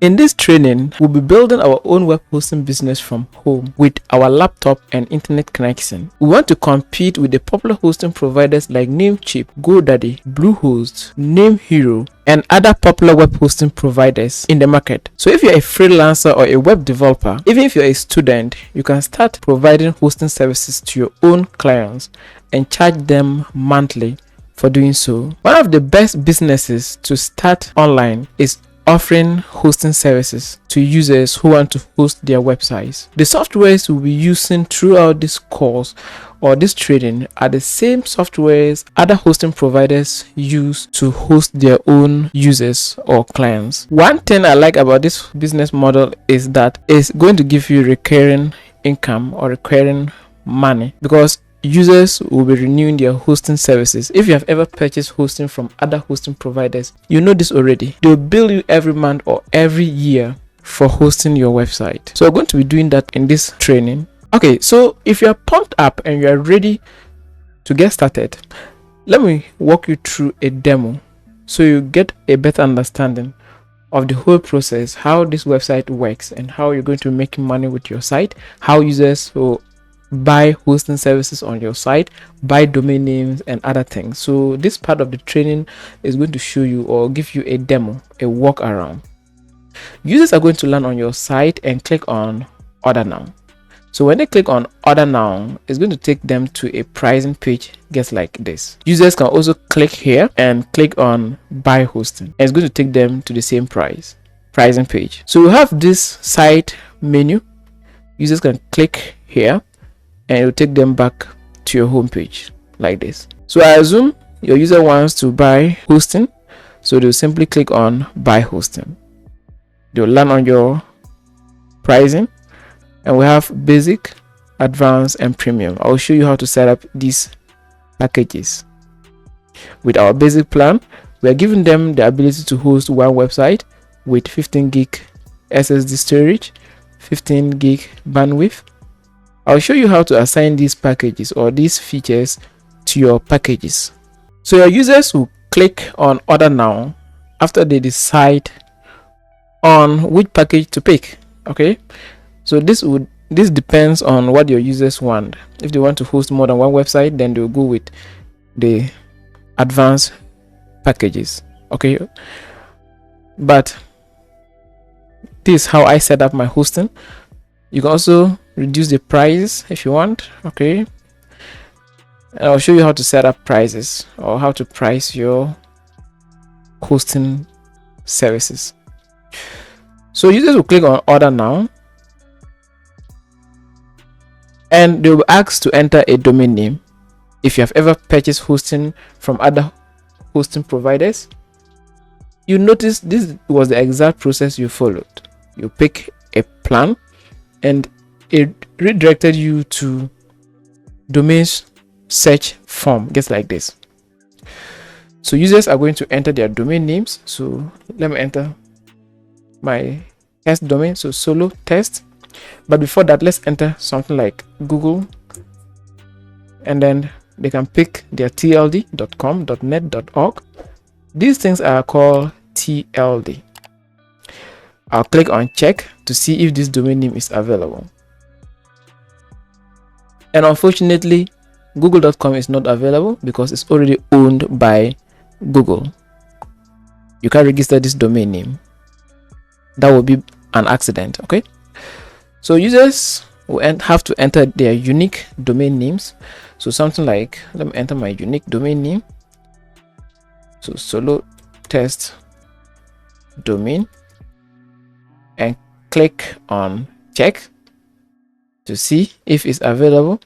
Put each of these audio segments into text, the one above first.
In this training, we'll be building our own web hosting business from home with our laptop and internet connection. We want to compete with the popular hosting providers like Namecheap, GoDaddy, Bluehost, NameHero, and other popular web hosting providers in the market. So if you're a freelancer or a web developer, even if you're a student, you can start providing hosting services to your own clients and charge them monthly for doing so. One of the best businesses to start online is offering hosting services to users who want to host their websites. The softwares we'll be using throughout this course or this training are the same softwares other hosting providers use to host their own users or clients. One thing I like about this business model is that it's going to give you recurring income or recurring money, because users will be renewing their hosting services. If you have ever purchased hosting from other hosting providers, you know this already. They'll bill you every month or every year for hosting your website. So we're going to be doing that in this training. Okay, so if you're pumped up and you're ready to get started, let me walk you through a demo so you get a better understanding of the whole process, how this website works and how you're going to make money with your site, how users will buy hosting services on your site, buy domain names and other things. So this part of the training is going to show you or give you a demo, a walk around. Users are going to land on your site and click on order now. So when they click on order now, it's going to take them to a pricing page just like this. Users can also click here and click on buy hosting, and it's going to take them to the same pricing page. So we have this site menu. Users can click here and it will take them back to your home page like this. So I assume your user wants to buy hosting, so they'll simply click on buy hosting. They'll land on your pricing, and we have basic, advanced and premium. I'll show you how to set up these packages. With our basic plan, we are giving them the ability to host one website with 15 gig SSD storage, 15 gig bandwidth. I'll show you how to assign these packages or these features to your packages. So your users will click on order now after they decide on which package to pick. Okay, so this depends on what your users want. If they want to host more than one website, then they'll go with the advanced packages. Okay, but this is how I set up my hosting. You can also reduce the price if you want. Okay, and I'll show you how to set up prices or how to price your hosting services. So users will click on order now, and they will ask to enter a domain name. If you have ever purchased hosting from other hosting providers, you notice this was the exact process you followed. You pick a plan and it redirected you to domain search form just like this. So users are going to enter their domain names. So let me enter my test domain, so solo test. But before that, let's enter something like Google, and then they can pick their tld.com, .net, .org. These things are called TLD. I'll click on check to see if this domain name is available. And unfortunately, google.com is not available because it's already owned by Google. You can't register this domain name. That will be an accident. Okay, so users will have to enter their unique domain names. So something like, let me enter my unique domain name, so solo test domain, and click on check to see if it's available.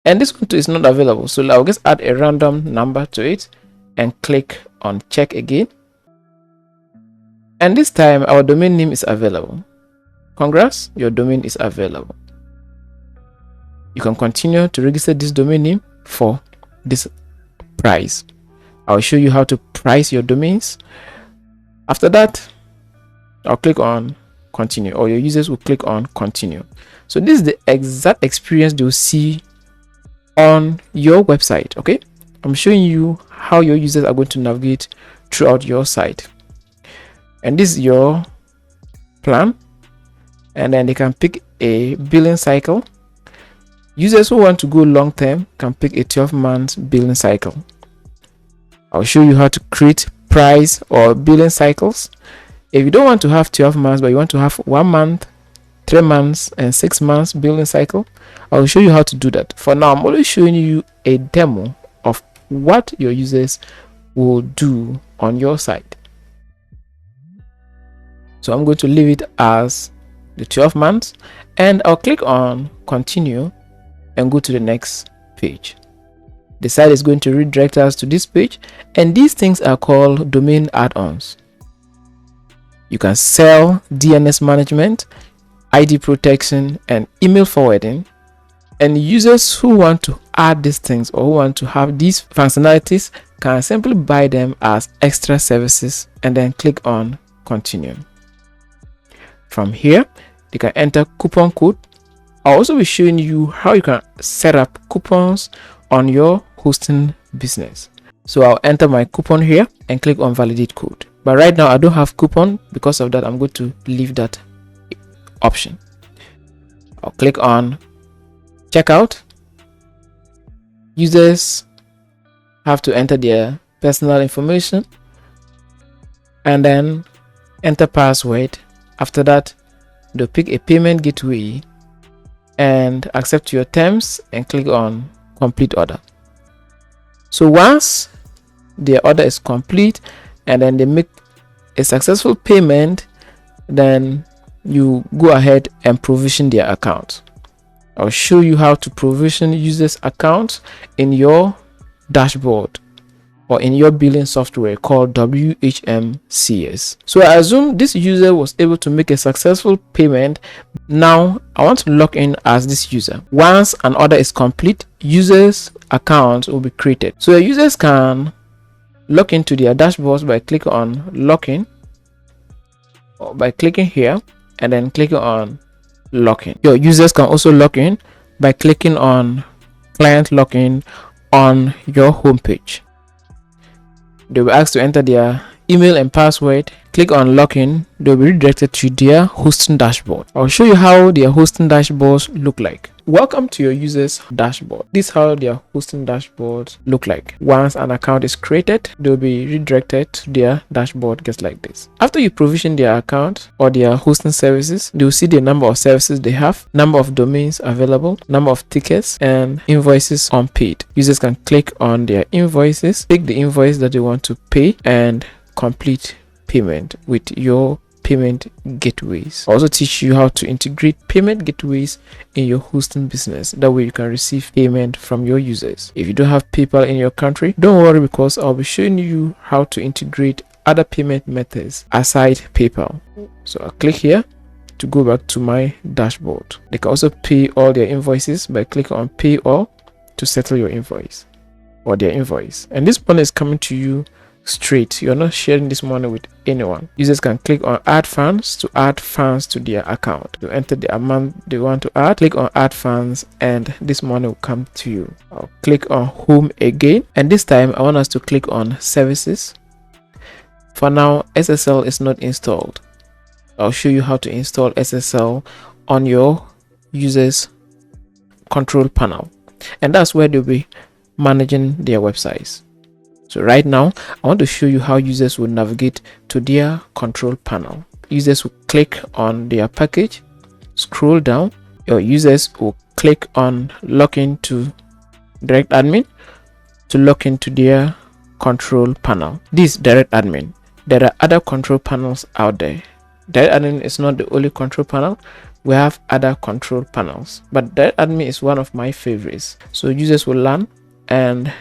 And this one too is not available, so I'll just add a random number to it and click on check again, and this time our domain name is available. Congrats, your domain is available. You can continue to register this domain name for this price. I'll show you how to price your domains. After that, I'll click on continue, or your users will click on continue. So this is the exact experience they'll see on your website. Okay, I'm showing you how your users are going to navigate throughout your site, and this is your plan, and then they can pick a billing cycle. Users who want to go long term can pick a 12-month billing cycle. I'll show you how to create price or billing cycles. If you don't want to have 12 months, but you want to have 1 month, 3 months, and 6 months billing cycle, I'll show you how to do that. For now, I'm only showing you a demo of what your users will do on your site. So I'm going to leave it as the 12 months, and I'll click on continue and go to the next page. The site is going to redirect us to this page, and these things are called domain add-ons. You can sell DNS management, ID protection, and email forwarding. And users who want to add these things or who want to have these functionalities can simply buy them as extra services and then click on continue. From here, they can enter coupon code. I'll also be showing you how you can set up coupons on your hosting business. So I'll enter my coupon here and click on validate code. But right now I don't have coupon. Because of that, I'm going to leave that option. I'll click on checkout. Users have to enter their personal information and then enter password. After that, they'll pick a payment gateway and accept your terms and click on complete order. So once their order is complete and then they make a successful payment, then you go ahead and provision their account. I'll show you how to provision users' accounts in your dashboard or in your billing software called WHMCS. So I assume this user was able to make a successful payment. Now I want to log in as this user. Once an order is complete, users' account will be created. So your users can log into their dashboards by clicking on login, or by clicking here and then clicking on login. Your users can also log in by clicking on client login on your homepage. They will ask to enter their email and password. Click on login. They'll be redirected to their hosting dashboard. I'll show you how their hosting dashboards look like. Welcome to your users dashboard. This is how their hosting dashboards look like. Once an account is created, they'll be redirected to their dashboard just like this. After you provision their account or their hosting services, they'll see the number of services they have, number of domains available, number of tickets, and invoices unpaid. Users can click on their invoices, pick the invoice that they want to pay, and complete payment with your payment gateways. I'll also teach you how to integrate payment gateways in your hosting business. That way you can receive payment from your users. If you don't have PayPal in your country, don't worry, because I'll be showing you how to integrate other payment methods aside PayPal. So I'll click here to go back to my dashboard. They can also pay all their invoices by clicking on pay all to settle your invoice or their invoice. And this money is coming to you straight. You're not sharing this money with anyone. Users can click on add funds to add funds to their account. To enter the amount they want to add, click on add funds and this money will come to you. I'll click on home again, and this time I want us to click on services. For now, SSL is not installed. I'll show you how to install SSL on your users control panel, and that's where they'll be managing their websites. So right now, I want to show you how users will navigate to their control panel. Users will click on their package, scroll down. Your users will click on login to direct admin to log into their control panel. This direct admin. There are other control panels out there. Direct admin is not the only control panel. We have other control panels, but direct admin is one of my favorites. So users will land and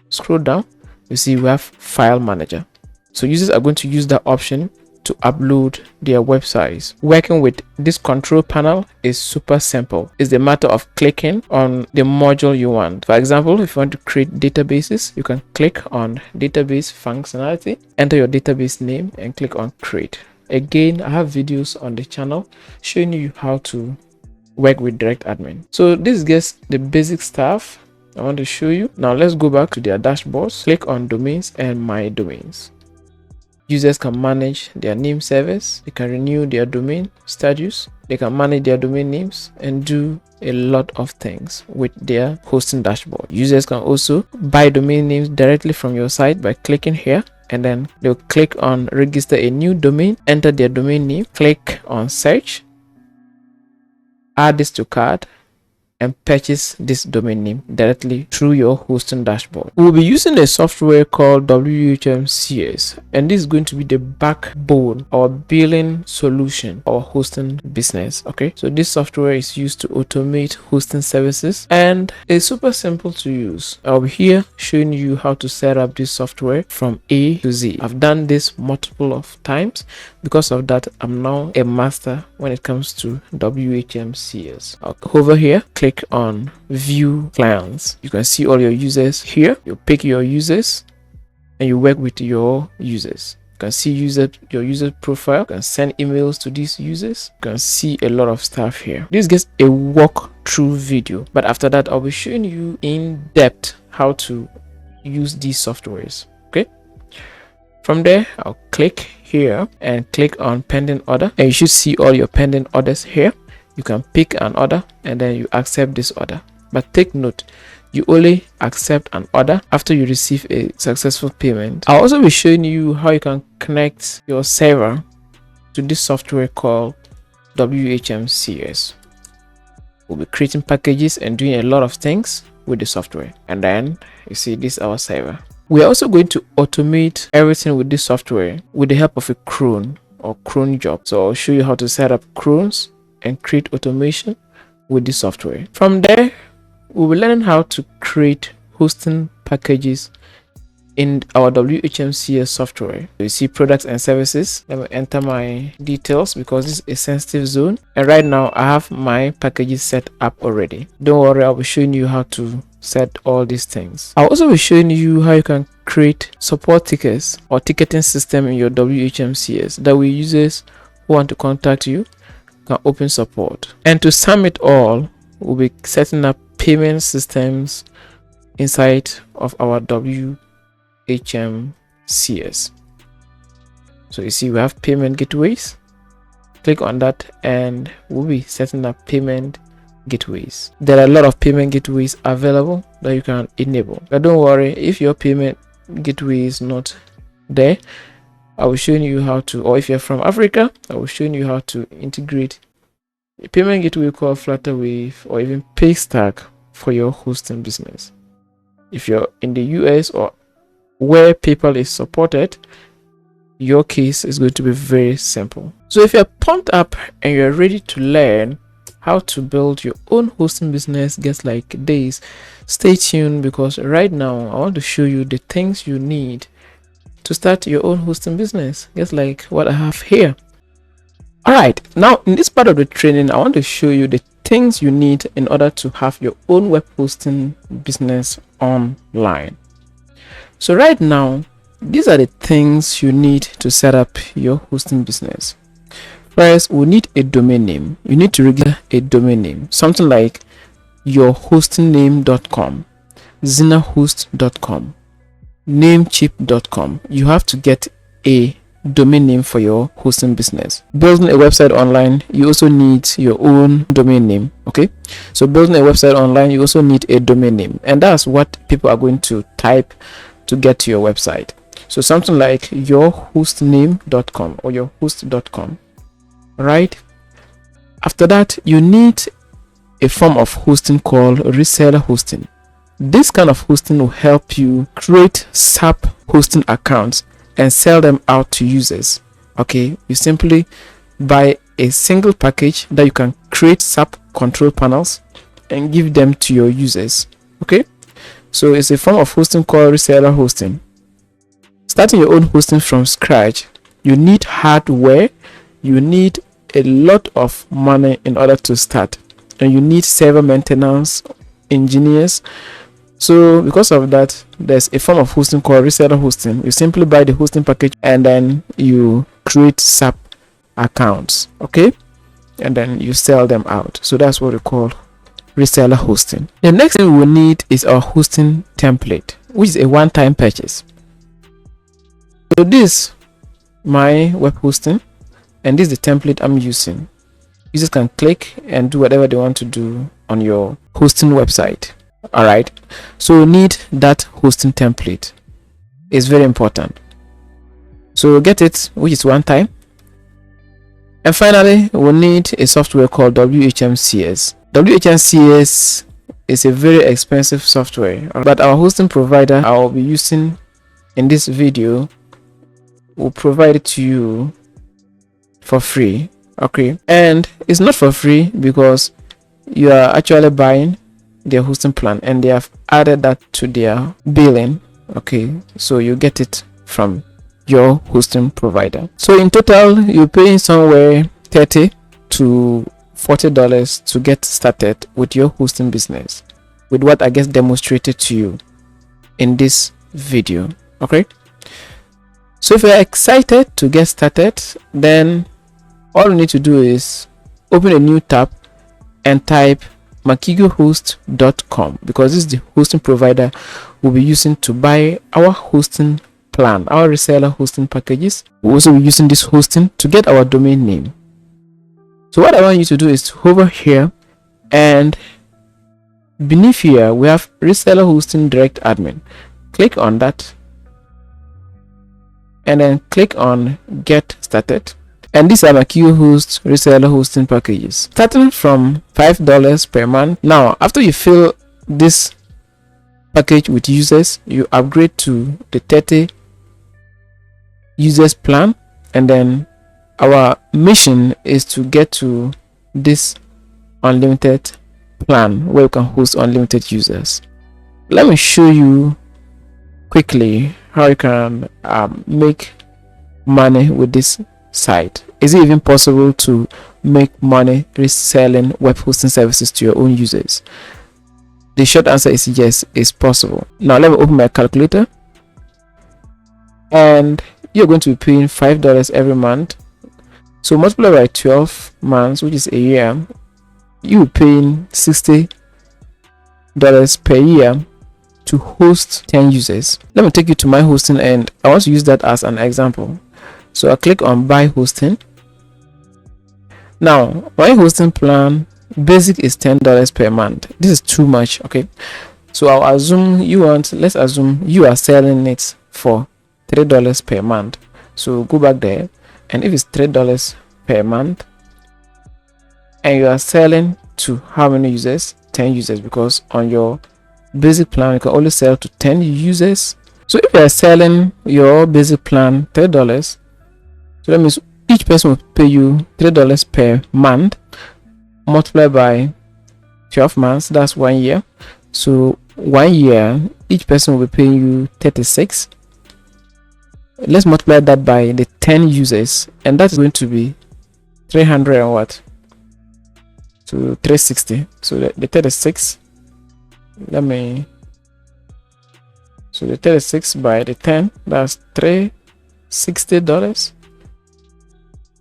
scroll down. You see we have file manager. So users are going to use that option to upload their websites. Working with this control panel is super simple. It's a matter of clicking on the module you want. For example, if you want to create databases, you can click on database functionality, enter your database name and click on create. Again, I have videos on the channel showing you how to work with direct admin. So this is just the basic stuff I want to show you. Now let's go back to their dashboards. Click on domains and my domains. Users can manage their name servers, they can renew their domain status, they can manage their domain names and do a lot of things with their hosting dashboard. Users can also buy domain names directly from your site by clicking here, and then they'll click on register a new domain, enter their domain name, click on search, add this to cart, and purchase this domain name directly through your hosting dashboard. We'll be using a software called WHMCS, and this is going to be the backbone or billing solution or hosting business. Okay, so this software is used to automate hosting services and it's super simple to use. I'll be here showing you how to set up this software from A to Z. I've done this multiple of times. Because of that, I'm now a master when it comes to WHMCS. I'll hover here, click on view clients. You can see all your users here. You pick your users and you work with your users. You can see your user profile. You can send emails to these users. You can see a lot of stuff here. This gets a walkthrough video, but after that I'll be showing you in depth how to use these softwares. Okay, from there I'll click here and click on pending order, and you should see all your pending orders here. You can pick an order and then you accept this order, but take note, you only accept an order after you receive a successful payment. I'll also be showing you how you can connect your server to this software called WHMCS. We'll be creating packages and doing a lot of things with the software, and then you see this is our server. We are also going to automate everything with this software with the help of a cron or cron job. So I'll show you how to set up crons and create automation with this software. From there, we'll be learning how to create hosting packages in our WHMCS software. You see products and services. Let me enter my details because this is a sensitive zone. And right now I have my packages set up already. Don't worry, I'll be showing you how to set all these things. I'll also be showing you how you can create support tickets or ticketing system in your WHMCS that way users who want to contact you can open support. And to sum it all, we'll be setting up payment systems inside of our WHMCS. So you see we have payment gateways. Click on that and we'll be setting up payment gateways. There are a lot of payment gateways available that you can enable, but don't worry if your payment gateway is not there. I will show you how to, or if you're from Africa, I will show you how to integrate a payment gateway called Flutterwave or even Paystack for your hosting business. If you're in the US or where PayPal is supported, your case is going to be very simple. So if you're pumped up and you're ready to learn how to build your own hosting business just like this, stay tuned because right now I want to show you the things you need to start your own hosting business, just like what I have here. All right, now in this part of the training, I want to show you the things you need in order to have your own web hosting business online. So right now, these are the things you need to set up your hosting business. First, we need a domain name. You need to register a domain name, something like yourhostingname.com, zinahost.com, namecheap.com. You have to get a domain name for your hosting business. Building a website online, you also need your own domain name. Okay, so building a website online, you also need a domain name, and that's what people are going to type to get to your website. So something like yourhostname.com or yourhost.com. Right, after that you need a form of hosting called Reseller Hosting. This kind of hosting will help you create SAP hosting accounts and sell them out to users. Okay, you simply buy a single package that you can create SAP control panels and give them to your users. Okay, so it's a form of hosting called Reseller Hosting. Starting your own hosting from scratch, you need hardware, you need a lot of money in order to start, and you need server maintenance, engineers. So because of that, there's a form of hosting called Reseller Hosting. You simply buy the hosting package and then you create SAP accounts, okay, and then you sell them out. So that's what we call Reseller Hosting. The next thing we need is our hosting template, which is a one-time purchase. So this my web hosting, and this is the template I'm using. Users can click and do whatever they want to do on your hosting website. All right, so we need that hosting template. It's very important, so we'll get it, which is one time. And finally, we'll need a software called WHMCS. WHMCS is a very expensive software, but our hosting provider I will be using in this video will provide it to you for free. Okay, and it's not for free because you are actually buying their hosting plan and they have added that to their billing. Okay, so you get it from your hosting provider. So in total, you're paying somewhere $30 to $40 to get started with your hosting business, with what I guess demonstrated to you in this video. Okay, so if you're excited to get started, then all you need to do is open a new tab and type makigohost.com, because this is the hosting provider we'll be using to buy our hosting plan, our reseller hosting packages. We'll also be using this hosting to get our domain name. So what I want you to do is to hover here, and beneath here we have reseller hosting direct admin. Click on that and then click on get started. And these are Makigo Host reseller hosting packages starting from $5 per month. Now after you fill this package with users, you upgrade to the 30 users plan, and then our mission is to get to this unlimited plan where you can host unlimited users. Let me show you quickly how you can make money with this site. Is it even possible to make money reselling web hosting services to your own users? The short answer is yes, it's possible. Now let me open my calculator, and you're going to be paying $5 every month. So multiply by 12 months, which is a year, you're paying $60 per year to host 10 users. Let me take you to my hosting, and I want to use that as an example. So I click on buy hosting. Now my hosting plan basic is $10 per month. This is too much. Okay, so I'll assume let's assume you are selling it for $3 per month. So go back there, and if it's $3 per month and you are selling to how many users? 10 users, because on your basic plan you can only sell to 10 users. So if you are selling your basic plan $3, so that means each person will pay you $3 per month, multiplied by 12 months, that's 1 year. So 1 year, each person will be paying you 36. Let's multiply that by the 10 users, and that's going to be 300 and what? So 360. So the 36, so the 36 by the 10, that's $360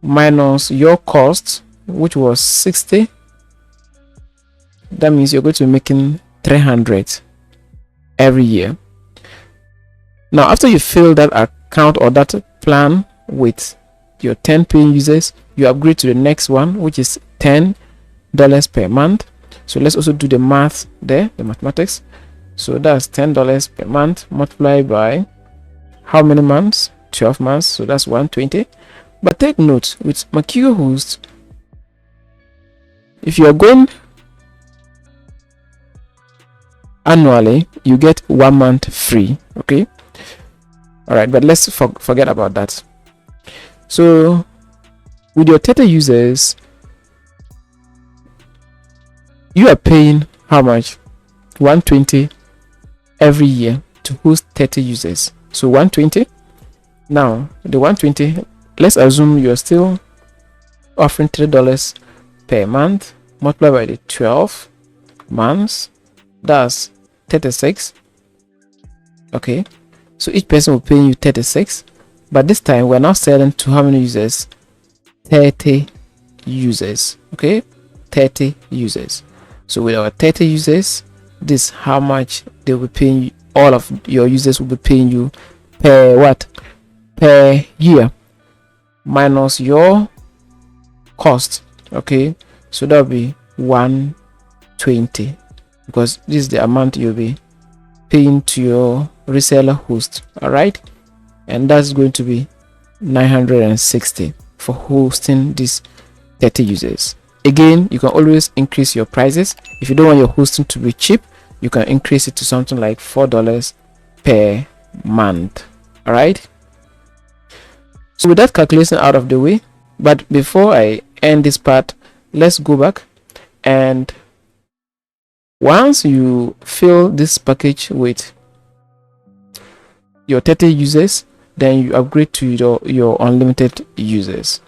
minus your cost, which was 60. That means you're going to be making 300 every year. Now after you fill that account or that plan with your 10 paying users, you upgrade to the next one, which is $10 per month. So let's also do the math there, the mathematics. So that's $10 per month multiplied by how many months? 12 months. So that's 120. But take note, with Makigo Host, if you are going annually, you get 1 month free. Okay, all right, but let's forget about that. So with your 30 users, you are paying how much? 120 every year to host 30 users. So 120. Now the 120, let's assume you're still offering $3 per month, multiplied by the 12 months, that's 36. Okay, so each person will pay you 36, but this time we're now selling to how many users? 30 users. Okay, 30 users. So with our 30 users, this is how much they will be paying you. All of your users will be paying you per what? Per year. minus your cost. Okay, so that'll be 120, because this is the amount you'll be paying to your reseller host. All right, and that's going to be 960 for hosting these 30 users. Again, you can always increase your prices. If you don't want your hosting to be cheap, you can increase it to something like $4 per month. All right, so with that calculation out of the way, but before I end this part, let's go back, and once you fill this package with your 30 users, then you upgrade to your unlimited users.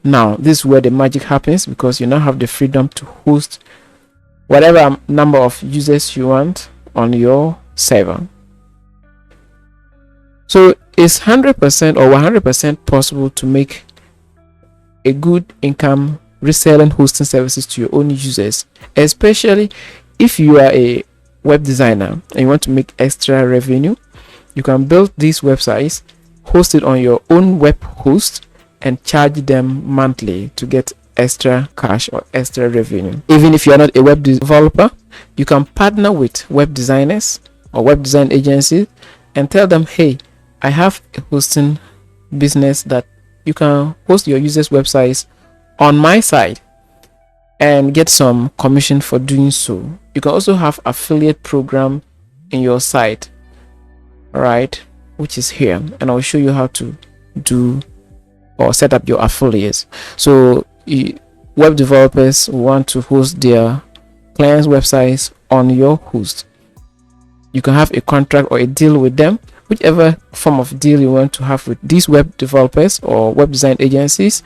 Now this is where the magic happens, because you now have the freedom to host whatever number of users you want on your server. So it's 100% or 100% possible to make a good income reselling hosting services to your own users, especially if you are a web designer and you want to make extra revenue. You can build these websites, host it on your own web host, and charge them monthly to get extra cash or extra revenue. Even if you're not a web developer, you can partner with web designers or web design agencies and tell them, hey, I have a hosting business that you can host your users' websites on my side and get some commission for doing so. You can also have affiliate program in your site, right, which is here, and I'll show you how to do or set up your affiliates. So web developers want to host their clients' websites on your host. You can have a contract or a deal with them, whichever form of deal you want to have with these web developers or web design agencies.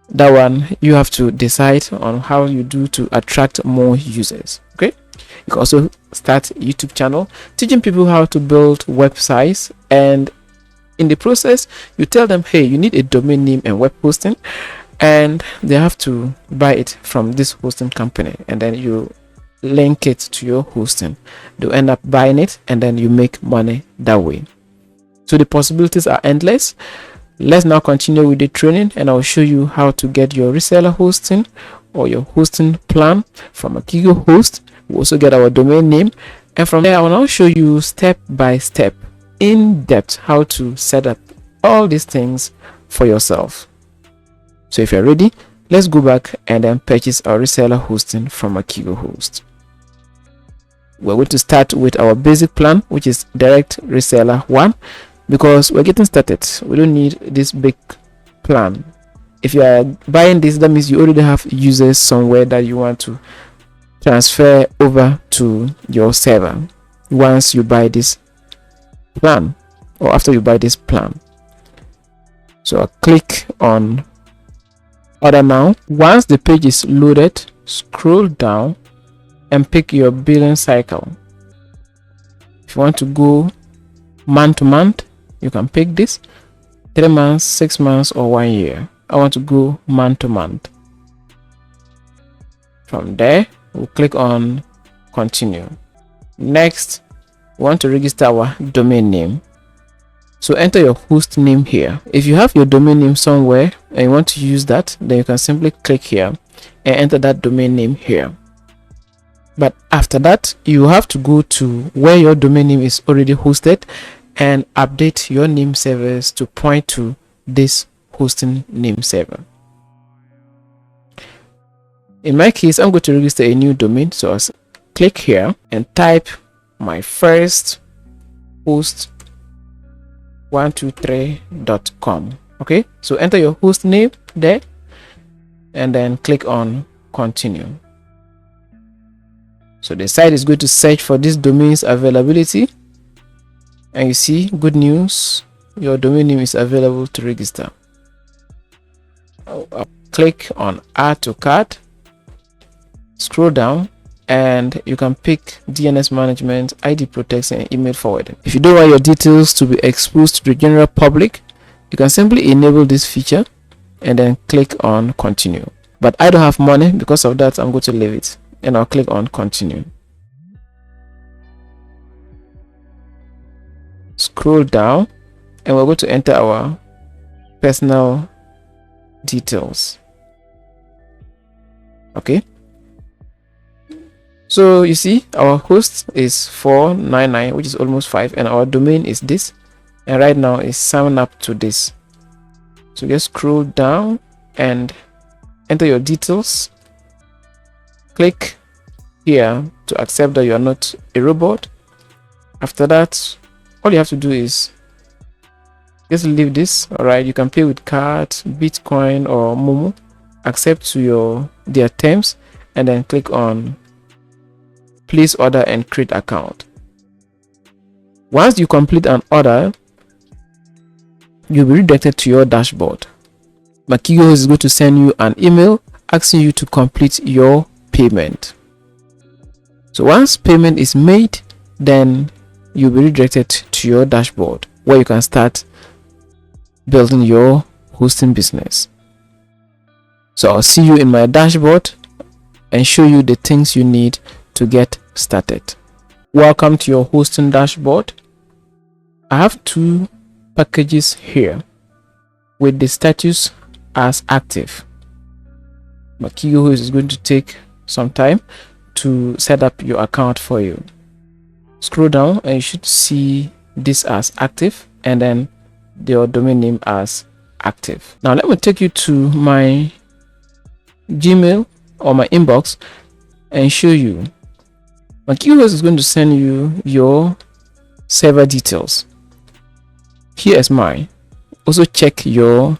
That one you have to decide on how you do to attract more users. Okay, you can also start a YouTube channel teaching people how to build websites, and in the process you tell them, hey, you need a domain name and web hosting, and they have to buy it from this hosting company, and then you link it to your hosting. They'll end up buying it, and then you make money that way. So the possibilities are endless. Let's now continue with the training, and I'll show you how to get your reseller hosting or your hosting plan from Akigo Host. We also get our domain name, and from there I will now show you step by step, in depth, how to set up all these things for yourself. So if you're ready, let's go back and then purchase our reseller hosting from Akigo Host. We're going to start with our basic plan, which is Direct Reseller 1, because we're getting started. We don't need this big plan. If you are buying this, that means you already have users somewhere that you want to transfer over to your server once you buy this plan or after you buy this plan. So I'll click on Order Now. Once the page is loaded, scroll down and pick your billing cycle. If you want to go month to month, you can pick this 3 months, 6 months, or 1 year. I want to go month to month. From there, we'll click on Continue. Next, we want to register our domain name. So enter your host name here. If you have your domain name somewhere and you want to use that, then you can simply click here and enter that domain name here. But after that, you have to go to where your domain name is already hosted and update your name servers to point to this hosting name server. In my case, I'm going to register a new domain, so I'll click here and type my first host 123.com. Okay, so enter your host name there and then click on Continue. So the site is going to search for this domain's availability, and you see, good news, your domain name is available to register. I'll click on Add to Cart, scroll down, and you can pick DNS management, ID protection, and email forwarding. If you don't want your details to be exposed to the general public, you can simply enable this feature and then click on Continue. But I don't have money, because of that I'm going to leave it, and I'll click on Continue. Scroll down, and we're going to enter our personal details. Okay, so you see our host is 499, which is almost 5, and our domain is this, and right now is signing up to this. So just scroll down and enter your details. Click here to accept that you are not a robot. After that, all you have to do is just leave this. All right, you can pay with cards, Bitcoin or Momo. Accept to their terms, and then click on place order and create account. Once you complete an order, you'll be redirected to your dashboard. Makigo is going to send you an email asking you to complete your payment. So once payment is made, then you'll be redirected to your dashboard where you can start building your hosting business. So I'll see you in my dashboard and show you the things you need to get started. Welcome to your hosting dashboard. I have 2 packages here with the status as active. Makigo is going to take some time to set up your account for you. Scroll down and you should see this as active, and then your domain name as active. Now let me take you to my Gmail or my inbox and show you. Makigo is going to send you your server details. Here is mine. Also check your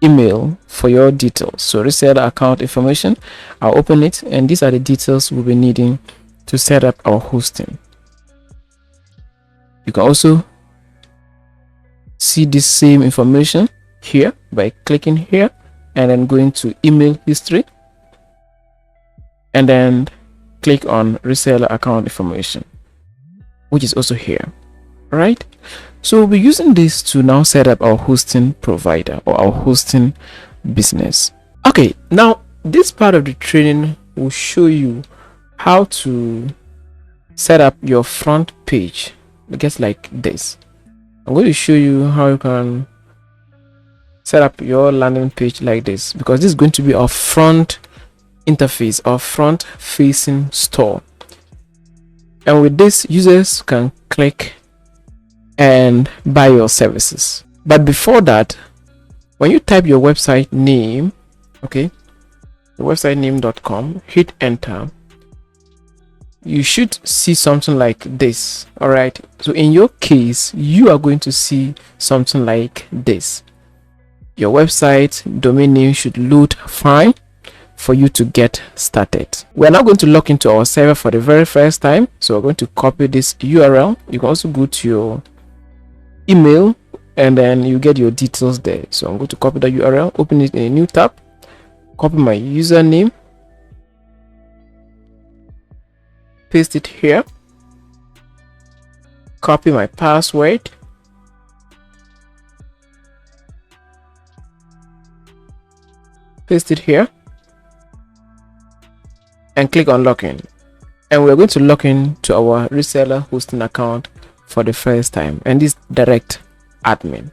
email for your details. So reseller account information, I'll open it, and these are the details we'll be needing to set up our hosting. You can also see this same information here by clicking here and then going to email history, and then click on reseller account information, which is also here. All right, so we'll be using this to now set up our hosting provider or our hosting business. Okay, now this part of the training will show you how to set up your front page just like this. I'm going to show you how you can set up your landing page like this, because this is going to be our front interface, our front facing store, and with this users can click and buy your services. But before that, when you type your website name, okay, the website name.com, hit enter, you should see something like this. All right, so in your case you are going to see something like this. Your website domain name should load fine for you to get started. We're now going to log into our server for the very first time, so we're going to copy this URL. You can also go to your email and then you get your details there. So I'm going to copy the URL, open it in a new tab, copy my username, paste it here, copy my password, paste it here, and click on login. And we're going to log in to our reseller hosting account for the first time, and this direct admin.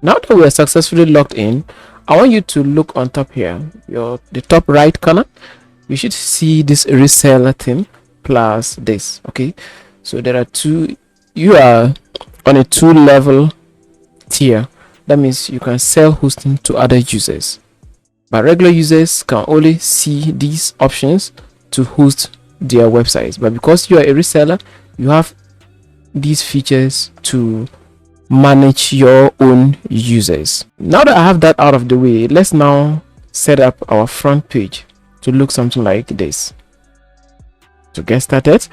Now that we are successfully logged in, I want you to look on top here, the top right corner. You should see this reseller theme plus this. Okay, so there are two. You are on a 2-level tier. That means you can sell hosting to other users, but regular users can only see these options to host their websites. But because you are a reseller, you have these features to manage your own users. Now that I have that out of the way, let's now set up our front page to look something like this. To get started,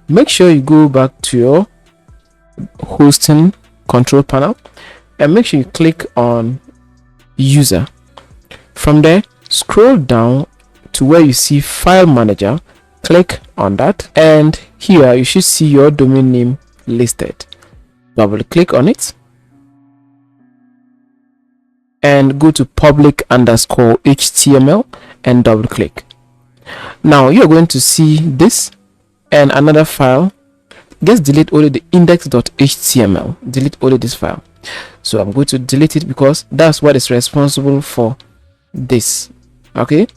make sure you go back to your hosting control panel and make sure you click on user. From there, scroll down to where you see file manager, click on that, and here you should see your domain name listed. Double click on it and go to public_HTML and double click. Now you're going to see this and another file. Just delete only the index.html, delete only this file. so I'm going to delete it because that's what is responsible for this. Okay,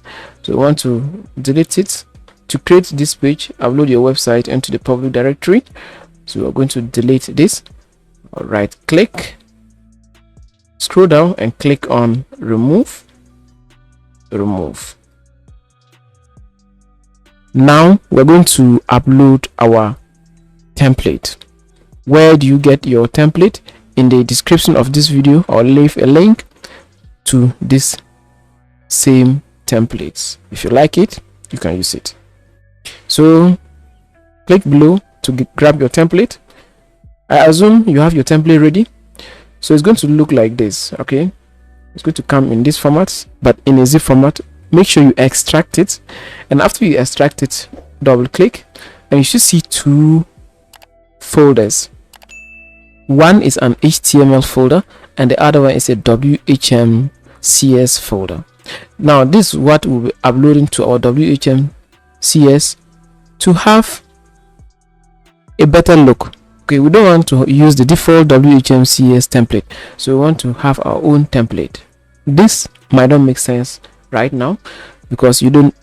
so we want to delete it. To create this page, upload your website into the public directory, so we're going to delete this. Right click, scroll down and click on remove. Now we're going to upload our template. Where do you get your template? In the description of this video, I'll leave a link to this same templates. If you like it, you can use it. So click below to grab your template. I assume you have your template ready, so it's going to look like this. Okay, it's going to come in this format, but in a zip format. Make sure you extract it, and after you extract it, double click and you should see two folders. One is an HTML folder and the other one is a WHMCS folder. Now this is what we'll be uploading to our WHMCS to have a better look. Okay, we don't want to use the default WHMCS template, so we want to have our own template. This might not make sense right now because I don't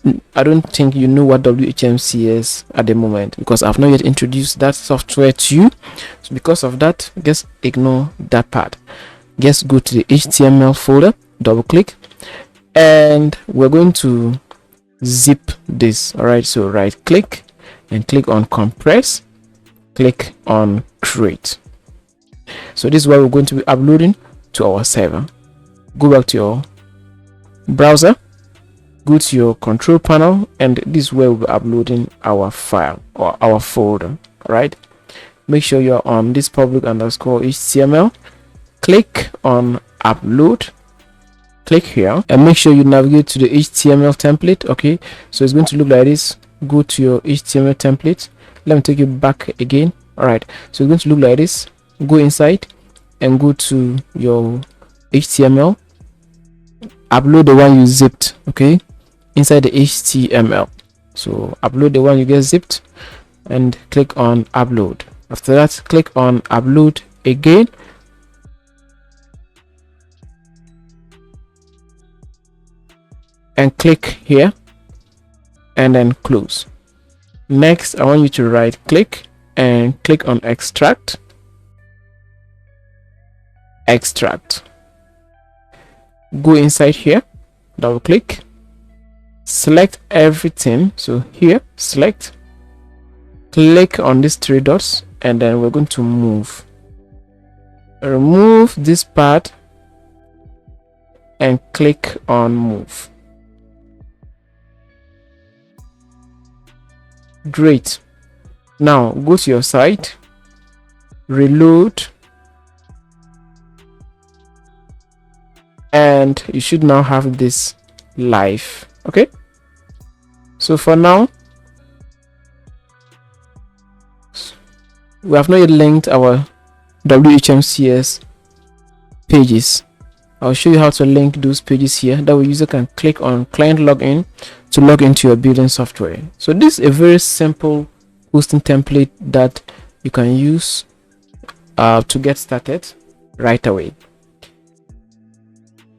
think you know what WHMCS at the moment, because I've not yet introduced that software to you. So because of that, just ignore that part. Just go to the HTML folder, double click, and we're going to zip this. All right, so right click and click on compress, click on create. So this is what we're going to be uploading to our server. Go back to your browser, go to your control panel, and this is where we'll be uploading our file or our folder. All right, make sure you're on this public_HTML. Click on upload, click here, and make sure you navigate to the HTML template. Okay, so it's going to look like this. Go to your HTML template. Let me take you back again. All right, so it's going to look like this. Go inside and go to your HTML. Upload the one you zipped, okay, inside the HTML. So upload the one you get zipped and click on upload. After that, click on upload again, and click here and then close. Next, I want you to right click and click on extract. Go inside here, double click, select everything. So here, select, click on these three dots, and then we're going to remove this part and click on move. Great. Now go to your site, reload, and you should now have this live. Okay, so for now we have not yet linked our WHMCS pages. I'll show you how to link those pages here. That way user can click on client login to log into your building software. So this is a very simple hosting template that you can use to get started right away.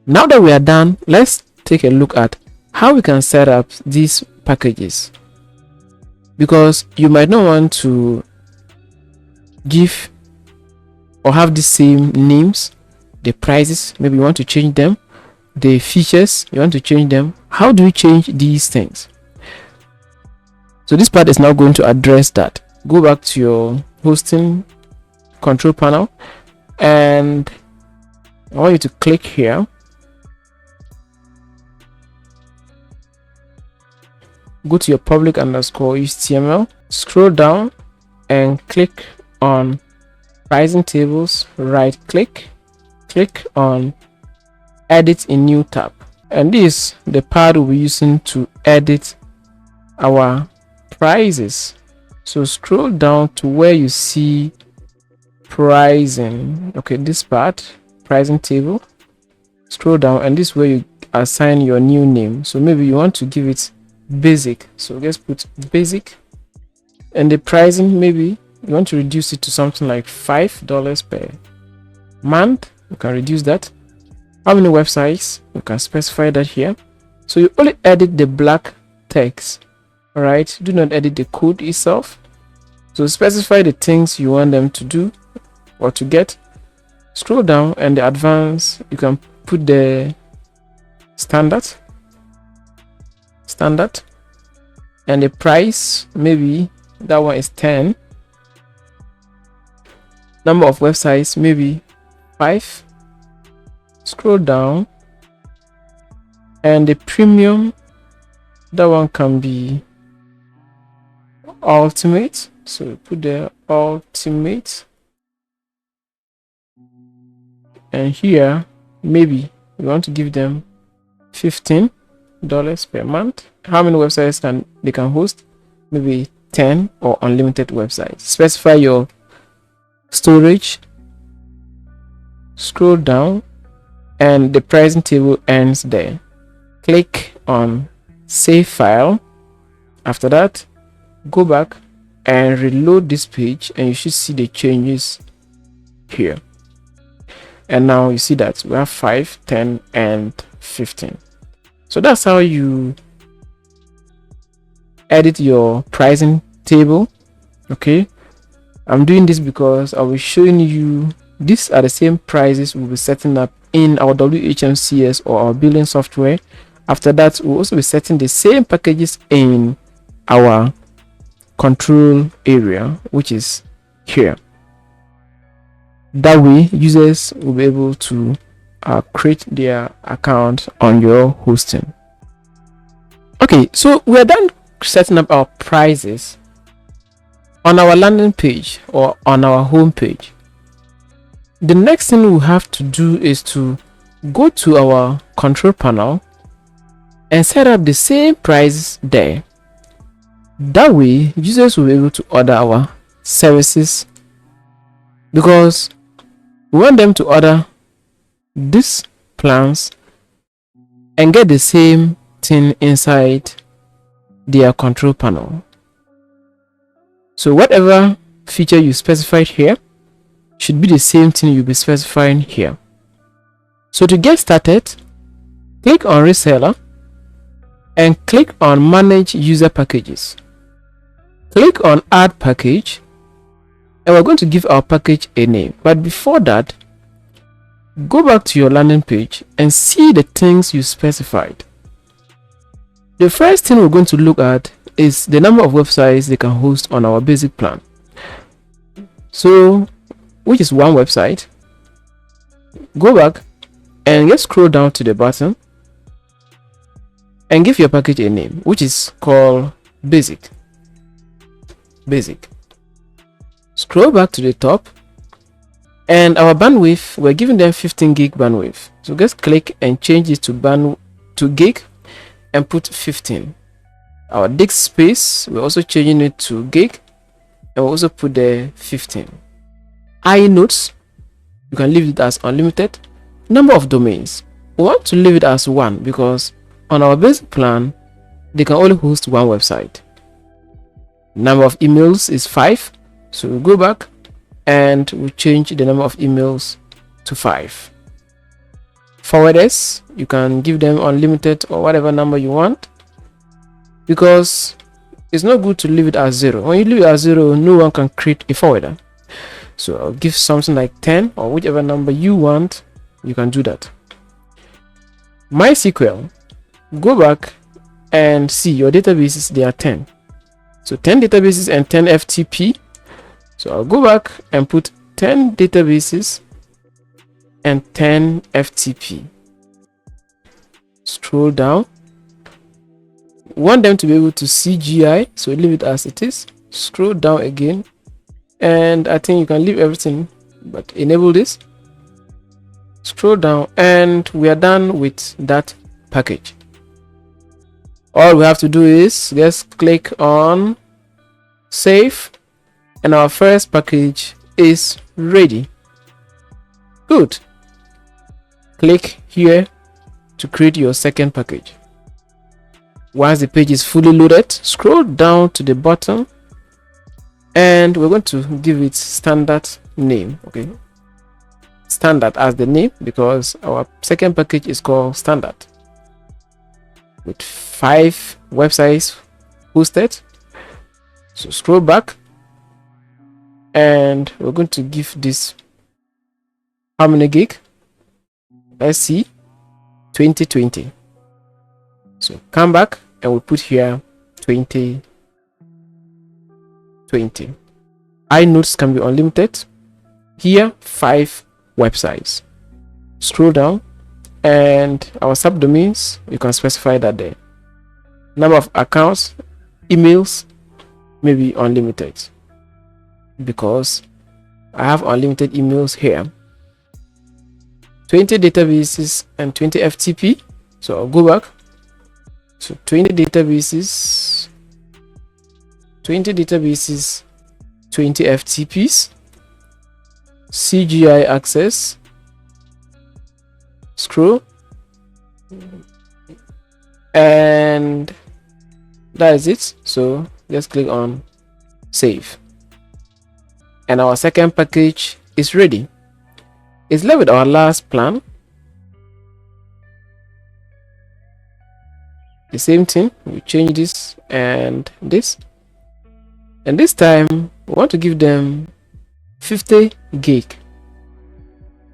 Now that we are done, let's take a look at how we can set up these packages, because you might not want to give or have the same names, the prices, maybe you want to change them, the features, you want to change them. How do we change these things? So this part is now going to address that. Go back to your hosting control panel, and I want you to click here. Go to your public_HTML, scroll down and click on pricing tables, right click, click on edit in new tab, and this is the part we'll be using to edit our prices. So scroll down to where you see pricing. Okay, this part, pricing table, scroll down, and this is where you assign your new name. So maybe you want to give it basic, so just put basic, and the pricing, maybe you want to reduce it to something like $5 per month, You can reduce that. How many websites? You can specify that here. So you only edit the black text. All right, do not edit the code itself. So specify the things you want them to do or to get. Scroll down, and the advanced, you can put the standard, and the price, maybe that one is 10. Number of websites, maybe 5. Scroll down, and the premium, that one can be ultimate. So put the ultimate, and here maybe we want to give them $15 per month. How many websites they can host? Maybe 10 or unlimited websites. Specify your storage. Scroll down, and the pricing table ends there. Click on save file. After that, go back and reload this page, and you should see the changes here. And now you see that we have 5, 10, and 15. So that's how you edit your pricing table. Okay, I'm doing this because I was showing you these are the same prices we'll be setting up in our WHMCS or our billing software. After that, we'll also be setting the same packages in our control area, which is here. That way users will be able to create their account on your hosting. Okay, so we're done setting up our prices on our landing page or on our home page. The next thing we have to do is to go to our control panel and set up the same prices there. That way users will be able to order our services, because we want them to order these plans and get the same thing inside their control panel. So whatever feature you specified here should be the same thing you'll be specifying here. So to get started, click on reseller and click on manage user packages. Click on add package, and we're going to give our package a name. But before that, go back to your landing page and see the things you specified. The first thing we're going to look at is the number of websites they can host on our basic plan. So, which is one website. Go back and just scroll down to the bottom and give your package a name, which is called basic. Scroll back to the top, and our bandwidth, we're giving them 15 gig bandwidth. So just click and change it to gig and put 15. Our disk space, we're also changing it to gig, and we'll also put the 15. iNotes, you can leave it as unlimited. Number of domains, we want to leave it as 1, because on our basic plan they can only host one website. Number of emails is 5, so we'll go back and we'll change the number of emails to 5. Forwarders, you can give them unlimited or whatever number you want, because it's not good to leave it as 0. When you leave it as 0, no one can create a forwarder. So I'll give something like 10 or whichever number you want, you can do that. MySQL, go back and see your databases, they are 10. So 10 databases and 10 FTP. So I'll go back and put 10 databases and 10 FTP. Scroll down. Want them to be able to see GI, so leave it as it is. Scroll down again, and I think you can leave everything but enable this. Scroll down, and we are done with that package. All we have to do is just click on save, and our first package is ready. Good. Click here to create your second package. Once the page is fully loaded, scroll down to the bottom, and we're going to give it standard name. Okay, standard as the name because our second package is called standard, with 5 websites hosted. So scroll back, and we're going to give this how many gig? Let's see, 2020. So come back and we put here 2020. iNotes can be unlimited. Here 5 websites. Scroll down, and our subdomains, you can specify that there. Number of accounts, emails, maybe unlimited, because I have unlimited emails here. 20 databases and 20 FTP. So I'll go back. So 20 databases, 20 FTPs, CGI access. Scroll, and that is it. So let's click on save, and our second package is ready. It's left with our last plan. The same thing, we change this and this, and this time we want to give them 50 gig.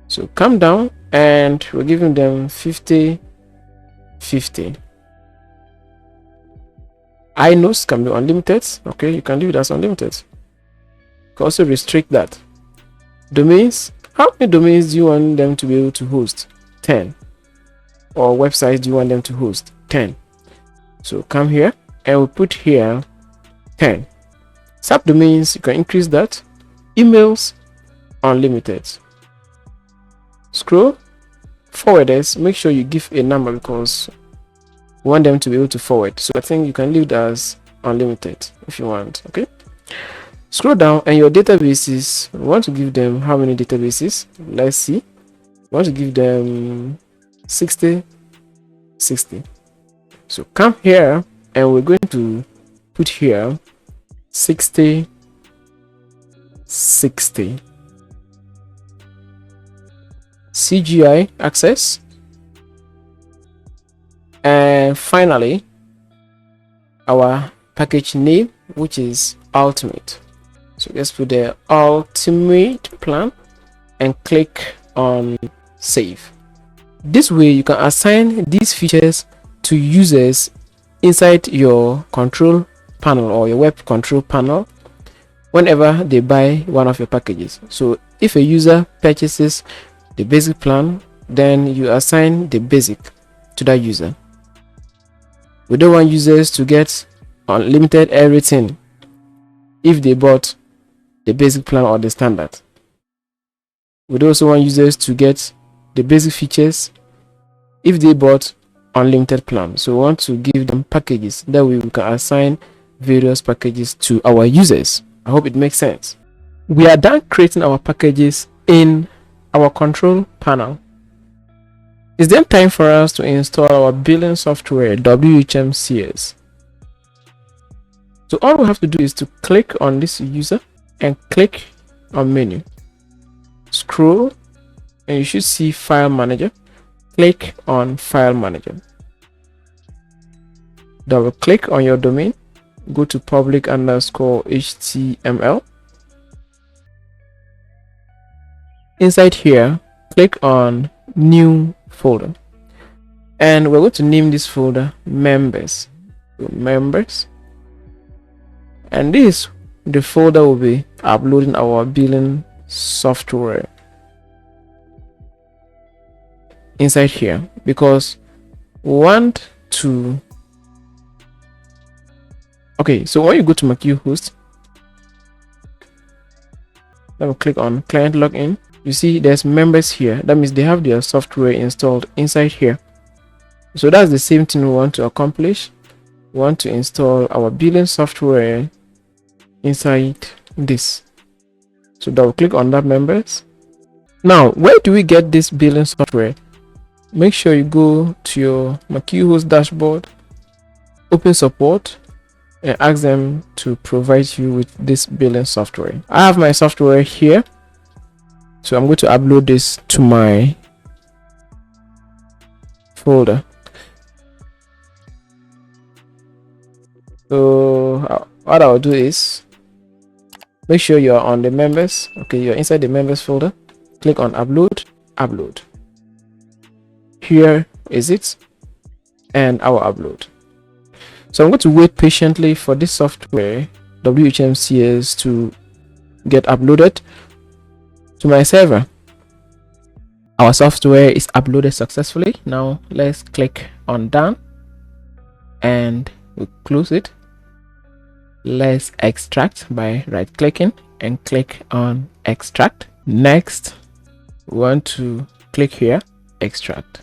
So come down, and we're giving them 50. iNotes can be unlimited. Okay, you can leave it as unlimited. You can also restrict that. Domains, how many domains do you want them to be able to host? 10. Or websites do you want them to host? 10. So come here and we put here 10. Subdomains, you can increase that. Emails, unlimited. Scroll, forwarders, make sure you give a number because we want them to be able to forward. So I think you can leave it as unlimited if you want. Okay, scroll down, and your databases, we want to give them how many databases? Let's see, we want to give them 60. So come here, and we're going to put here 60. CGI access, and finally our package name, which is ultimate. So let's put the ultimate plan and click on save. This way you can assign these features to users inside your control panel or your web control panel whenever they buy one of your packages. So if a user purchases the basic plan, then you assign the basic to that user. We don't want users to get unlimited everything if they bought the basic plan or the standard. We also want users to get the basic features if they bought unlimited plan. So we want to give them packages, that way we can assign various packages to our users. I hope it makes sense. We are done creating our packages in our control panel. It's then time for us to install our billing software, WHMCS. So all we have to do is to click on this user and click on menu. Scroll, and you should see file manager. Click on file manager. Double click on your domain. Go to public_HTML. Inside here, click on new folder, and we're going to name this folder members. So members, and this the folder will be uploading our billing software inside here, because we want to. Okay, so when you go to MacuHost, then click on client login. You see there's members here. That means they have their software installed inside here. So that's the same thing we want to accomplish. We want to install our billing software inside this. So double click on that members. Now, where do we get this billing software? Make sure you go to your MacuHost dashboard, open support, and ask them to provide you with this billing software. I have my software here. So I'm going to upload this to my folder. So what I'll do is make sure you're on the members. Okay, you're inside the members folder. Click on upload. Here is it, and I will upload. So I'm going to wait patiently for this software WHMCS to get uploaded to my server. Our software is uploaded successfully. Now let's click on done and we close it. Let's extract by right clicking and click on extract. Next, we want to click here, extract.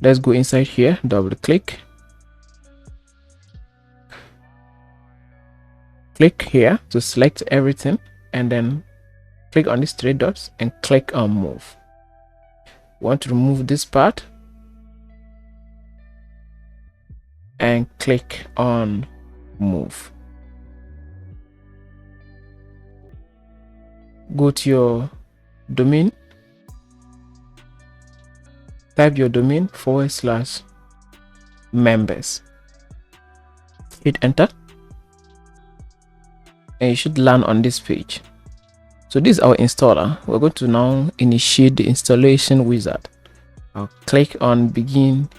Let's go inside here, double click here to select everything, and then click on these three dots and click on move. We want to remove this part and click on move. Go to your domain, type your domain /members, hit enter, and you should land on this page. So this is our installer. We're going to now initiate the installation wizard. I'll click on begin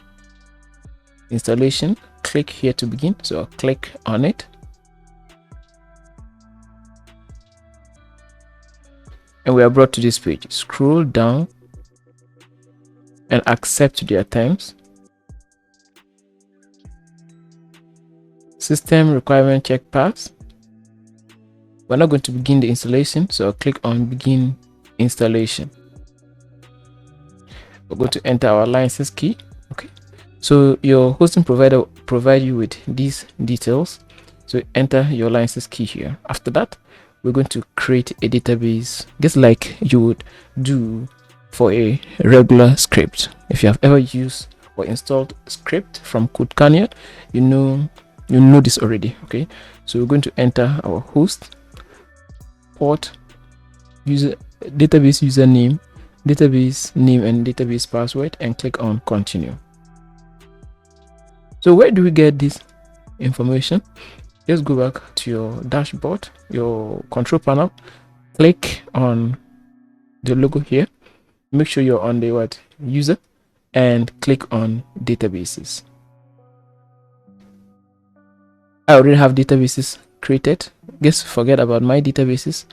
installation, click here to begin. So I'll click on it, and we are brought to this page. Scroll down and accept their terms. System requirement check pass. We're not going to begin the installation, so I'll click on begin installation. We're going to enter our license key. Okay, so your hosting provider provide you with these details, so enter your license key here. After that, we're going to create a database just like you would do for a regular script. If you have ever used or installed script from CodeCanyon, you know this already. Okay, so we're going to enter our host, port, database username, database name, and database password, and click on continue. So where do we get this information? Just go back to your dashboard, your control panel, click on the logo here, make sure you're on the user, and click on databases. I already have databases created. Just forget about my databases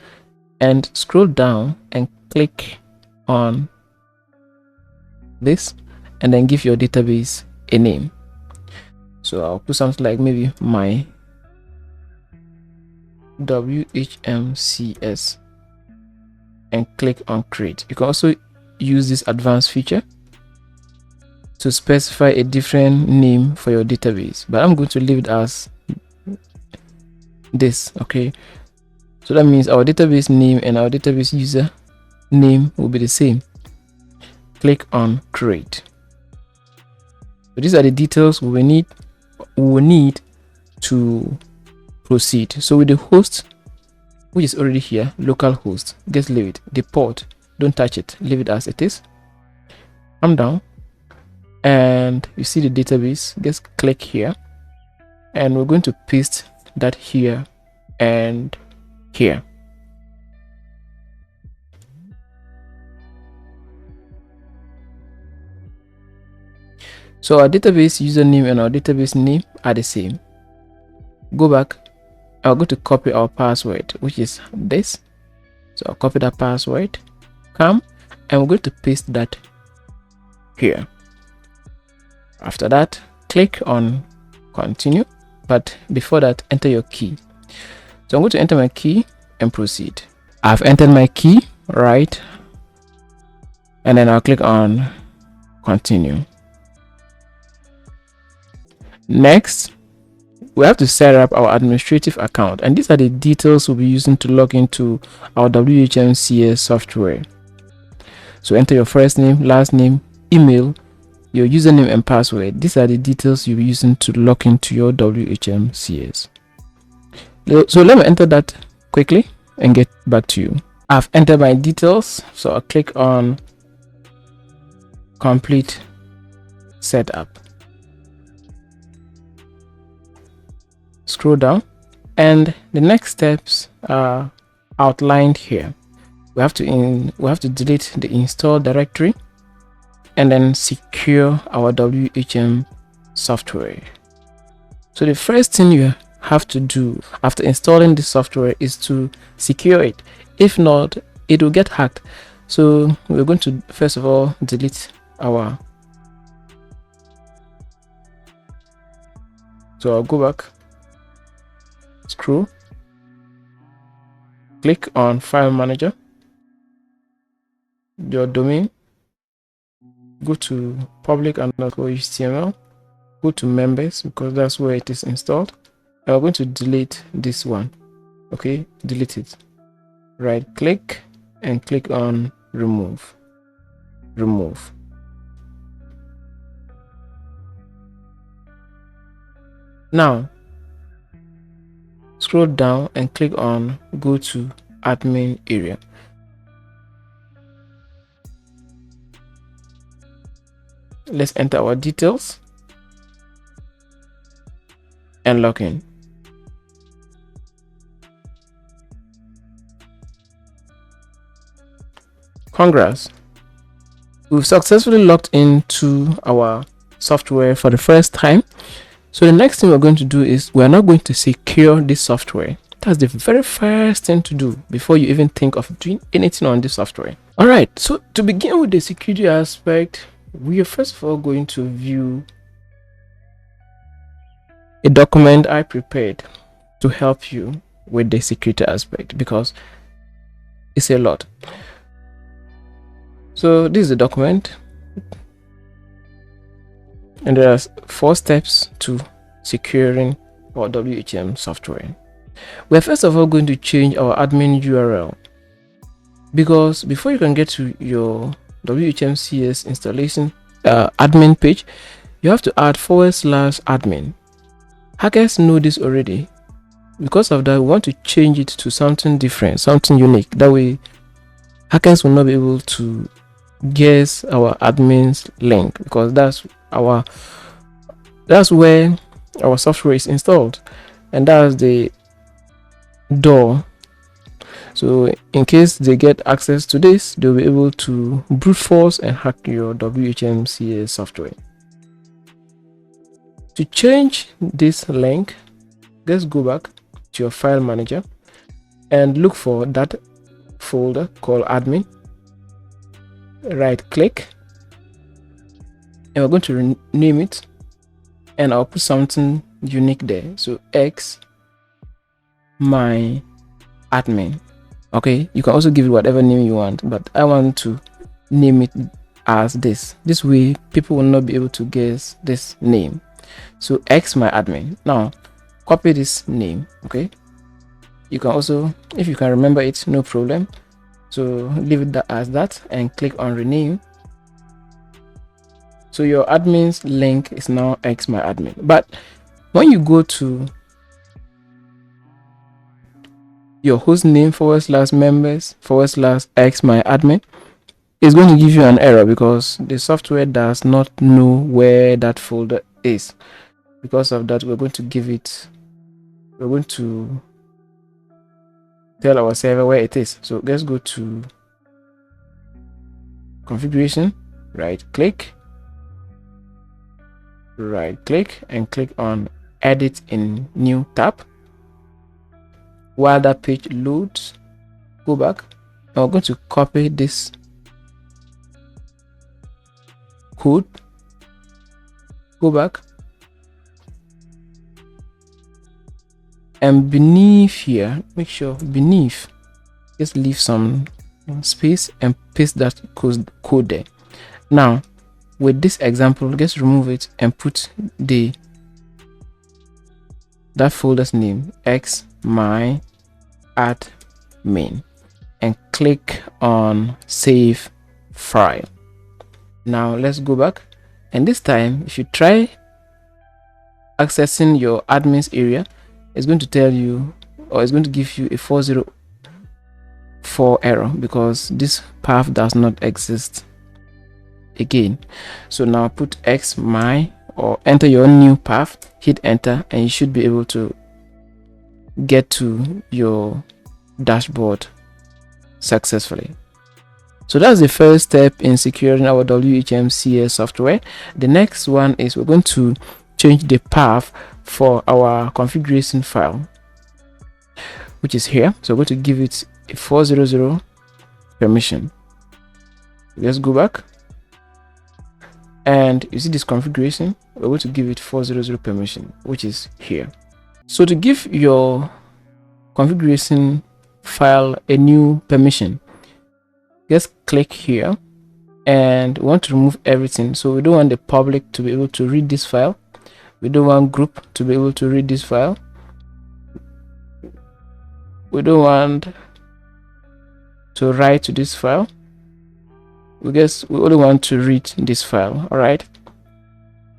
and scroll down and click on this, and then give your database a name. So I'll put something like maybe my WHMCS and click on create. You can also use this advanced feature to specify a different name for your database, but I'm going to leave it as this. Okay, so that means our database name and our database user name will be the same. Click on create. So these are the details we will need to proceed. So with the host, which is already here, local host, just leave it. The port, don't touch it, leave it as it is. Come down and you see the database, just click here, and we're going to paste that here and here. So our database username and our database name are the same. Go back. I'll go to copy our password, which is this. So I'll copy that password, come, and we're going to paste that here. After that, click on continue, but before that, enter your key. So I'm going to enter my key and proceed. I've entered my key, right, and then I'll click on continue. Next, we have to set up our administrative account, and these are the details we'll be using to log into our WHMCS software. So enter your first name, last name, email, your username and password. These are the details you'll be using to log into your WHMCS. So let me enter that quickly and get back to you. I've entered my details, so I'll click on complete setup. Scroll down, and the next steps are outlined here. We have to delete the install directory and then secure our WHM software. So the first thing you have to do after installing this software is to secure it. If not, it will get hacked. So we're going to first of all delete our. So I'll go back, scroll, click on file manager, your domain, go to public_html, go to members because that's where it is installed. I'm going to delete this one. Okay, delete it. Right click and click on remove. Now scroll down and click on go to admin area. Let's enter our details and log in. Congrats, we've successfully logged into our software for the first time. So the next thing we're going to do is we're now going to secure this software. That's the very first thing to do before you even think of doing anything on this software. All right, so to begin with the security aspect, we are first of all going to view a document I prepared to help you with the security aspect because it's a lot. So this is the document, and there are 4 steps to securing our WHM software. We're first of all going to change our admin URL because before you can get to your WHM CS installation admin page, you have to add /admin. Hackers know this already. Because of that, we want to change it to something different, something unique. That way, hackers will not be able to guess our admin's link because that's where our software is installed, and that's the door. So in case they get access to this, they'll be able to brute force and hack your WHMCA software. To change this link, let's go back to your file manager and look for that folder called admin. Right click, and we're going to rename it, and I'll put something unique there. So X my admin. Okay, you can also give it whatever name you want, but I want to name it as this. This way people will not be able to guess this name. So X my admin. Now copy this name. Okay, you can also, if you can remember it, no problem. So leave it as that and click on rename. So your admin's link is now X my admin. But when you go to your host name /members /X my admin, it's going to give you an error because the software does not know where that folder is. Because of that, we're going to tell our server where it is. So let's go to configuration, right click and click on edit in new tab. While that page loads, go back, and we're going to copy this code, go back, and beneath here, make sure beneath, just leave some space and paste that code there. Now with this example, just remove it and put that folder's name X my admin and click on save file. Now let's go back, and this time if you try accessing your admin's area, it's going to tell you, or it's going to give you a 4 error because this path does not exist again. So now put X my or enter your new path, hit enter, and you should be able to get to your dashboard successfully. So that's the first step in securing our WHMCS software. The next one is we're going to change the path for our configuration file, which is here. So we're going to give it a 400 permission. Let's go back, and you see this configuration, we're going to give it 400 permission, which is here. So to give your configuration file a new permission, just click here, and we want to remove everything. So we don't want the public to be able to read this file, we don't want group to be able to read this file, we don't want to write to this file, we only want to read this file. All right,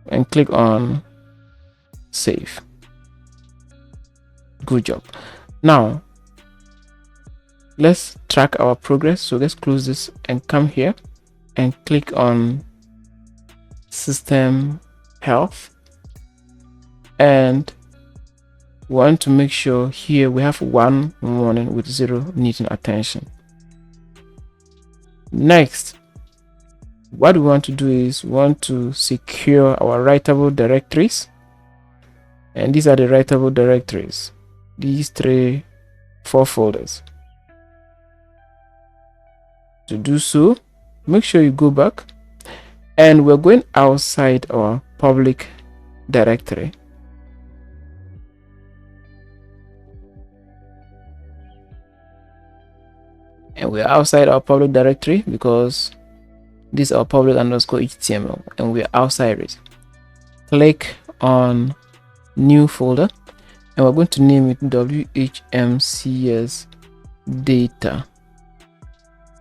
and click on save. Good job. Now let's track our progress. So let's close this and come here and click on system health, and want to make sure here we have 1 warning with 0 needing attention. Next, what we want to do is we want to secure our writable directories, and these are the writable directories, these 4 folders. To do so, make sure you go back, and we're going outside our public directory. And we're outside our public directory because this is our public underscore HTML, and we're outside it. Click on new folder, and we're going to name it WHMCS data.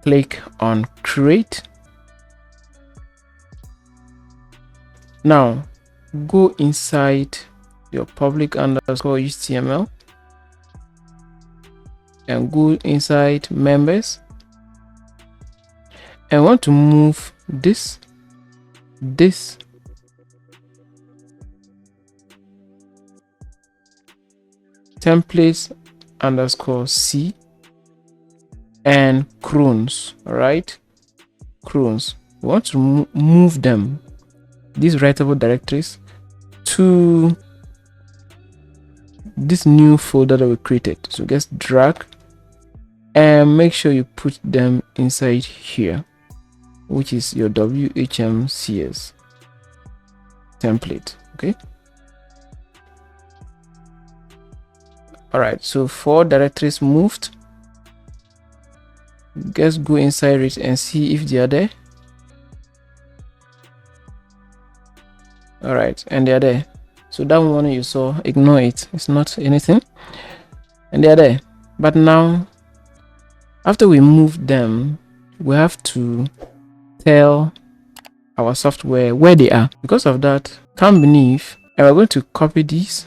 Click on create. Now go inside your public underscore HTML and go inside members, and want to move this templates underscore C and croons. All right, croons, we want to move them, these writable directories, to this new folder that we created. So just drag and make sure you put them inside here, which is your WHMCS template. Okay, all right, so 4 directories moved. Just go inside it and see if they are there. All right, and they are there. So that one you saw, ignore it, it's not anything, and they are there. But now after we move them, we have to tell our software where they are. Because of that, come beneath, and we're going to copy these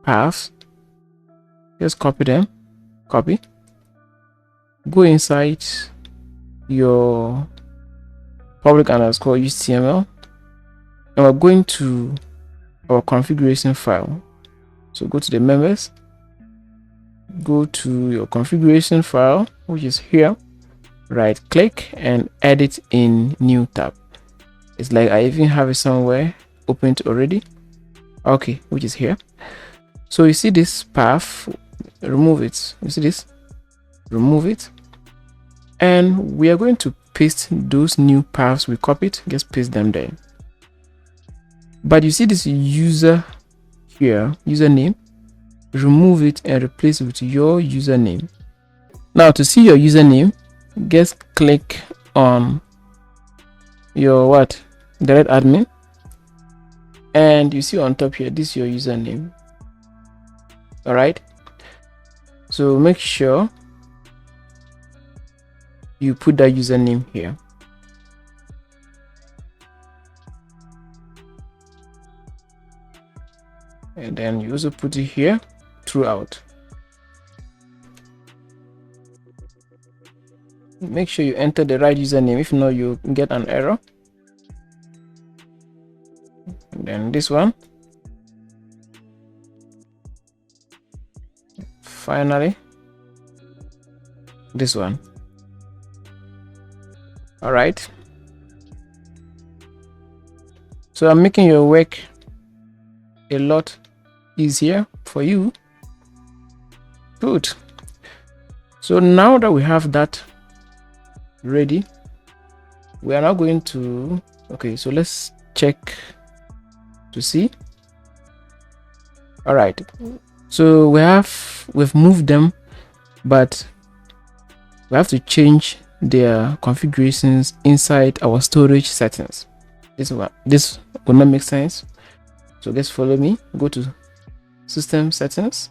paths. Just copy them, copy, go inside your public underscore HTML, and we're going to our configuration file. So go to the members, go to your configuration file, which is here, right click and edit in new tab. It's like I even have it somewhere opened already. Okay, which is here. So you see this path, remove it. You see this, remove it, and we are going to paste those new paths we copied. Just paste them there. But you see this user here, username, remove it and replace it with your username. Now to see your username, just click on your direct admin, and you see on top here, this is your username. All right, so make sure you put that username here. And then you also put it here throughout. make sure you enter the right username, if not you get an error. And then this one. Finally, this one. All right, so I'm making your work a lot easier for you. Good. So now that we have that ready, we are now going to, okay, so let's check to see. All right, so we've moved them, but we have to change their configurations inside our storage settings. This will not make sense, so just follow me. Go to system settings.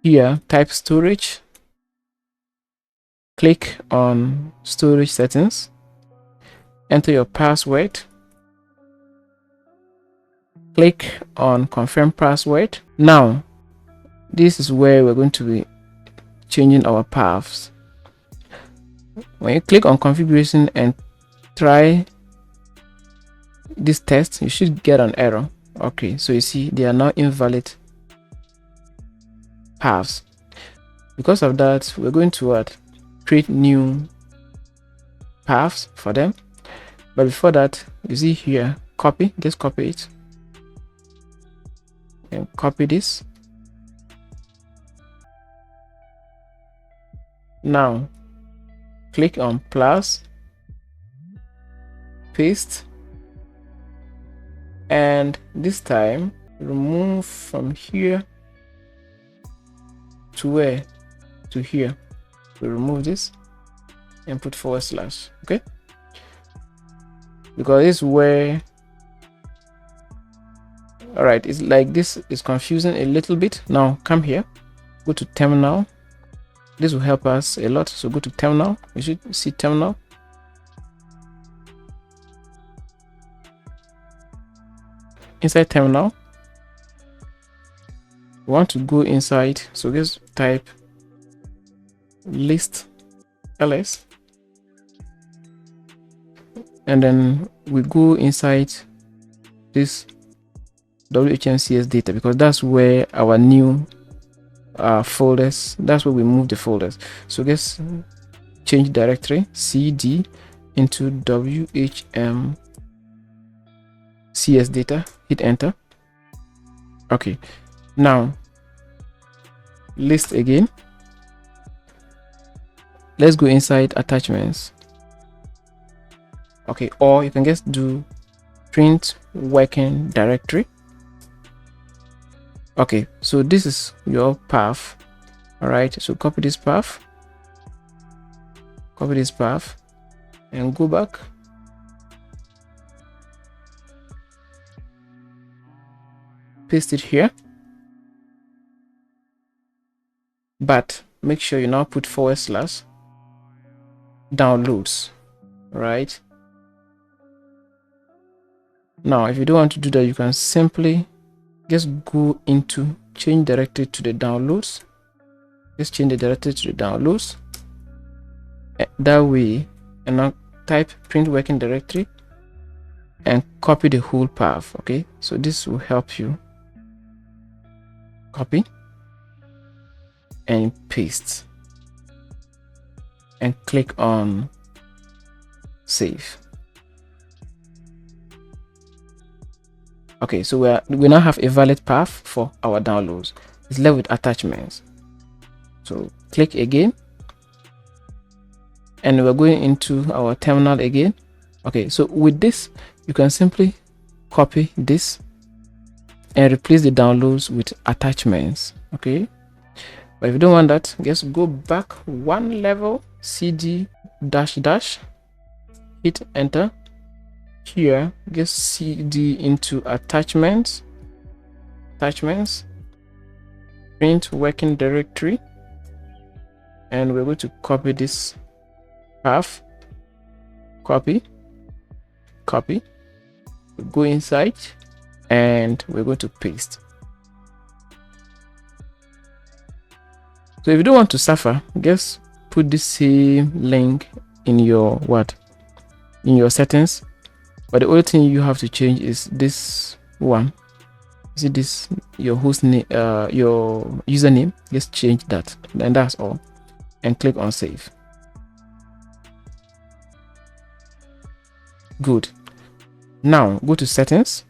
Here, type storage, click on storage settings, enter your password, click on confirm password. Now this is where we're going to be changing our paths. When you click on configuration and try this test, you should get an error. Okay, so you see they are now invalid paths. Because of that, we're going to create new paths for them. But before that, you see here, copy, just copy it and copy this. Now click on plus, paste, and this time remove from here to where? To here. We remove this and put /, okay? Because this is where, all right, it's like this is confusing a little bit. Now come here, go to terminal. This will help us a lot. So go to terminal. You should see terminal. Inside terminal, we want to go inside, so just type list ls, and then we go inside this WHMCS data, because that's where our new folders, that's where we move the folders. So just change directory cd into WHMCS data, hit enter. Okay, now list again. Let's go inside attachments. Okay, or you can just do print working directory. Okay, so this is your path. All right, so copy this path, and go back. Paste it here, but make sure you now put / downloads. Right now, if you don't want to do that, you can simply just go into change directory to the downloads. Just change the directory to the downloads that way, and now type print working directory and copy the whole path. Okay, so this will help you. Copy and paste and click on save. Okay, so we now have a valid path for our downloads. It's left with attachments. So click again, and we're going into our terminal again. Okay, so with this, you can simply copy this and replace the downloads with attachments. Okay, but if you don't want that, just go back one level, cd -- hit enter. Here, just cd into attachments, print working directory, and we're going to copy this path, copy, go inside, and we're going to paste. So if you don't want to suffer, just put this same link in your in your settings, but the only thing you have to change is this one. See this, your host name, your username. Just change that, and that's all, and click on save. Good. Now go to settings,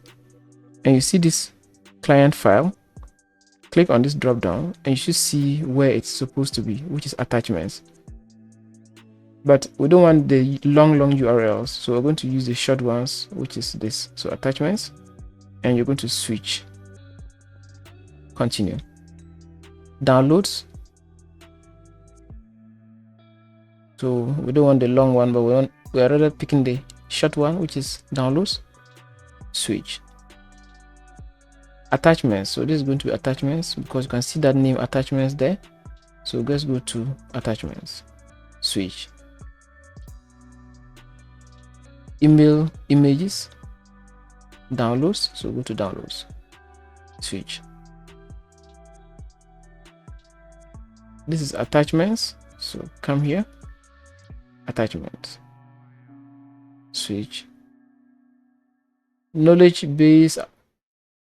and you see this client file. Click on this drop down, and you should see where it's supposed to be, which is attachments. But we don't want the long URLs, so we're going to use the short ones, which is this. So attachments, and you're going to switch. Continue. Downloads. So we don't want the long one, but we are rather picking the short one, which is downloads. Switch. Attachments. So this is going to be attachments, because you can see that name attachments there. So let's go to attachments. Switch. Email images. Downloads. So go to downloads. Switch. This is attachments, so come here, attachments, switch. Knowledge base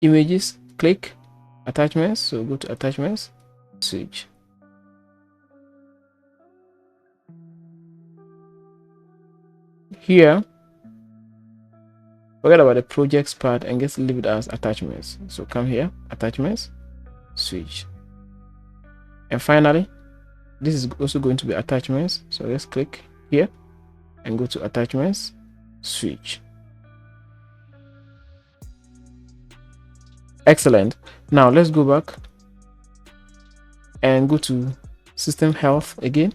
images, click attachments, so go to attachments, switch. Here, forget about the projects part and just leave it as attachments. So come here, attachments, switch. And finally, this is also going to be attachments. So let's click here and go to attachments, switch. Excellent. Now let's go back and go to system health again.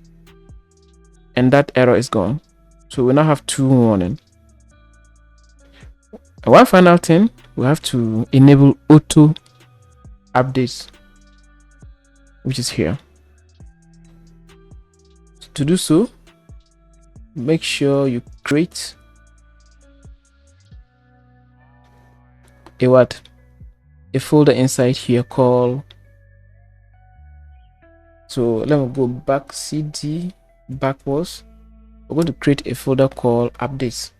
And that error is gone. So we now have 2 warning. And one final thing, we have to enable auto updates, which is here. To do so, make sure you create a folder inside here called, so let me go back, cd backwards. We're going to create a folder called updates.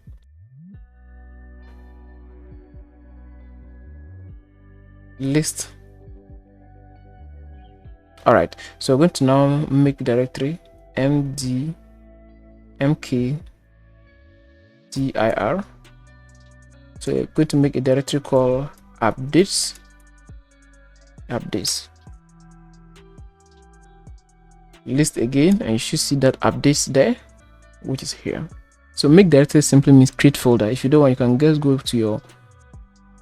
List. All right, so we're going to now make directory md mk dir. So we're going to make a directory called updates. List again, and you should see that updates there, which is here. So make directory simply means create folder. If you don't want, you can just go to your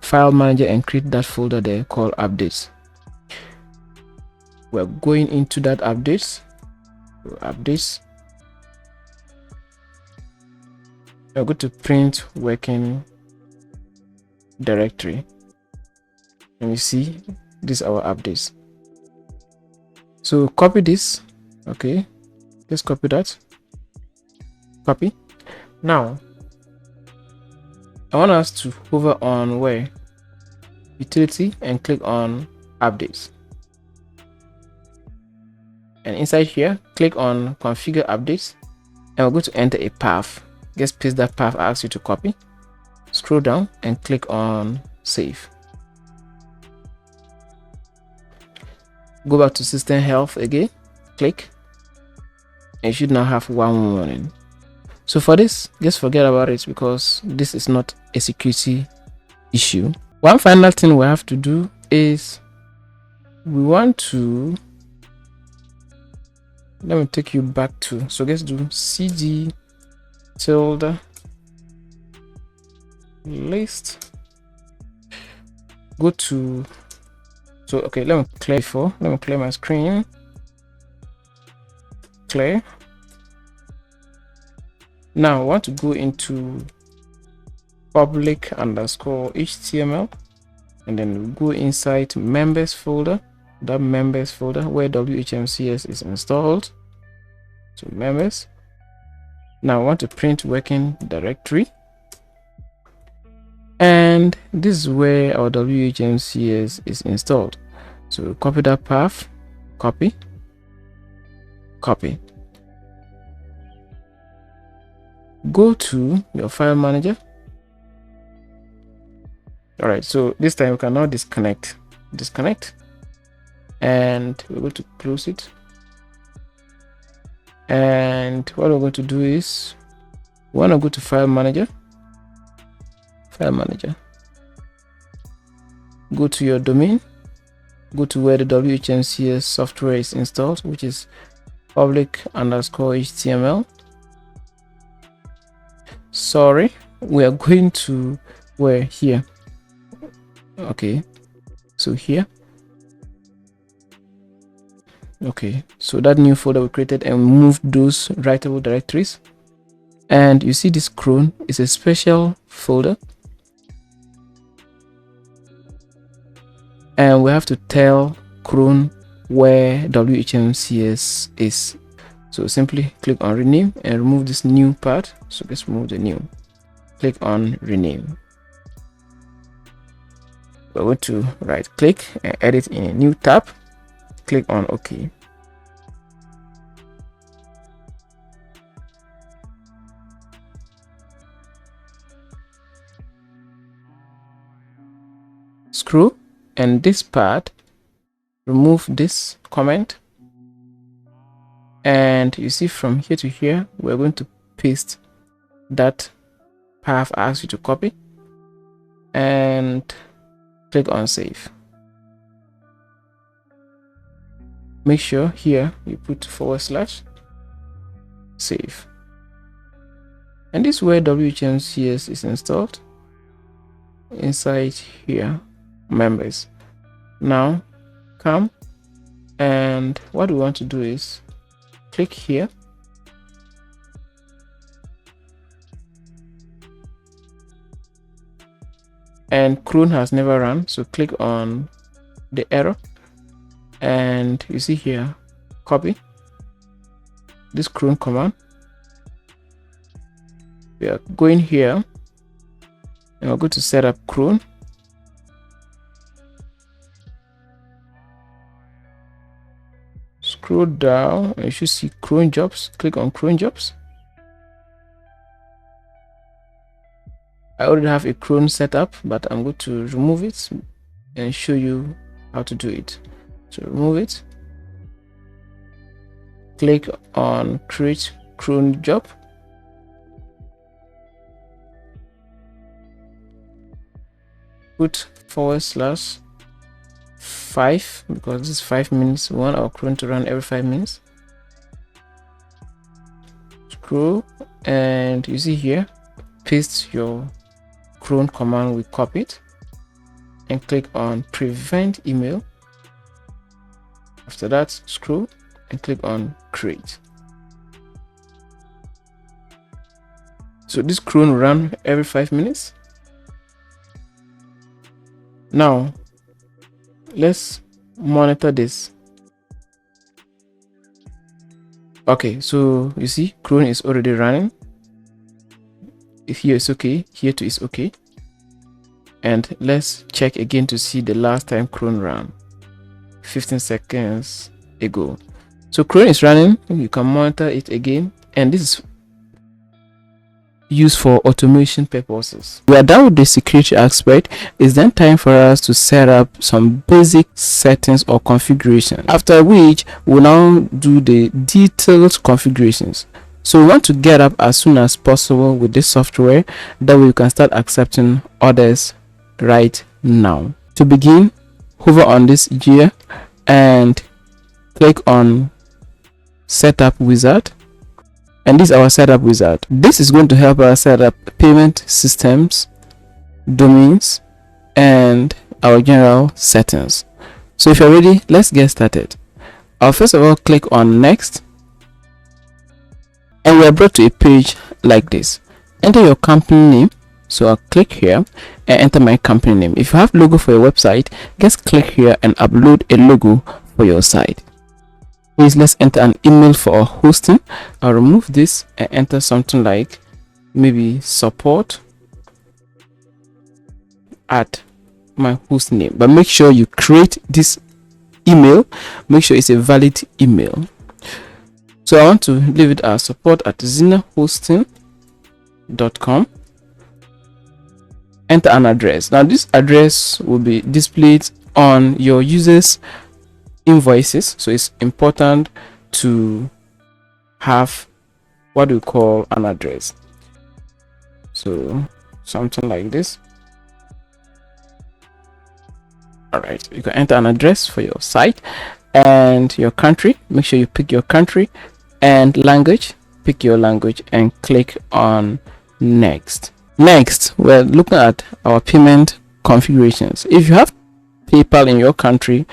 file manager and create that folder there called updates. We're going into that updates. We're going to print working directory, and you see this is our updates. So copy this. Okay, let's copy that. Copy. Now I want us to hover on where utility and click on updates, and inside here click on configure updates, and we're going to enter a path. Just paste that path I asked you to copy, scroll down and click on save. Go back to system health again, click, and you should now have 1 warning. So for this, just forget about it, because this is not a security issue. One final thing we have to do is we want to, let me take you back to, so let's do cd tilde list. Go to, so okay, let me clear my screen. Clear. Now I want to go into public underscore HTML, and then go inside members folder, that members folder where WHMCS is installed. So members. Now I want to print working directory, and this is where our WHMCS is installed. So copy that path, copy. go to your file manager. All right, so this time we can now disconnect, and we're going to close it. And what we're going to do is we want to go to file manager, go to your domain, go to where the WHMCS software is installed, which is public_HTML. Sorry, we are going to where? Here. Okay, so here. Okay, so that new folder we created and moved those writable directories. And you see this cron is a special folder, and we have to tell cron where WHMCS is. So simply click on rename and remove this new part. So let's remove the new. Click on rename. We're going to right click and edit in a new tab. Click on OK. Screw, and this part, remove this comment, and you see from here to here we're going to paste that path I asked you to copy, and click on save. Make sure here you put / save, and this is where WHMCS is installed inside here, members. Now come, and what we want to do is click here, and cron has never run, so click on the error, and you see here copy this cron command. We are going here and we're going to set up cron. Scroll down and you should see cron jobs. Click on cron jobs. I already have a cron set up, but I'm going to remove it and show you how to do it. So remove it, click on create cron job, put /5 because this is 5 minutes. We want our cron to run every 5 minutes. Scroll, and you see here, paste your cron command we copied, and click on prevent email. After that, scroll and click on create. So this cron will run every 5 minutes. Now let's monitor this. Okay, so you see cron is already running. If here is okay, here too is okay. And let's check again to see the last time cron ran, 15 seconds ago. So cron is running. You can monitor it again, and this is used for automation purposes. We are done with the security aspect. It's then time for us to set up some basic settings or configuration, after which we'll now do the detailed configurations. So we want to get up as soon as possible with this software, that way you can start accepting orders right now. To begin, hover on this gear and click on setup wizard, and this is our setup wizard. This is going to help us set up payment systems, domains, and our general settings. So if you're ready, let's get started. I'll first of all click on next, and we are brought to a page like this. Enter your company name. So I'll click here and enter my company name. If you have logo for your website, just click here and upload a logo for your site. Please, let's enter an email for our hosting. I'll remove this and enter something like maybe support at my host name. But make sure you create this email. Make sure it's a valid email. So I want to leave it as support at Reseller Hosting. enter an address. Now this address will be displayed on your users invoices, so it's important to have what we call an address. So something like this. All right, you can enter an address for your site and your country. Make sure you pick your country, and language, pick your language and click on next. Next, we're looking at our payment configurations. If you have PayPal in your country,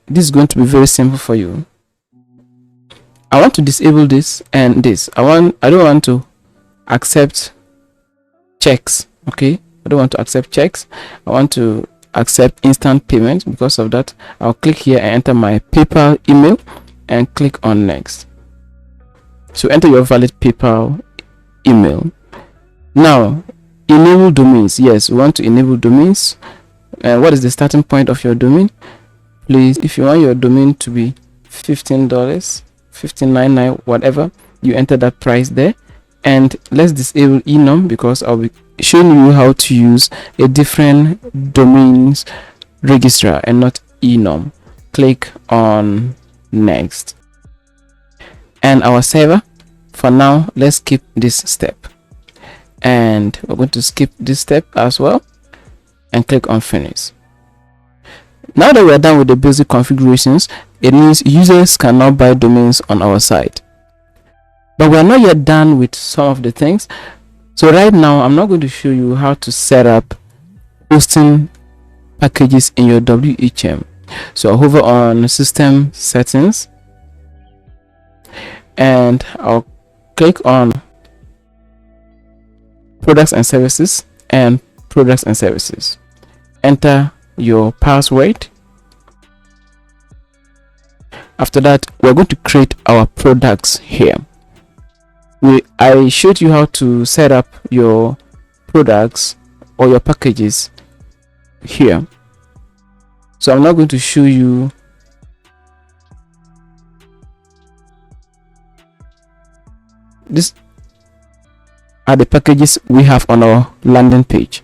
this is going to be very simple for you. I want to disable this and this. I don't want to accept checks. Okay, I don't want to accept checks. I want to accept instant payment. Because of that, I'll click here and enter my PayPal email and click on next. So enter your valid PayPal email. Now enable domains. Yes, we want to enable domains. What is the starting point of your domain? Please, if you want your domain to be $15, $15.99, whatever, you enter that price there. And let's disable enum, because I'll be showing you how to use a different domains registrar and not enum. Click on next. And our server, for now, let's skip this step, and we're going to skip this step as well and click on finish. Now that we are done with the basic configurations, it means users can now buy domains on our site. But we are not yet done with some of the things. So right now, I'm not going to show you how to set up hosting packages in your WHM. So I'll hover on system settings and I'll click on products and services and products and services. Enter your password. After that, we're going to create our products here. I showed you how to set up your products or your packages here, so I'm not going to show you. These are the packages we have on our landing page.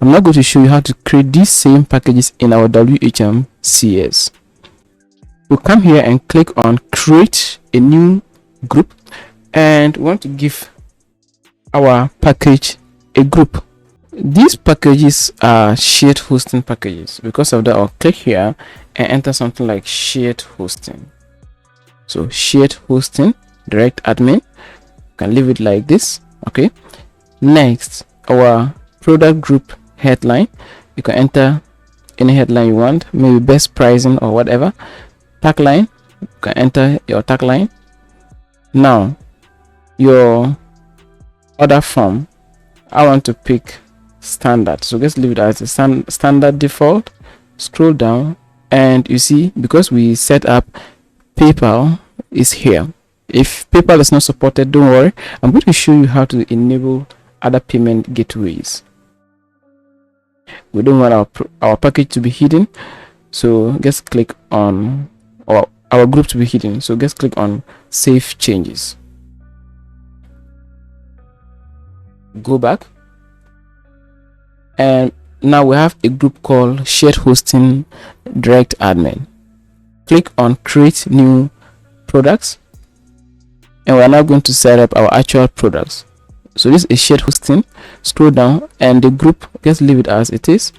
I'm not going to show you how to create these same packages in our WHM CS. We'll come here and click on create a new group, and we want to give our package a group. These packages are shared hosting packages. Because of that, I'll click here and enter something like shared hosting. So shared hosting, direct admin, you can leave it like this. Okay, next, our product group headline, you can enter any headline you want, maybe best pricing or whatever. Tagline, you can enter your tagline. Now your order form, I want to pick standard, so just leave it as a standard default. Scroll down and you see, because we set up PayPal is here. If PayPal is not supported, don't worry, I'm going to show you how to enable other payment gateways. We don't want our package to be hidden, so just click on, or our group to be hidden, so just click on save changes. Go back, and now we have a group called shared hosting direct admin. Click on create new products, and we're now going to set up our actual products. So this is shared hosting. Scroll down, and the group, just leave it as it is.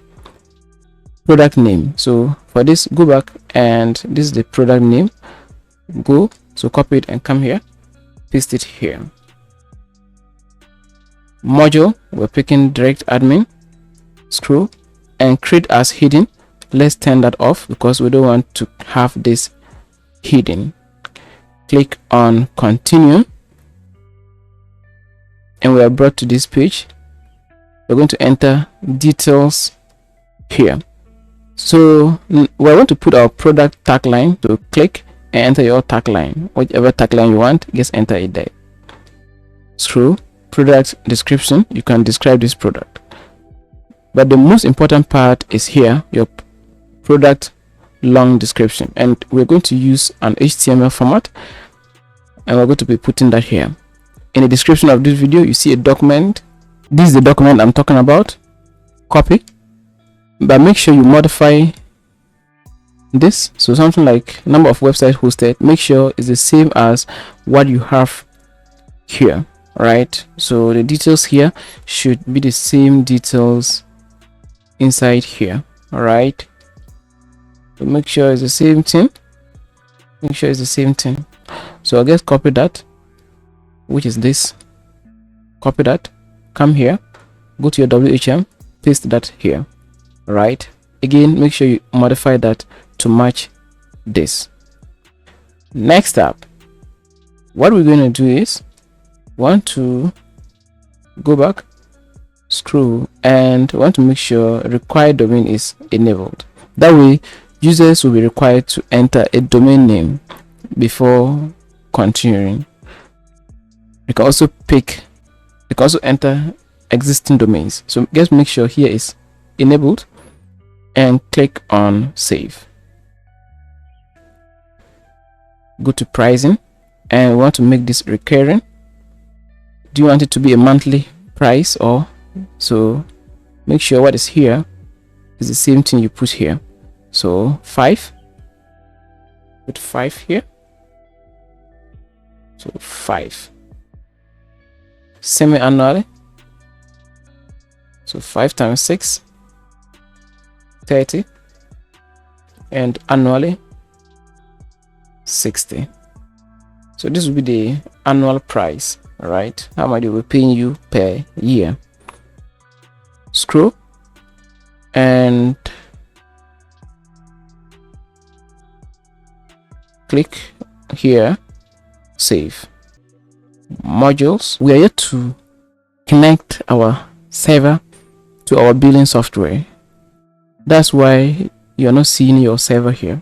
Product name, so for this, go back, and this is the product name. Go, so copy it and come here, paste it here. Module, we're picking direct admin. Scroll and create as hidden. Let's turn that off because we don't want to have this hidden. Click on continue, and we are brought to this page. We're going to enter details here. So we're going to put our product tagline. So click and enter your tagline, whichever tagline you want, just enter it there. Scroll, product description, you can describe this product, but the most important part is here, your product long description, and we're going to use an HTML format, and we're going to be putting that here. in the description of this video, you see a document. This is the document I'm talking about. Copy, but make sure you modify this, so something like number of websites hosted, make sure it's the same as what you have here, right? So the details here should be the same details inside here. All right, so make sure it's the same thing. Make sure it's the same thing. So I guess copy that, which is this. Copy that, come here, go to your WHM, paste that here. Right, again, make sure you modify that to match this. Next up, what we're going to do is want to go back, scroll, and want to make sure required domain is enabled. That way users will be required to enter a domain name before continuing. You can also enter existing domains, so just make sure here is enabled and click on save. Go to pricing, and we want to make this recurring. Do you want it to be a monthly price, or so make sure what is here is the same thing you put here. So 5, put 5 here, so 5. Semi-annually, so 5 times 6, 30, and annually 60. So this will be the annual price. All right, how much they will paying you per year. Scroll and click here, save. Modules, we are yet to connect our server to our billing software. That's why you're not seeing your server here.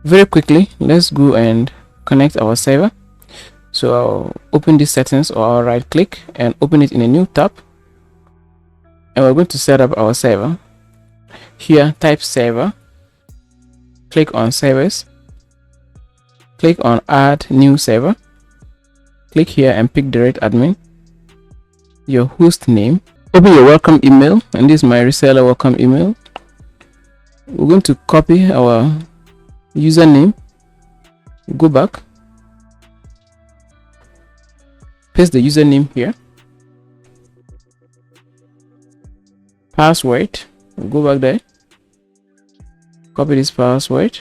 Very quickly, let's go and connect our server. So I'll open these settings, or I'll right click and open it in a new tab, and we're going to set up our server. Here, type server, click on servers, click on add new server, click here and pick direct admin, your host name, open your welcome email, and this is my reseller welcome email. We're going to copy our username, go back, paste the username here, password, go back there, copy this password,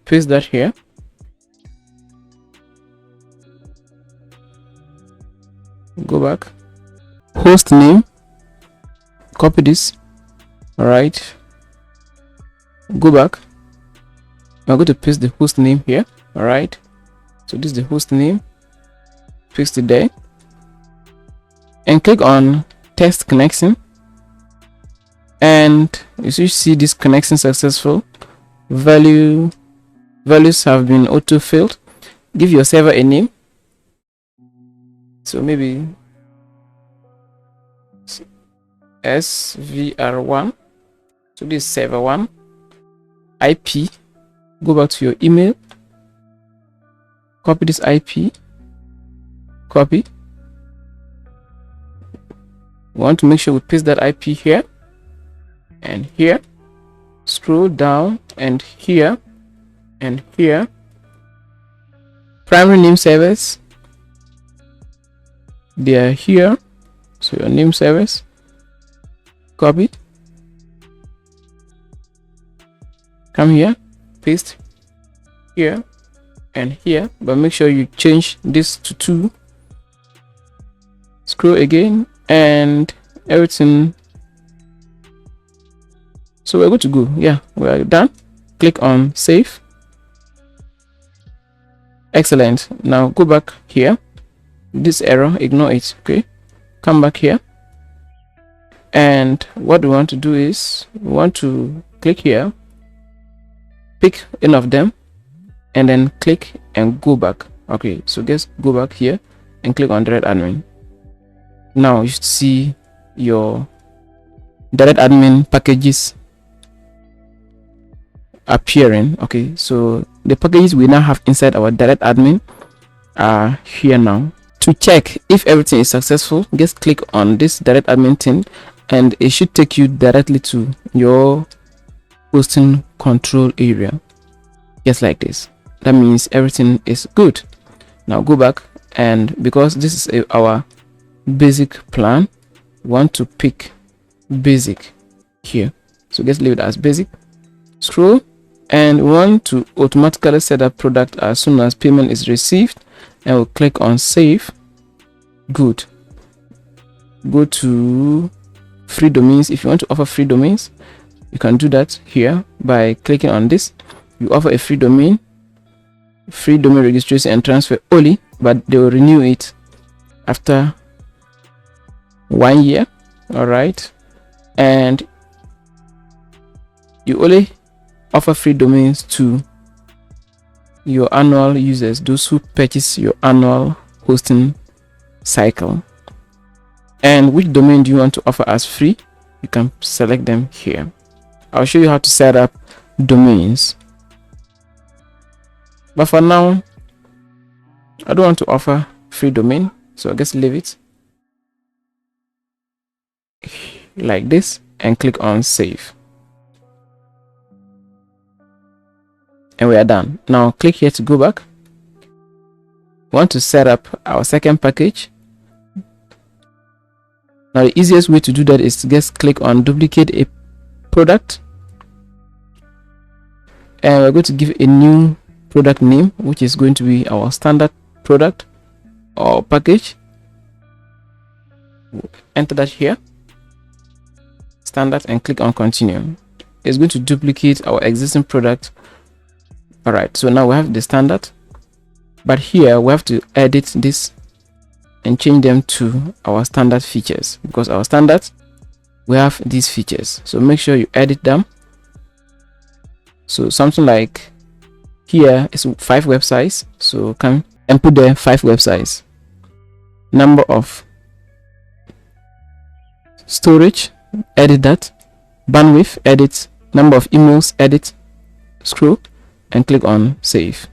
paste that here, go back, host name, copy this. All right, go back, I'm going to paste the host name here. All right, so this is the host name, paste it there, and click on test connection, and you should see this connection successful. Values have been auto filled. Give your server a name, so maybe SVR1. So this is server 1. IP, go back to your email, copy this IP, copy. We want to make sure we paste that IP here and here, scroll down, and here and here. Primary name servers, they are here, so your name servers, copy, come here, paste here and here, but make sure you change this to 2. Scroll again, and everything. So we're good to go. Yeah, we're done. Click on save. Excellent. Now go back here. This error, ignore it. Okay, come back here, and what we want to do is we want to click here, pick any of them, and then click and go back. Okay, so just go back here and click on direct admin. Now you should see your direct admin packages appearing. Okay, so the packages we now have inside our direct admin are here now. To check if everything is successful, just click on this direct admin thing and it should take you directly to your hosting control area, just like this. That means everything is good. Now go back, and because this is our basic plan, we want to pick basic here, so just leave it as basic. Scroll, and we want to automatically set up product as soon as payment is received, and we'll click on save. Good. Go to free domains. If you want to offer free domains, you can do that here by clicking on this. You offer a free domain registration and transfer only, but they will renew it after 1 year. All right, and you only offer free domains to your annual users, those who purchase your annual hosting cycle. And which domain do you want to offer as free? You can select them here. I'll show you how to set up domains, but for now I don't want to offer free domain, so I just leave it like this and click on save, and we are done. Now click here to go back. We want to set up our second package. Now the easiest way to do that is to just click on duplicate a product, and we're going to give a new product name, which is going to be our standard product or package. Enter that here, standard, and click on continue. It's going to duplicate our existing product. All right, so now we have the standard, but here we have to edit this and change them to our standard features, because our standard, we have these features. So make sure you edit them. So something like here is 5 websites, so come and put there 5 websites. Number of storage, edit that. Bandwidth, edit. Number of emails, edit. Scroll and click on save.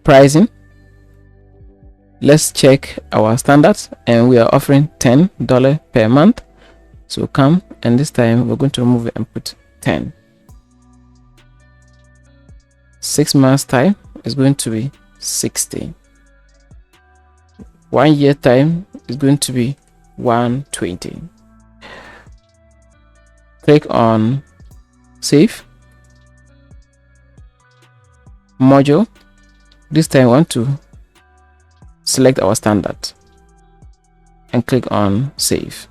Pricing, let's check our standards, and we are offering $10 per month. So come, and this time we're going to remove it and put 10. 6 months time is going to be 60. 1 year time is going to be 120. Click on save. Module, this time I want to select our standard and click on save.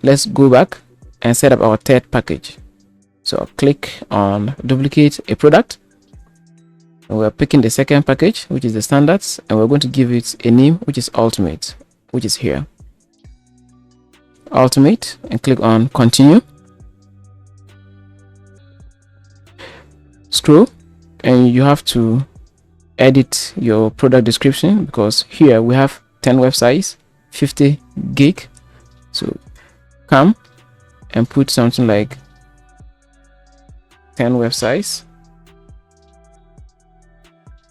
Let's go back and set up our third package. So click on duplicate a product, and we're picking the second package, which is the standards, and we're going to give it a name, which is ultimate, which is here, ultimate, and click on continue. Scroll, and you have to edit your product description, because here we have 10 websites, 50 gig. So come and put something like 10 websites,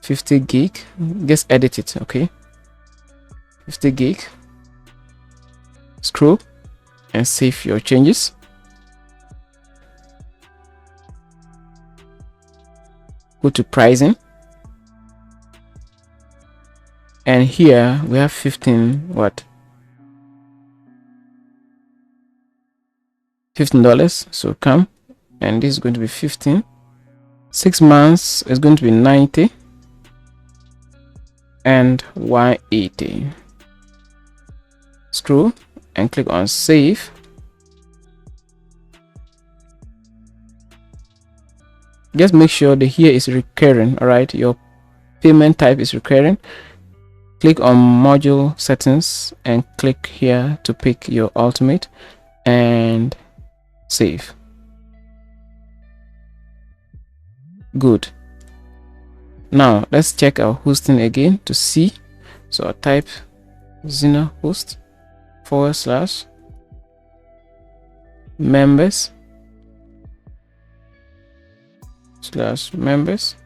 50 gig. Just edit it, okay? 50 gig. Scroll and save your changes. Go to pricing, and here we have 15 what, $15. So come, and this is going to be 15. 6 months is going to be 90 and 180. Scroll and click on save. Just make sure the here is recurring. All right, your payment type is recurring. Click on module settings and click here to pick your ultimate and save. Good. Now let's check our hosting again to see. So I'll type Zina host / members / members.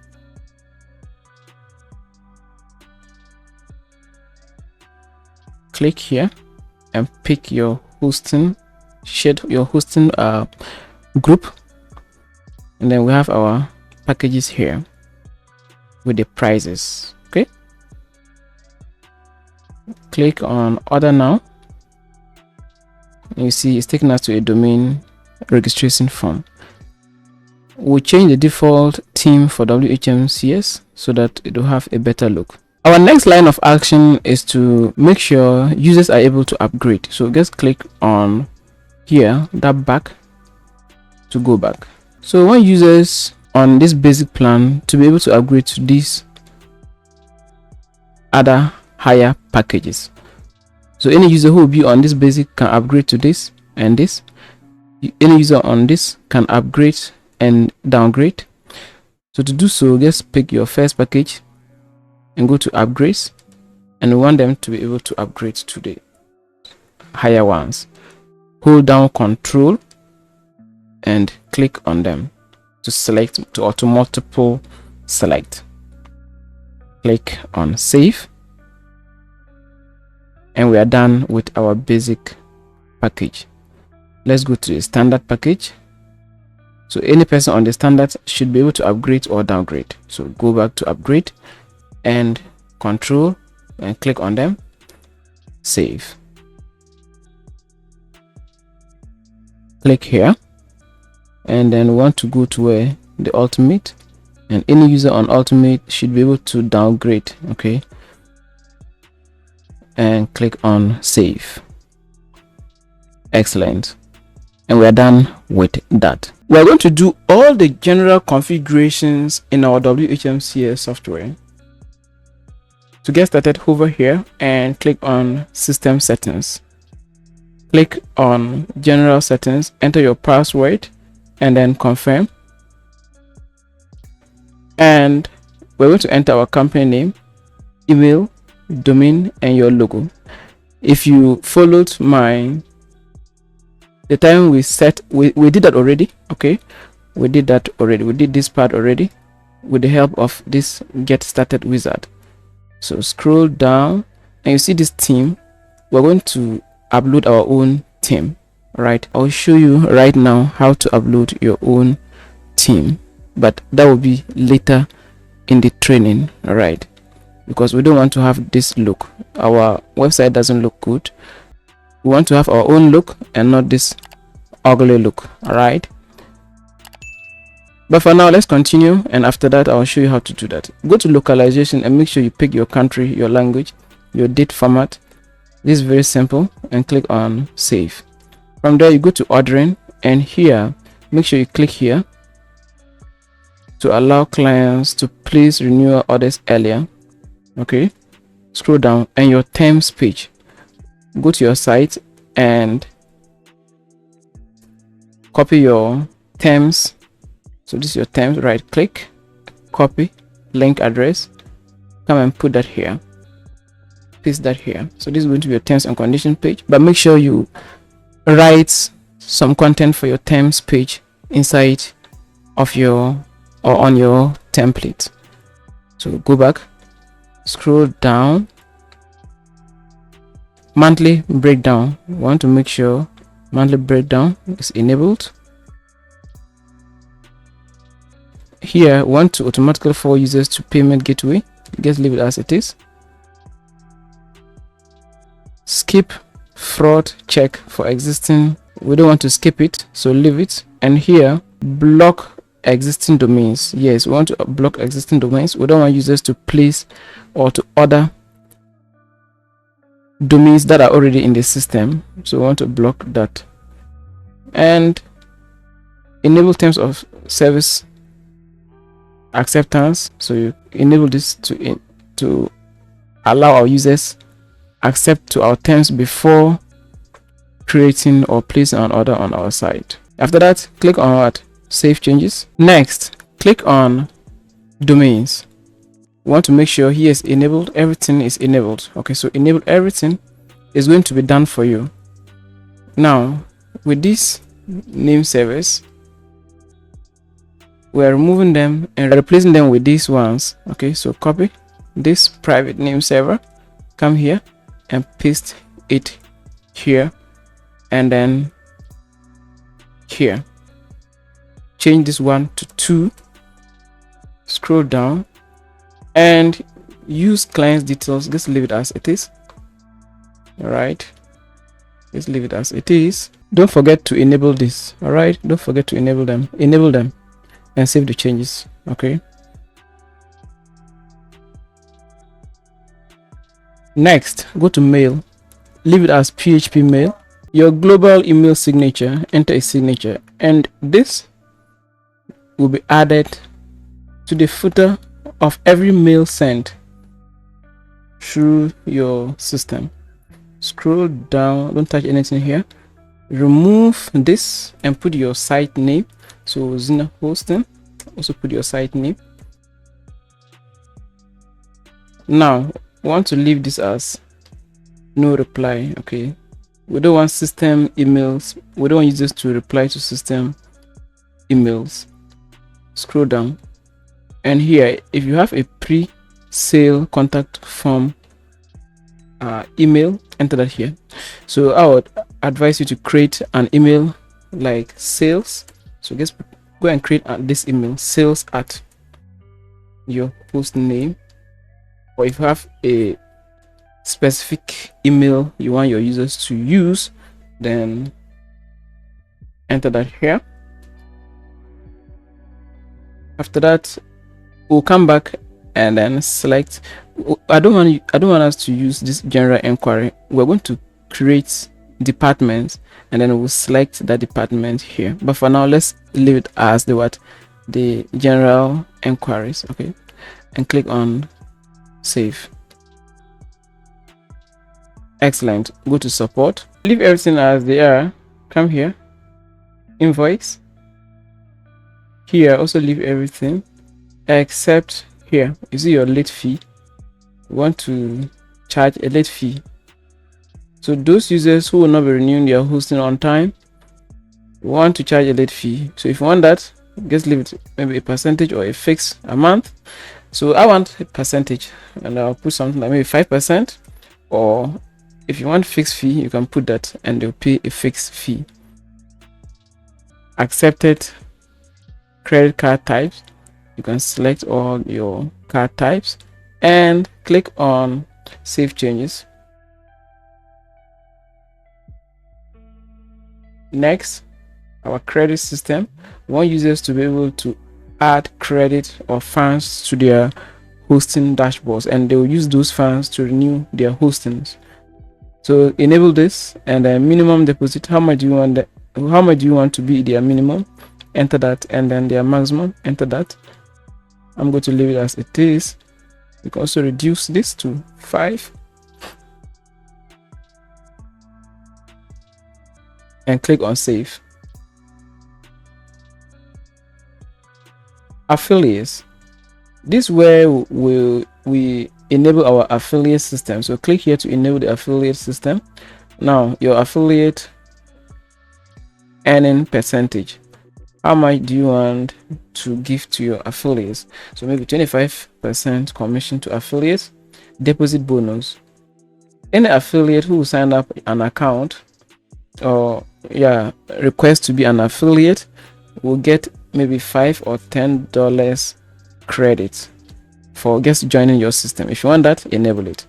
Click here and pick your hosting group, and then we have our packages here with the prices. Okay, click on order now, and you see it's taking us to a domain registration form. We'll change the default theme for WHMCS so that it will have a better look. Our next line of action is to make sure users are able to upgrade. So just click on here, that back, to go back. So we want users on this basic plan to be able to upgrade to these other higher packages. So any user who will be on this basic can upgrade to this and this. Any user on this can upgrade and downgrade. So to do so, just pick your first package and go to upgrades, and we want them to be able to upgrade to the higher ones. Hold down Control and click on them to select to multiple select. Click on save, and we are done with our basic package. Let's go to the standard package. So any person on the standard should be able to upgrade or downgrade. So go back to upgrade and Control and click on them, save. Click here, and then we want to go to where the ultimate, and any user on ultimate should be able to downgrade. Okay, and click on save. Excellent, and we are done with that. We are going to do all the general configurations in our WHMCS software. To get started, hover here and click on System Settings. Click on General Settings, enter your password, and then confirm. And we're going to enter our company name, email, domain, and your logo. If you followed the time we set, we did that already. Okay, we did that already. We did this part already with the help of this Get Started wizard. So scroll down and you see this theme. We're going to upload our own theme. Right, I'll show you right now how to upload your own theme, but that will be later in the training. All right, because we don't want to have this look. Our website doesn't look good. We want to have our own look and not this ugly look. All right, but for now, let's continue, and after that I'll show you how to do that. Go to localization and make sure you pick your country, your language, your date format. This is very simple, and click on save. From there you go to ordering, and here make sure you click here to allow clients to place renewal orders earlier. Okay, scroll down, and your terms page, go to your site and copy your terms. So this is your terms. Right click, copy link address, come and put that here, paste that here. So this is going to be your terms and condition page, but make sure you write some content for your terms page inside of your or on your template. So go back, scroll down, monthly breakdown. We want to make sure monthly breakdown is enabled. Here we want to automatically forward users to payment gateway. Just leave it as it is. Skip fraud check for existing. We don't want to skip it, so leave it. And here block existing domains. Yes, we want to block existing domains. We don't want users to place or to order domains that are already in the system, so we want to block that. And enable terms of service acceptance. So you enable this to allow our users accept to our terms before creating or placing an order on our site. After that, click on what? Save changes. Next, click on domains. We want to make sure here is enabled. Everything is enabled. Okay, so enable everything is going to be done for you. Now with this name servers. We're removing them and replacing them with these ones. Okay, so copy this private name server, come here and paste it here, and then here change this one to 2, scroll down and use client's details. Just leave it as it is. All right, just leave it as it is. Don't forget to enable this. All right, don't forget to enable them and save the changes. Okay, next go to mail, leave it as PHP mail. Your global email signature, enter a signature, and this will be added to the footer of every mail sent through your system. Scroll down, don't touch anything here, remove this and put your site name. So Reseller Hosting, also put your site name. Now we want to leave this as no reply. Okay, we don't want system emails, we don't want users to reply to system emails. Scroll down, and here if you have a pre-sale contact form email, enter that here. So I would advise you to create an email like sales. So just go and create this email, sales at your post name, or if you have a specific email you want your users to use, then enter that here. After that, we'll come back and then select. I don't want us to use this general inquiry. We're going to create departments, and then we'll select that department here. But for now, let's leave it as the general inquiries. Okay, and click on save. Excellent. Go to support, leave everything as they are. Come here, invoice. Here also leave everything except here you see your late fee. We want to charge a late fee, so those users who will not be renewing their hosting on time, we want to charge a late fee. So if you want that, just leave it maybe a percentage or a fixed amount. So I want a percentage, and I'll put something like maybe 5%, or if you want fixed fee, you can put that and they'll pay a fixed fee. Accepted credit card types, you can select all your card types and click on save changes. Next, our credit system. We want users to be able to add credit or funds to their hosting dashboards, and they will use those funds to renew their hostings. So enable this, and then minimum deposit. How much do you want to be their minimum? Enter that, and then their maximum, enter that. I'm going to leave it as it is. You can also reduce this to 5 and click on save. Affiliates. This is where we enable our affiliate system. So click here to enable the affiliate system. Now your affiliate earning percentage. How much do you want to give to your affiliates? So maybe 25% commission to affiliates. Deposit bonus. Any affiliate who will sign up an account or request to be an affiliate will get maybe $5 or $10 credit for just joining your system. If you want that, enable it.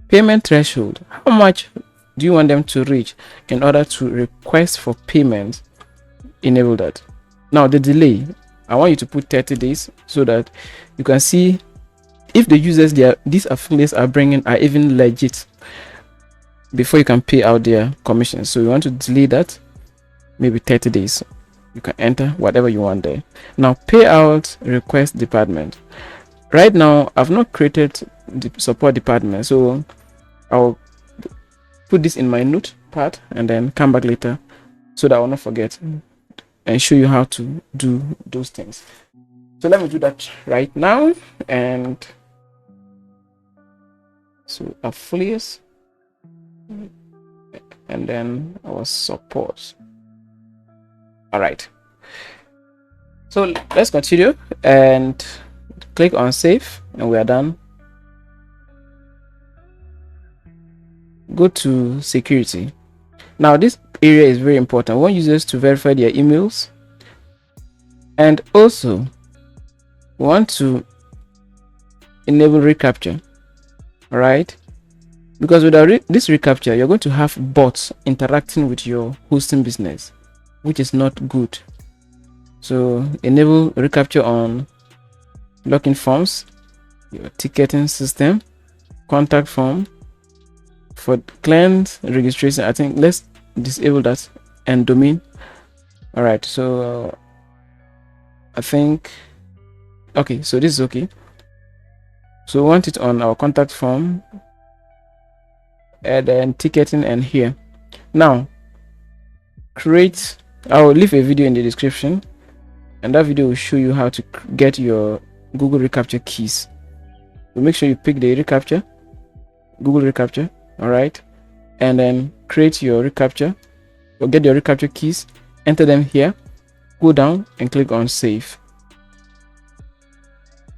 Payment threshold. How much do you want them to reach in order to request for payment? Enable that. Now the delay, I want you to put 30 days so that you can see if the users these affiliates are bringing are even legit before you can pay out their commissions. So you want to delay that, maybe 30 days. You can enter whatever you want there. Now payout request department. Right now I've not created the support department, so I'll put this in my notepad and then come back later so that I will not forget and show you how to do those things. So let me do that right now. And so affiliates, and then our support. All right, so let's continue and click on save, and we are done. Go to security. Now this area is very important. We want users to verify their emails, and also we want to enable recapture. All right, because without this recapture, you're going to have bots interacting with your hosting business, which is not good. So enable recapture on login forms, your ticketing system, contact form. For client registration, I think let's disable that, and domain. All right, so I think okay, so this is okay. So we want it on our contact form, and then ticketing, and here. Now create, I will leave a video in the description, and that video will show you how to get your Google recapture keys. So make sure you pick the recapture, Google recapture. All right, and then create your recapture, or get your recapture keys, enter them here, go down and click on save.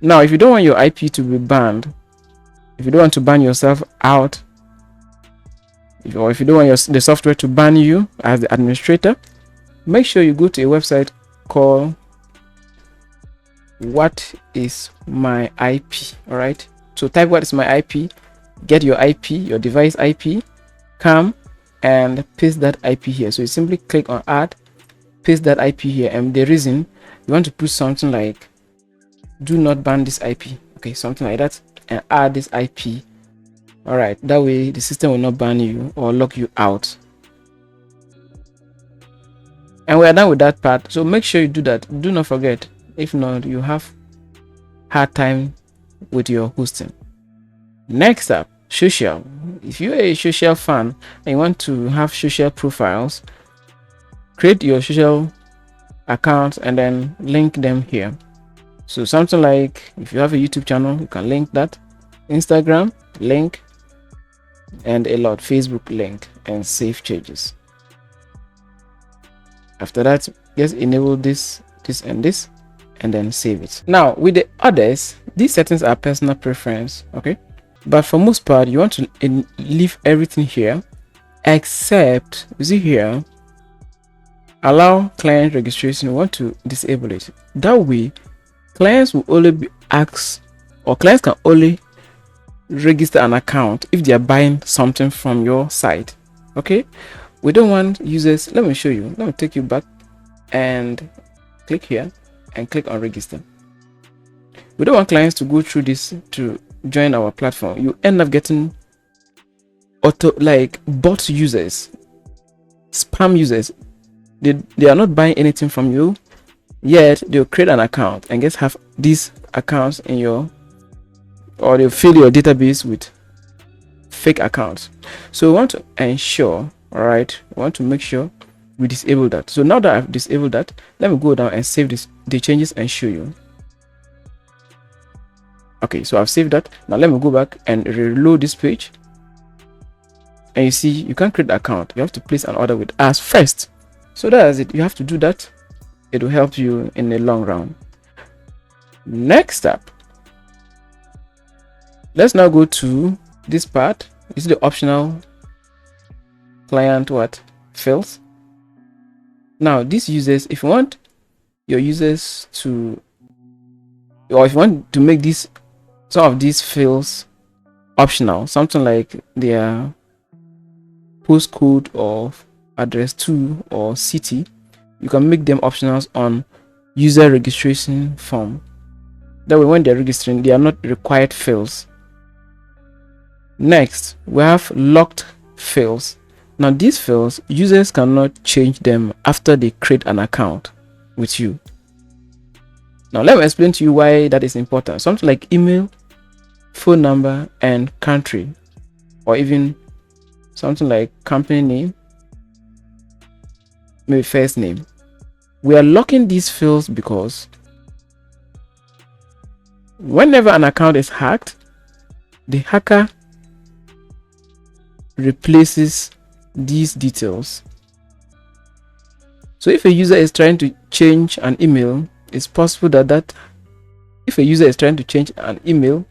Now if you don't want your IP to be banned, if you don't want to ban yourself out, or if you don't want the software to ban you as the administrator, make sure you go to a website called what is my IP. All right, so type what is my IP, get your IP, your device IP, come and paste that IP here. So you simply click on add, paste that IP here, and the reason you want to put something like do not ban this IP, okay, something like that, and add this IP. All right, that way the system will not ban you or lock you out. And we are done with that part. So make sure you do that. Do not forget, if not, you have hard time with your hosting. Next up, social. If you're a social fan and you want to have social profiles, create your social accounts and then link them here. So something like if you have a YouTube channel, you can link that, Instagram link, and a lot, Facebook link, and save changes. After that, just enable this, and this, and then save it. Now with the others, these settings are personal preference, okay, but for most part you want to leave everything here, except you see here, allow client registration. You want to disable it. That way clients will only be asked, or clients can only register an account if they are buying something from your site. Okay, we don't want users. Let me show you. Let me take you back and click here and click on register. We don't want clients to go through this to join our platform. You end up getting like bot users, spam users. They are not buying anything from you, yet they'll create an account and just have these accounts in your, or they'll fill your database with fake accounts. So we want to ensure, all right, we want to make sure we disable that. So now that I've disabled that, let me go down and save the changes and show you. Okay, so I've saved that. Now let me go back and reload this page, and you see you can't create the account. You have to place an order with us first. So that's it. You have to do that. It will help you in the long run. Next up, let's now go to this part. This is the optional client fields. Now these users, if you want your users to, or if you want to make some of these fields optional, something like their postcode of address to or city, you can make them optionals on user registration form. That way when they're registering, they are not required fields. Next, we have locked fields. Now these fields, users cannot change them after they create an account with you. Now let me explain to you why that is important. Something like email, phone number, and country, or even something like company name, maybe first name. We are locking these fields because whenever an account is hacked, the hacker replaces these details So if a user is trying to change an email, it's possible that if a user is trying to change an email,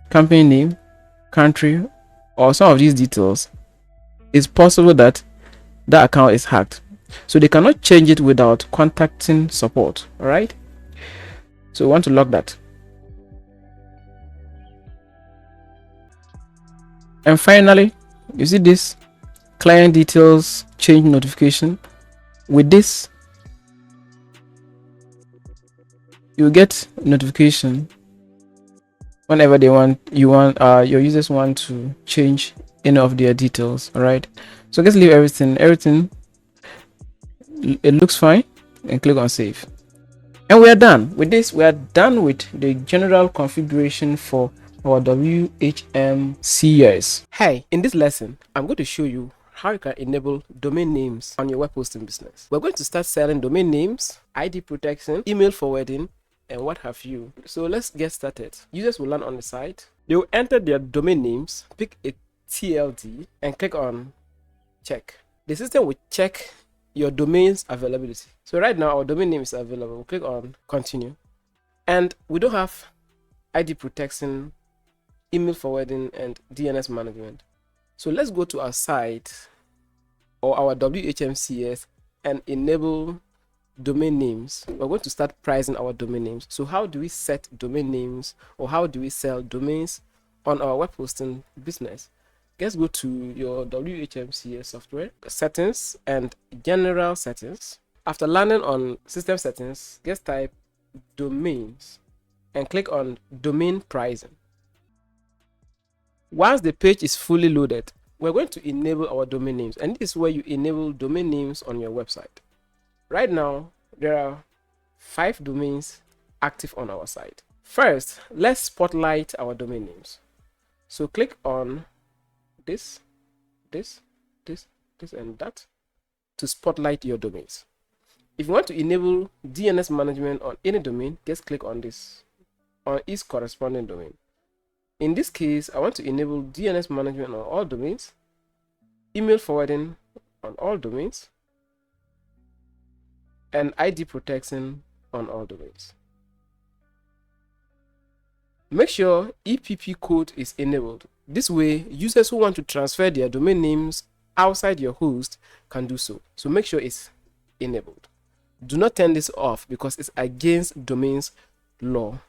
company name, country, or some of these details, it's possible that that account is hacked. So they cannot change it without contacting support. All right. So we want to lock that. And finally, you see this client details change notification. With this, you get notification whenever your users want to change any of their details. All right. So let's leave everything. It looks fine, and click on save. And we are done with this. We are done with the general configuration for our WHM Hi, in this lesson, I'm going to show you how you can enable domain names on your web hosting business. We're going to start selling domain names, ID protection, email forwarding, and what have you. So let's get started. Users will land on the site. They will enter their domain names, pick a TLD, and click on check. The system will check your domain's availability. So right now our domain name is available. We'll click on continue, and we don't have ID protection, email forwarding, and DNS management. So let's go to our site or our WHMCS and enable domain names. We're going to start pricing our domain names. So how do we set domain names, or how do we sell domains on our web hosting business? Let's go to your WHMCS software, settings, and general settings. After landing on system settings, let's type domains and click on domain pricing. Once the page is fully loaded, we're going to enable our domain names, and this is where you enable domain names on your website. Right now, there are 5 domains active on our site. First, let's spotlight our domain names. So click on this, and that to spotlight your domains. If you want to enable DNS management on any domain, just click on this, on its corresponding domain. In this case, I want to enable DNS management on all domains, email forwarding on all domains, and ID protection on all domains. Make sure EPP code is enabled. This way, users who want to transfer their domain names outside your host can do so. So make sure it's enabled. Do not turn this off because it's against domains law.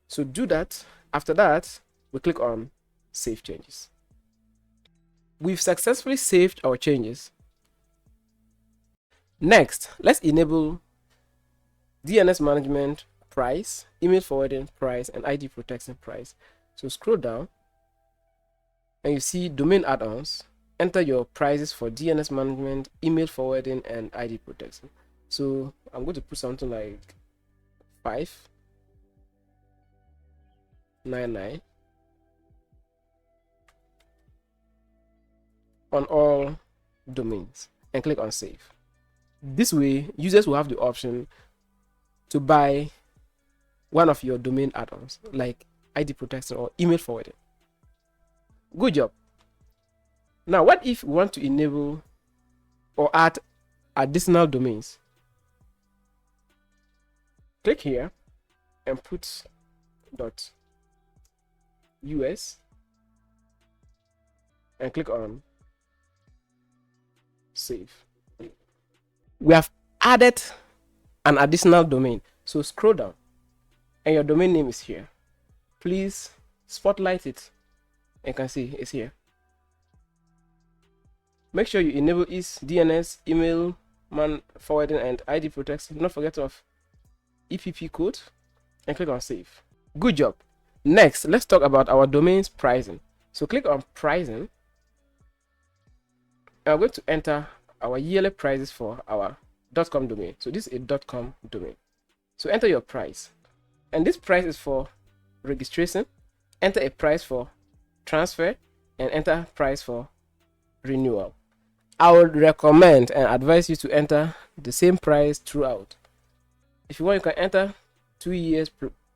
So do that. After that, we click on Save Changes. We've successfully saved our changes. Next, let's enable DNS management price, email forwarding price, and ID protection price. So scroll down and you see domain add-ons. Enter your prices for DNS management, email forwarding, and ID protection. So I'm going to put something like 599 on all domains and click on save. This way, users will have the option to buy one of your domain add-ons like ID protection or email forwarding. Good job. Now, what if we want to enable or add additional domains? Click here and put .us and click on save. We have added an additional domain. So scroll down and your domain name is here. Please spotlight it. You can see it's here. Make sure you enable is DNS, email, forwarding, and ID protection. Do not forget of EPP code and click on save. Good job. Next, let's talk about our domains pricing. So click on pricing. And we're going to enter our yearly prices for our .com domain. So this is a .com domain. So enter your price. And this price is for registration. Enter a price for transfer and enter price for renewal. I would recommend and advise you to enter the same price throughout. If you want, you can enter 2 years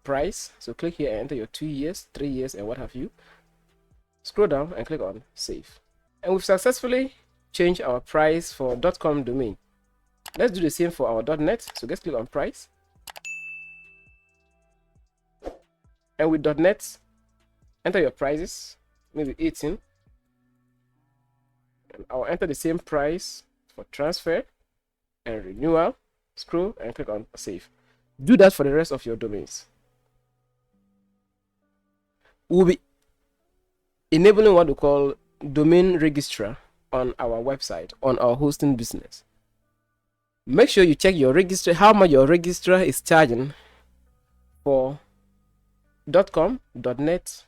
price. So click here and enter your 2 years, 3 years, and what have you. Scroll down and click on save. And we've successfully changed our price for .com domain. Let's do the same for our .NET. So let's click on price. And with .NET, enter your prices, maybe 18. And I'll enter the same price for transfer and renewal. Scroll and click on save. Do that for the rest of your domains. We'll be enabling what we call domain registrar on our website, on our hosting business. Make sure you check your registrar, how much your registrar is charging for .com, .net,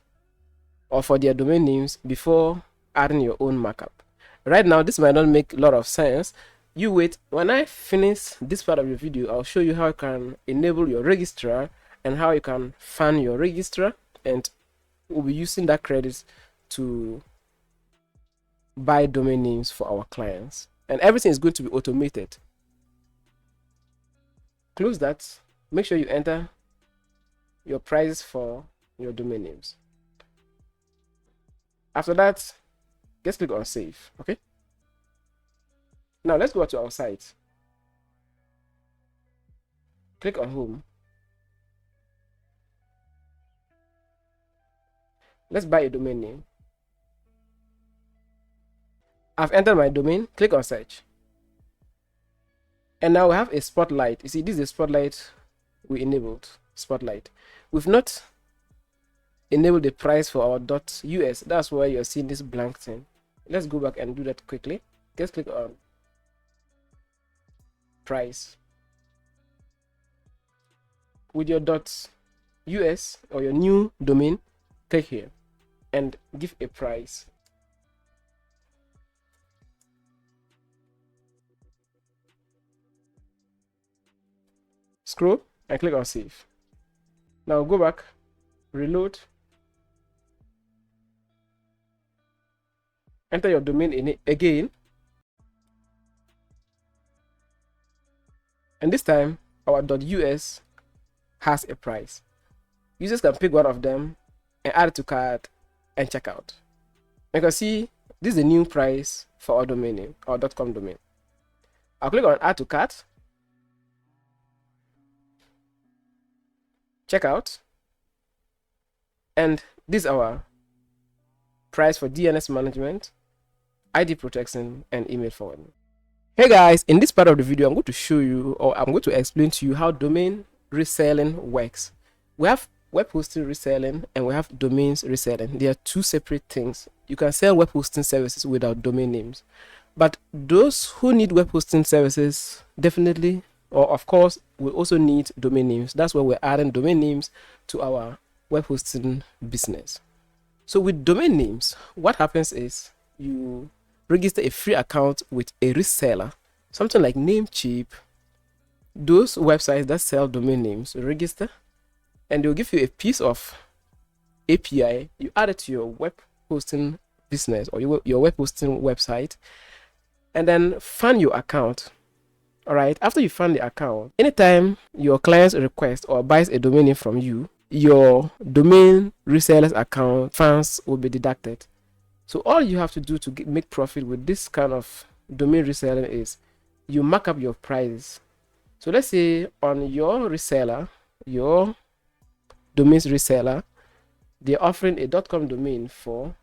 or for their domain names before adding your own markup. Right now, this might not make a lot of sense. You wait. When I finish this part of the video, I'll show you how you can enable your registrar and how you can fund your registrar, and we'll be using that credit to buy domain names for our clients. And everything is going to be automated. Close that. Make sure you enter your prices for your domain names. After that, let's click on save. Okay. Now let's go to our site. Click on home. Let's buy a domain name. I've entered my domain. Click on search. And now we have a spotlight. You see, this is the spotlight we enabled. Spotlight. We've not enabled the price for our .us. That's why you're seeing this blank thing. Let's go back and do that quickly. Just click on price. With your .us or your new domain, click here and give a price. Scroll and click on save. Now go back, reload, enter your domain in it again, and this time our .us has a price. Users can pick one of them and add it to cart and check out. You can see this is the new price for our domain name, our .com domain. I'll click on add to cart, check out, and this is our price for DNS management, ID protection, and email forwarding. Hey guys, in this part of the video, I'm going to show you, or I'm going to explain to you how domain reselling works. We have web hosting reselling and we have domains reselling. They are two separate things. You can sell web hosting services without domain names, but those who need web hosting services definitely, or of course, will also need domain names. That's why we're adding domain names to our web hosting business. So with domain names, what happens is you register a free account with a reseller, something like Namecheap. Those websites that sell domain names register, and they'll give you a piece of API. You add it to your web hosting business or your web hosting website, and then fund your account. All right, after you fund the account, anytime your clients request or buys a domain name from you, your domain reseller's account funds will be deducted. So all you have to do to make profit with this kind of domain reselling is you mark up your prices. So let's say on your reseller, your domain's reseller, they're offering a .com domain for,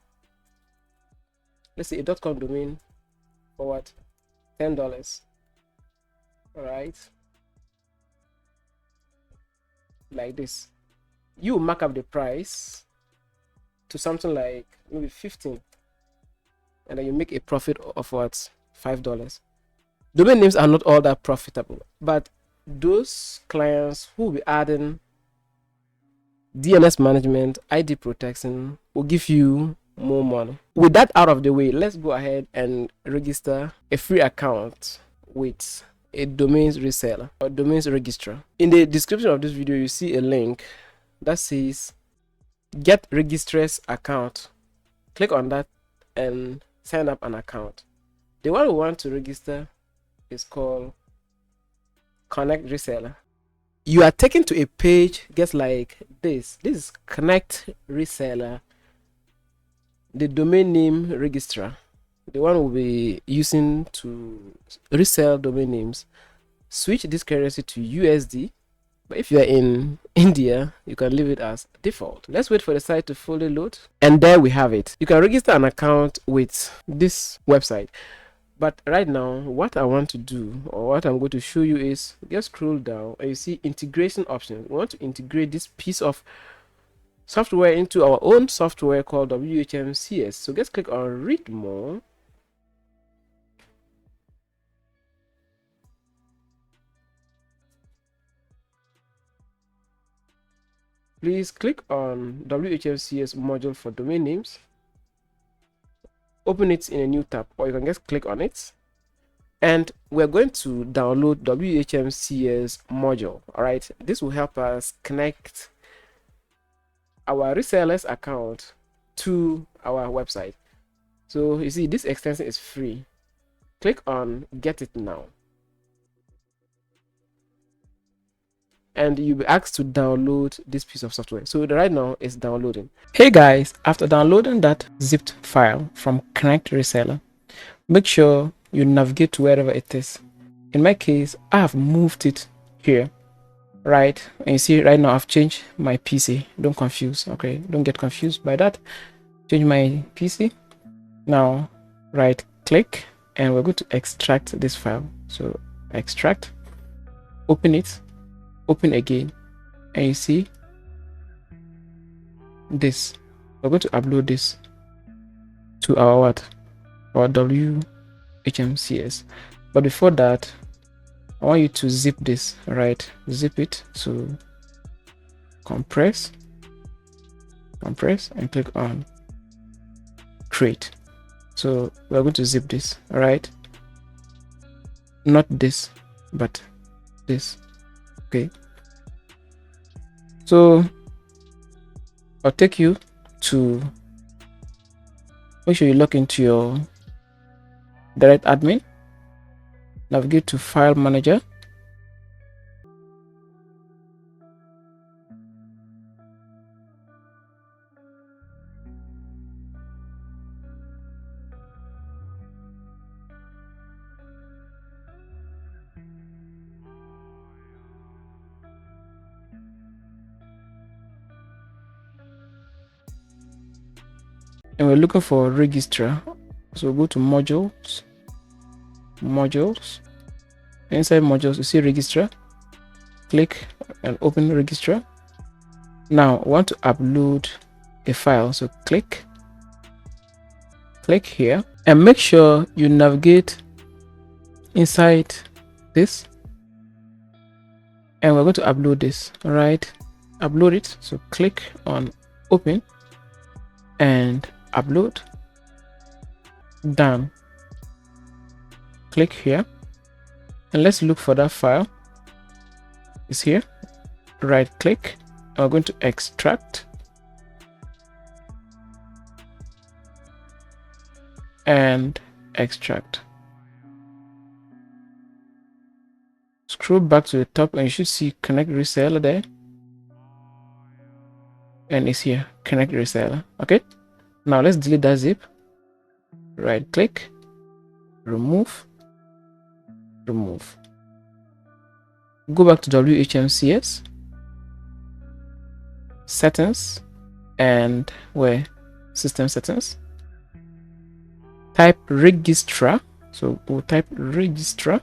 let's say a .com domain for what? $10. All right, like this. You mark up the price to something like maybe 15, and then you make a profit of what? $5. Domain names are not all that profitable, but those clients who will be adding DNS management, ID protection will give you more money. With that out of the way, let's go ahead and register a free account with a domains reseller or domains registrar. In the description of this video, you see a link that says get registrar's account. Click on that and sign up an account. The one we want to register is called Connect Reseller. You are taken to a page just like this. This is Connect Reseller, the domain name registrar, the one we'll be using to resell domain names switch this currency to USD. But if you're in India, you can leave it as default. Let's wait for the site to fully load. And there we have it. You can register an account with this website. But right now, what I want to do, or what I'm going to show you, is just scroll down and you see integration options. We want to integrate this piece of software into our own software called WHMCS. So just click on read more. Please click on WHMCS module for domain names. Open it in a new tab, or you can just click on it. And we're going to download WHMCS module. All right, this will help us connect our resellers account to our website. So you see, this extension is free. Click on get it now. And you'll be asked to download this piece of software. So right now it's downloading. Hey guys, after downloading that zipped file from Connect Reseller, make sure you navigate to wherever it is. In my case, I have moved it here, right? And you see right now I've changed my PC. Don't confuse, okay? Don't get confused by that. Change my PC. Now right click and we're going to extract this file. So extract, open it, open again, and you see this. We're going to upload this to our what? Our WHMCS. But before that, I want you to zip this, right? Zip it. So compress, and click on create. So we're going to zip this, all right? Not this, but this. Okay. So I'll take you to, make sure you log into your direct admin, navigate to file manager, and we're looking for registrar. So go to modules, inside modules you see registrar, click and open registrar. Now I want to upload a file, so click here and make sure you navigate inside this, and we're going to upload this. All right, upload it. So click on open and upload. Done. Click here and let's look for that file. It's here. Right click and we're going to extract and extract. Scroll back to the top and you should see Connect Reseller there, and it's here, Connect Reseller. Okay, now let's delete that zip. Right click, remove. Go back to WHMCS settings, and where system settings, type registrar. So we'll type registrar,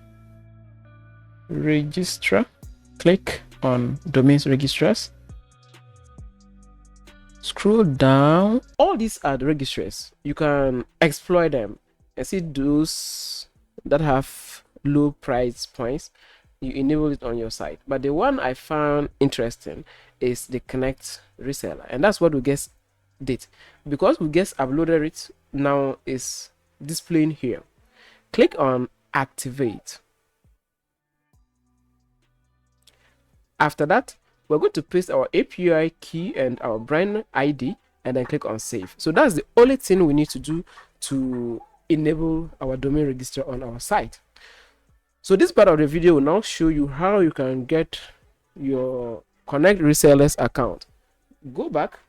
click on domains registrars, scroll down. All these are the registrars. You can exploit them and see those that have low price points. You enable it on your site, but the one I found interesting is the Connect Reseller, and that's what we guess did, because we guess uploaded it. Now is displaying here. Click on activate. After that, we're going to paste our API key and our brand ID and then click on save. So that's the only thing we need to do to enable our domain register on our site. So this part of the video will now show you how you can get your Connect Resellers account. Go back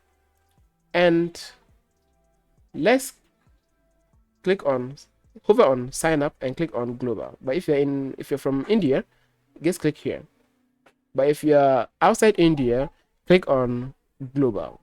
and let's hover on sign up and click on global. But if you're from India, just click here. But if you are outside India, click on global.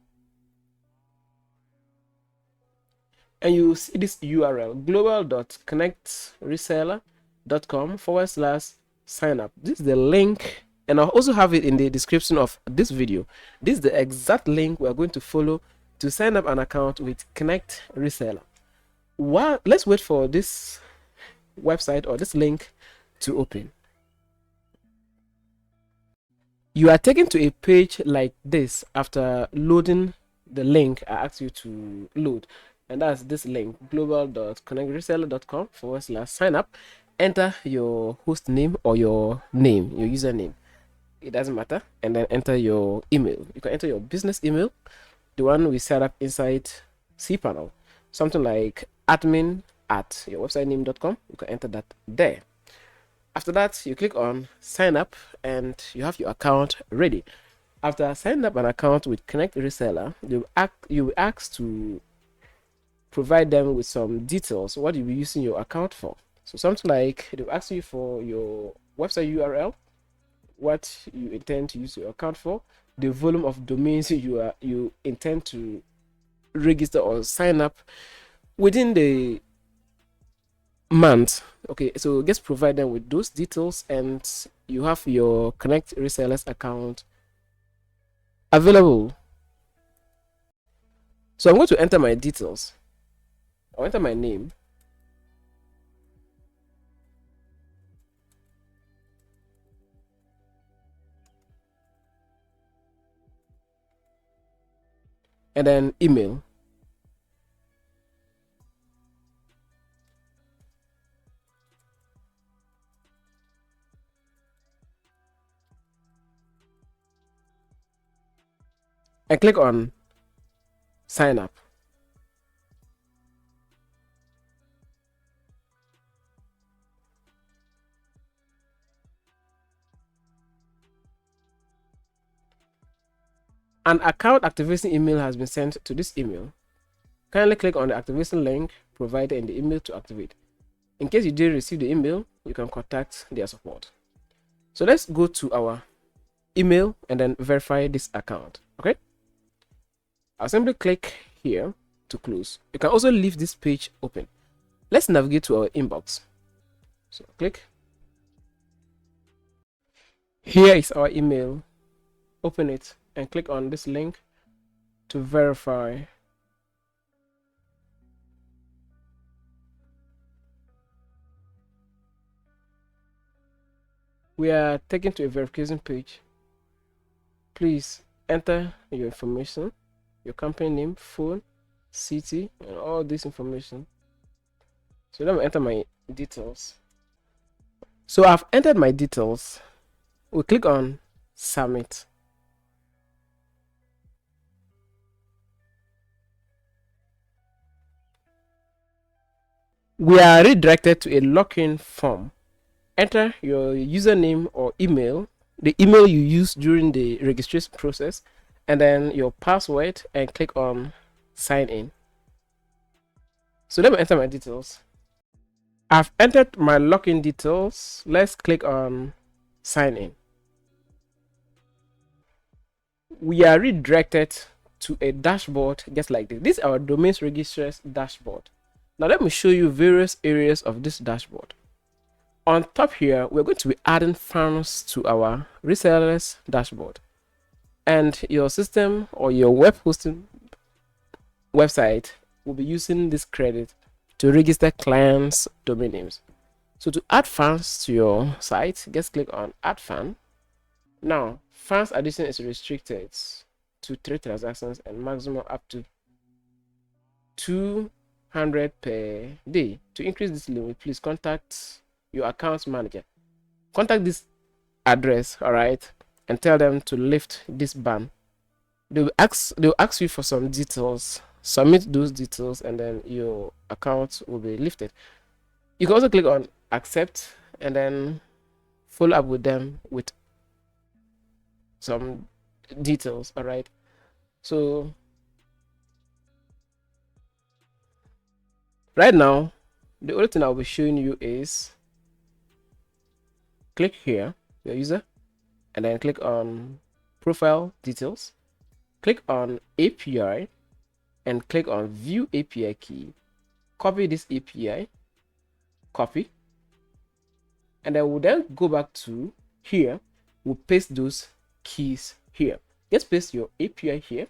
And you see this URL, global.connectreseller.com/sign up. This is the link, and I'll also have it in the description of this video. This is the exact link we're going to follow to sign up an account with Connect Reseller. Let's wait for this website or this link to open. You are taken to a page like this after loading the link I asked you to load, and that's this link, global.connectreseller.com/sign up. Enter your host name or your name, your username, it doesn't matter, and then enter your email. You can enter your business email, the one we set up inside cPanel, something like admin@yourwebsitename.com. You can enter that there. After that, you click on sign up and you have your account ready. After signing up an account with Connect Reseller, you will ask to provide them with some details, what you'll be using your account for. So something like they'll ask you for your website URL, what you intend to use your account for, the volume of domains you intend to register or sign up within the month. Okay, so just provide them with those details and you have your Connect Resellers account available. So I'm going to enter my details. I'll enter my name, and then email. And click on sign up. An account activation email has been sent to this email. Kindly click on the activation link provided in the email to activate. In case you didn't receive the email, you can contact their support. So let's go to our email and then verify this account. Okay, I'll simply click here to close. You can also leave this page open. Let's navigate to our inbox. So click. Here is our email. Open it and click on this link to verify. We are taken to a verification page. Please enter your information, your company name, phone, city, and all this information. So let me enter my details. So I've entered my details. We click on submit. We are redirected to a login form. Enter your username or email, the email you used during the registration process, and then your password, and click on sign in. So let me enter my details. I've entered my login details. Let's click on sign in. We are redirected to a dashboard just like this. This is our domains registrars dashboard. Now let me show you various areas of this dashboard. On top here, we're going to be adding funds to our resellers dashboard, and your system or your web hosting website will be using this credit to register clients' domain names. So to add funds to your site, just click on add fund. Now funds addition is restricted to 3 transactions and maximum up to 200 per day. To increase this limit, please contact your account manager. Contact this address, all right, and tell them to lift this ban. They'll ask you for some details. Submit those details and then your account will be lifted. You can also click on accept and then follow up with them with some details. All right, so right now the only thing I'll be showing you is click here. your user, and then click on profile details, click on API, and click on view API key. Copy this API, copy, and then we'll then go back to here. We'll paste those keys here. Just paste your API here.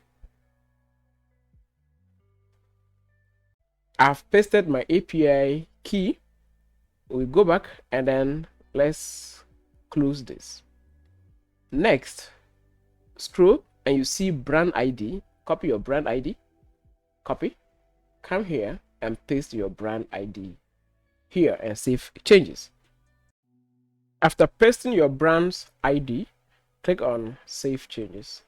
I've pasted my API key. We'll go back and then let's close this. Next, scroll and you see brand ID. Copy your brand ID, copy, come here and paste your brand ID here and save changes. After pasting your brand's ID, click on save changes.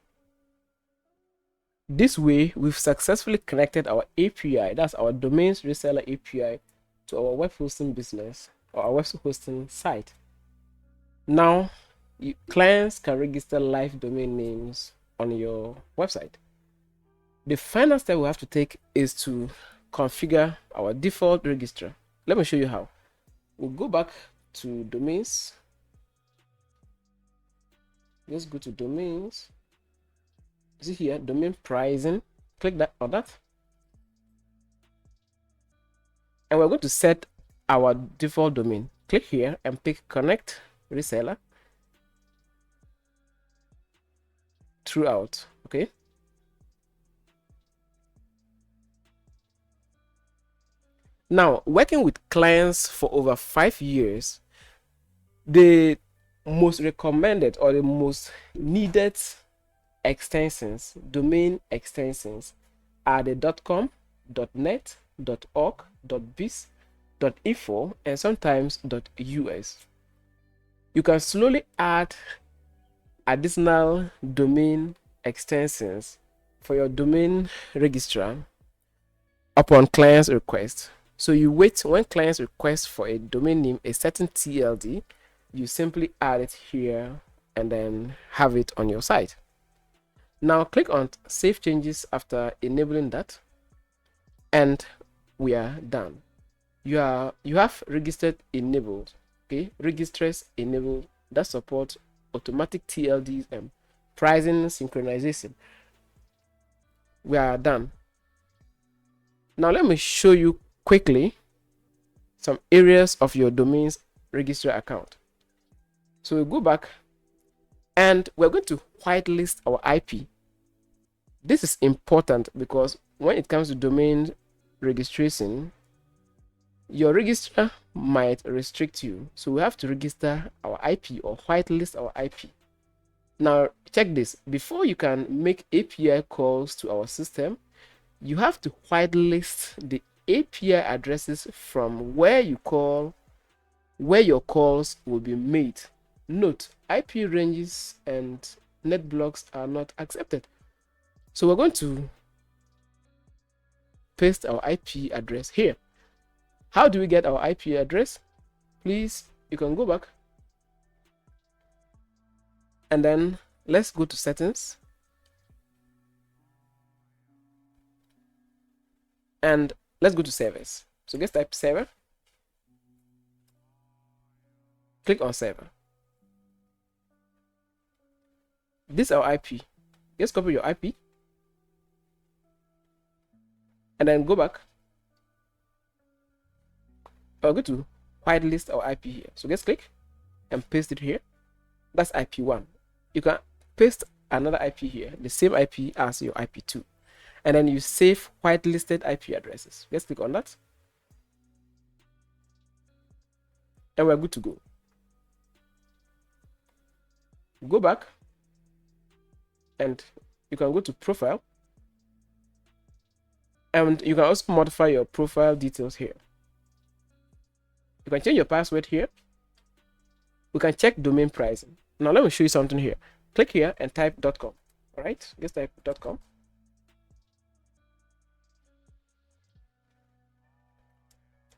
This way, we've successfully connected our API, that's our domains reseller API, to our web hosting business or our web hosting site. Now, clients can register live domain names on your website. The final step we have to take is to configure our default registrar. Let me show you how. We'll go back to domains. Let's go to domains. See here, domain pricing. Click that on that. And we're going to set our default domain. Click here and pick connect reseller throughout. Okay. Now, working with clients for over 5 years, the most recommended or the most needed extensions, domain extensions, are the .com, .net, .org, .biz, .info, and sometimes .us. You can slowly add additional domain extensions for your domain registrar upon client's request. So you wait when clients request for a domain name, a certain TLD, you simply add it here and then have it on your site. Now click on save changes after enabling that, and we are done. You have registered enabled. Okay, registrars enabled that support automatic TLDs and pricing synchronization. We are done. Now let me show you quickly some areas of your domain's registrar account. So we'll go back and we're going to whitelist our IP. This is important because when it comes to domain registration, your registrar might restrict you. So we have to register our IP or whitelist our IP. Now check this. Before you can make API calls to our system, you have to whitelist the API addresses from where your calls will be made. Note, IP ranges and net blocks are not accepted. So we're going to paste our IP address here. How do we get our IP address? Please, you can go back and then let's go to settings and let's go to servers. So let's type server, click on server. This is our IP. Just copy your IP and then go back. I'll go to whitelist our IP here. So let's click and paste it here. That's IP1. You can paste another IP here, the same IP as your IP2. And then you save whitelisted IP addresses. Let's click on that. And we're good to go. Go back and you can go to profile. And you can also modify your profile details here. You can change your password here. We can check domain pricing. Now let me show you something here. Click here and type .com. All right, let's type .com.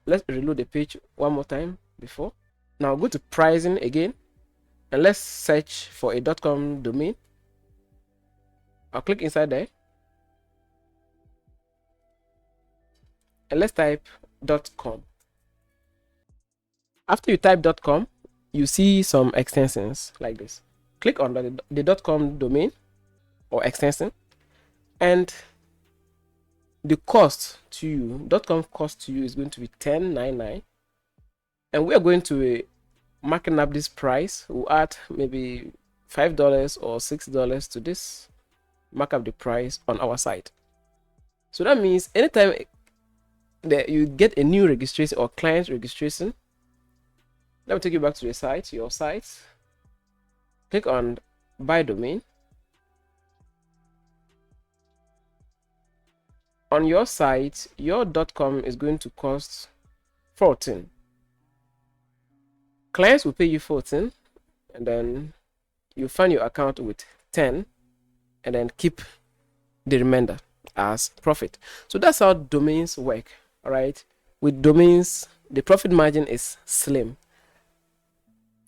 Let's reload the page one more time before. Now go to pricing again and let's search for a .com domain. I'll click inside there and let's type .com. After you type .com, you see some extensions like this. Click on the .com domain or extension, and the cost to you, .com cost to you, is going to be $10.99, and we are going to marking up this price. We'll add maybe $5 or $6 to this, mark up the price on our site. So that means anytime that you get a new registration or client registration, let me take you back to the site, your site. Click on buy domain. On your site, your .com is going to cost 14. Clients will pay you 14, and then you fund your account with 10, and then keep the remainder as profit. So that's how domains work. All right, with domains, the profit margin is slim,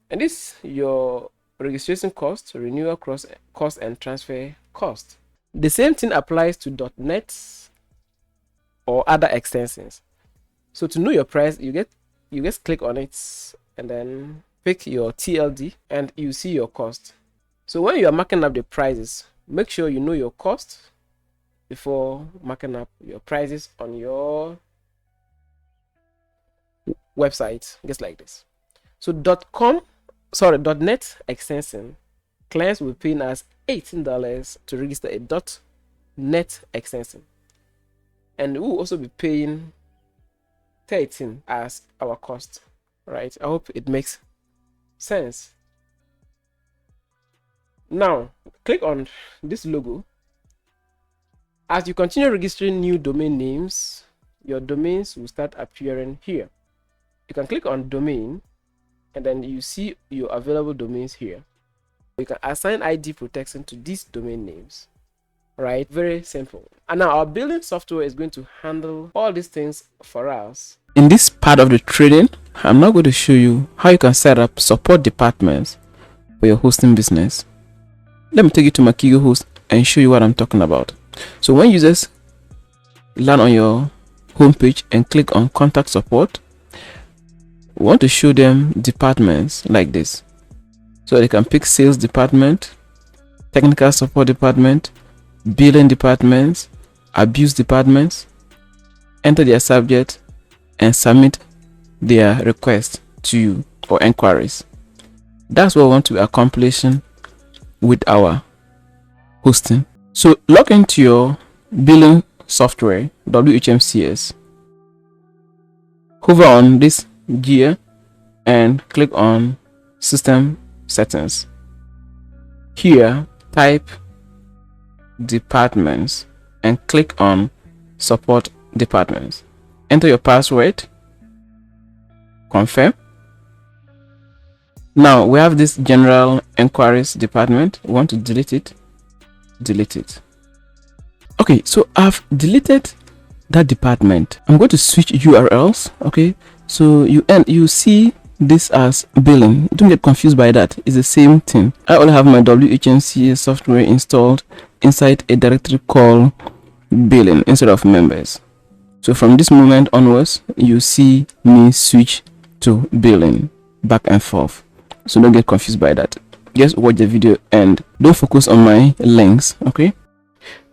and this your registration cost, renewal cost, and transfer cost. The same thing applies to .net or other extensions. So to know your price, you just click on it and then pick your TLD, and you see your cost. So when you are marking up the prices, make sure you know your cost before marking up your prices on your website, just like this. So .net extension, clients will pay us $18 to register a .net extension, and we will also be paying 13 as our cost. Right, I hope it makes sense. Now click on this logo. As you continue registering new domain names, your domains will start appearing here. You can click on domain, and then you see your available domains here. You can assign ID protection to these domain names. Right, very simple. And now our building software is going to handle all these things for us. In this part of the training, I'm now going to show you how you can set up support departments for your hosting business. Let me take you to Makigo Host and show you what I'm talking about. So when users land on your homepage and click on contact support, we want to show them departments like this. So they can pick sales department, technical support department, billing departments, abuse departments, enter their subject, and submit their request to you or inquiries. That's what we want to be accomplishing with our hosting. So log into your billing software, WHMCS. Hover on this gear and click on system settings. Here type departments and click on support departments. Enter your password, confirm. Now we have this general inquiries department. We want to delete it. Okay, so I've deleted that department. I'm going to switch URLs. Okay, so you see this as billing. Don't get confused by that. It's the same thing. I only have my WHMCA software installed inside a directory called billing instead of members. So from this moment onwards, you see me switch to billing back and forth. So don't get confused by that. Just watch the video and don't focus on my links. Okay,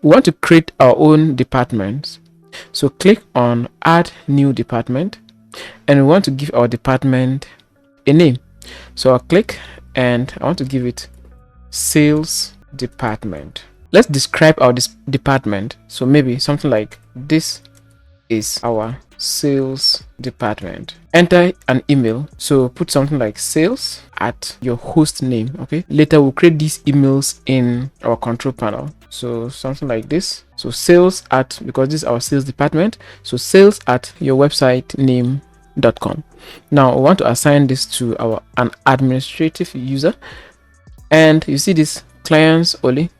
we want to create our own departments. So click on add new department, and we want to give our department a name. So I'll click and I want to give it sales department. Let's describe our department. So maybe something like this is our sales department. Enter an email. So put something like sales at your host name. Okay, later we'll create these emails in our control panel. So something like this. So sales at, because this is our sales department, so sales at your website name.com. Now we want to assign this to an administrative user, and you see this clients only.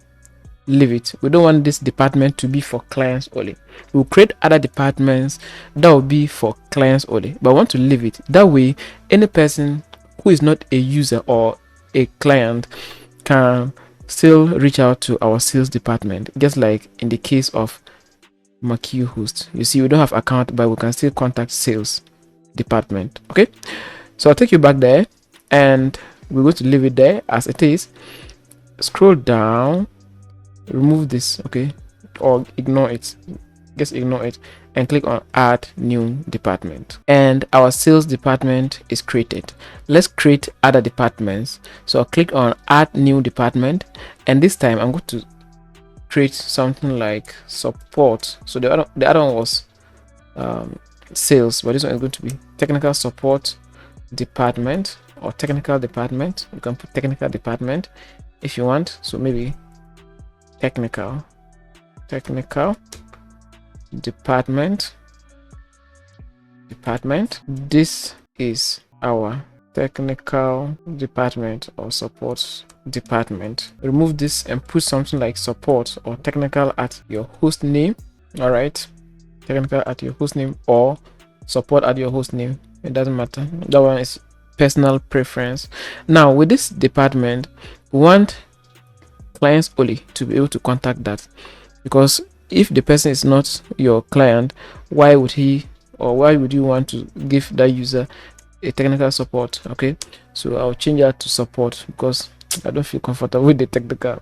Leave it. We don't want this department to be for clients only. We'll create other departments that will be for clients only, but I want to leave it that way. Any person who is not a user or a client can still reach out to our sales department, just like in the case of Makigo Host. You see, we don't have account, but we can still contact sales department. Okay, so I'll take you back there. and we're going to leave it there as it is. Scroll down, remove this, okay, or ignore it, just ignore it, and click on add new department, and our sales department is created. Let's create other departments. So I'll click on add new department, and this time I'm going to create something like support. So the other one was sales, but this one is going to be technical support department or technical department. You can put technical department if you want. So maybe technical department. This is our technical department or support department. Remove this and put something like support or technical at your host name. All right, technical at your host name or support at your host name, it doesn't matter. That one is personal preference. Now with this department, we want clients only to be able to contact that, because if the person is not your client, why would he or why would you want to give that user a technical support? Okay, so I'll change that to support because I don't feel comfortable with the technical,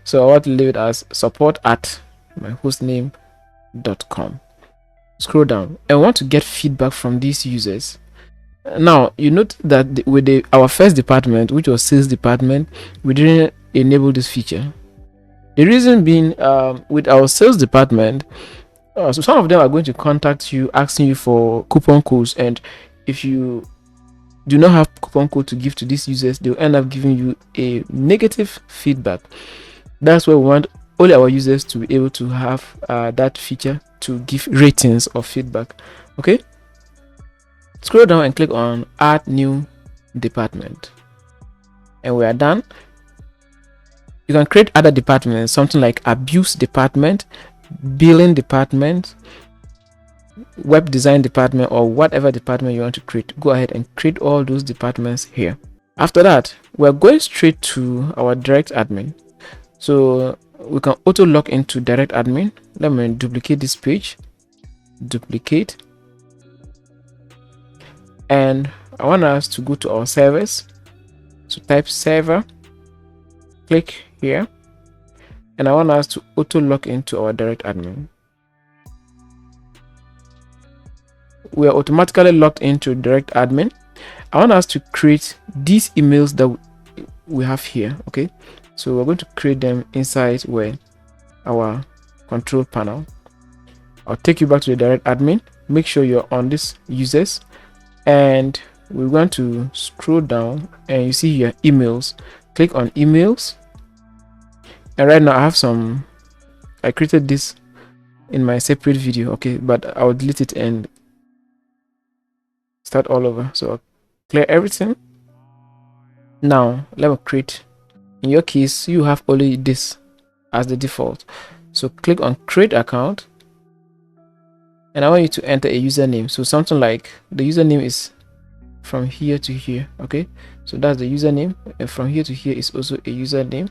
so I want to leave it as support at myhostname.com. Scroll down and want to get feedback from these users. Now you note that with our first department, which was sales department, we didn't enable this feature. The reason being, with our sales department, so some of them are going to contact you asking you for coupon codes, and if you do not have coupon code to give to these users, they'll end up giving you a negative feedback. That's why we want only our users to be able to have that feature to give ratings or feedback. Okay, scroll down and click on add new department, and we are done. You can create other departments, something like abuse department, billing department, web design department, or whatever department you want to create. Go ahead and create all those departments here. After that, we're going straight to our direct admin. So we can auto log into direct admin. Let me duplicate this page, duplicate, and I want us to go to our servers. So type server, click here, and I want us to auto log into our direct admin. We are automatically logged into direct admin. I want us to create these emails that we have here. Okay, so we're going to create them inside where our control panel. I'll take you back to the direct admin. Make sure you're on this users, and we're going to scroll down and you see here emails. Click on emails, and right now I created this in my separate video, okay, but I'll delete it and start all over. So I'll clear everything. Now let me create. In your case, you have only this as the default, so click on create account, and I want you to enter a username. So something like the username is from here to here. Okay, so that's the username, and from here to here is also a username.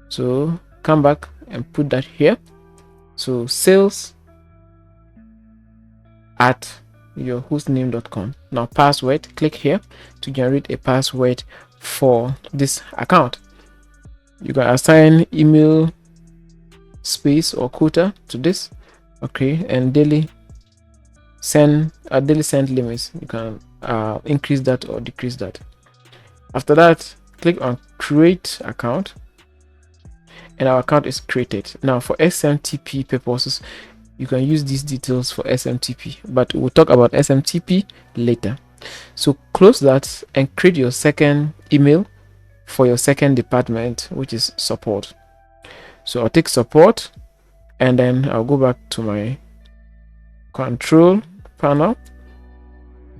So come back and put that here. So sales at your hostname.com. Now password, click here to generate a password for this account. You can assign email space or quota to this, okay, and daily send limits. You can increase that or decrease that. After that, click on create account, and our account is created. Now for SMTP purposes, you can use these details for SMTP, but we'll talk about SMTP later. So close that and create your second email for your second department, which is support. So I'll take support, and then I'll go back to my control panel,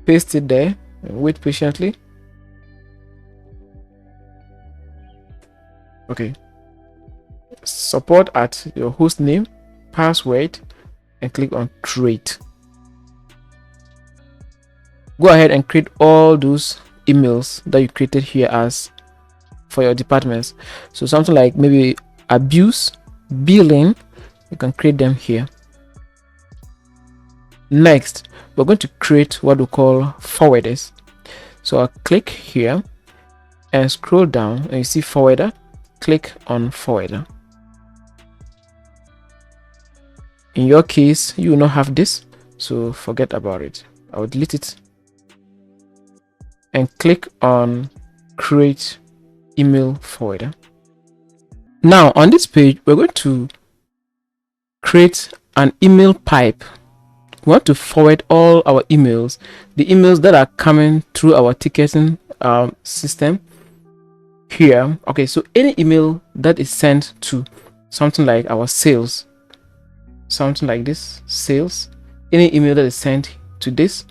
paste it there, and wait patiently. Okay, support at your host name, password, and click on create. Go ahead and create all those emails that you created here as for your departments. So something like maybe abuse, billing, you can create them here. Next, we're going to create what we call forwarders. So I'll click here and scroll down and you see forwarder. Click on forwarder. In your case, you will not have this, so forget about it. I will delete it and click on create email forwarder. Now on this page, we're going to create an email pipe. We want to forward all our emails, the emails that are coming through our ticketing system here. Okay, so any email that is sent to something like our sales, something like this, sales, any email that is sent to this,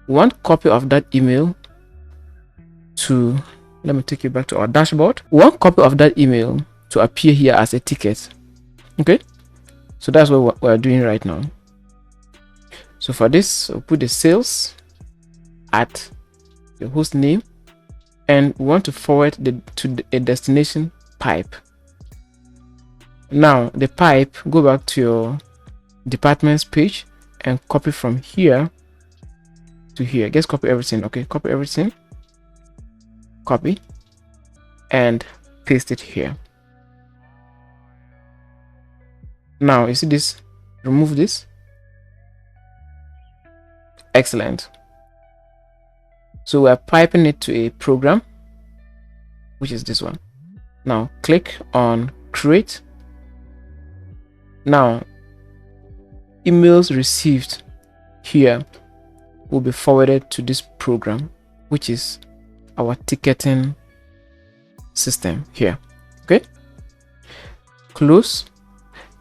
one copy of that email to, let me take you back to our dashboard, one copy of that email to appear here as a ticket. Okay, so that's what we're doing right now. So for this, we'll put the sales at the host name, and we want to forward to a destination pipe. Now the pipe, go back to your departments page and copy from here to here. Just copy everything. Okay, copy everything, copy and paste it here. Now you see this, remove this. Excellent. So we're piping it to a program, which is this one. Now click on create. Now emails received here will be forwarded to this program, which is our ticketing system here. Okay, close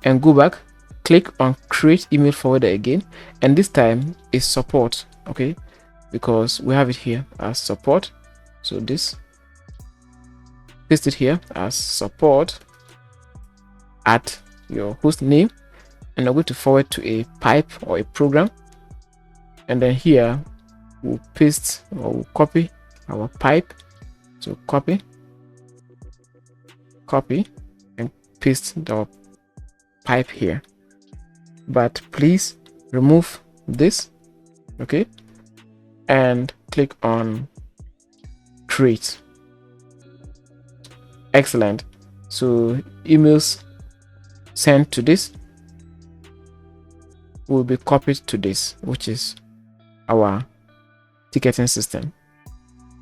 and go back, click on create email forwarder again, and this time is support. Okay, because we have it here as support, so this, paste it here as support at your host name, and I'm going to forward to a pipe or a program, and then here we'll paste or we'll copy our pipe. So copy and paste the pipe here, but please remove this. Okay, and click on create. Excellent. So emails sent to this will be copied to this, which is our ticketing system.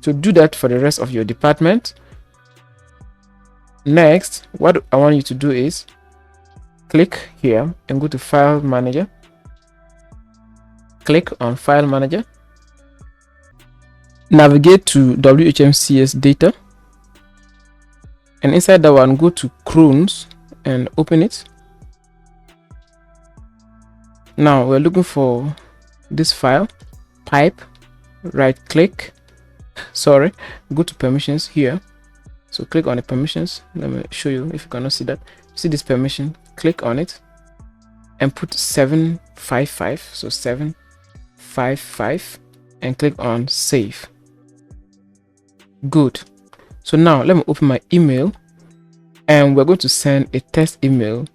So do that for the rest of your department. Next, what I want you to do is click here and go to file manager. Click on file manager, navigate to WHMCS data, and inside that one go to Crohn's and open it. Now we're looking for this file pipe, right click, go to permissions here. So click on the permissions. Let me show you if you cannot see that. See this permission, click on it and put 755, so 755, and click on save. Good. So now let me open my email, and we're going to send a test email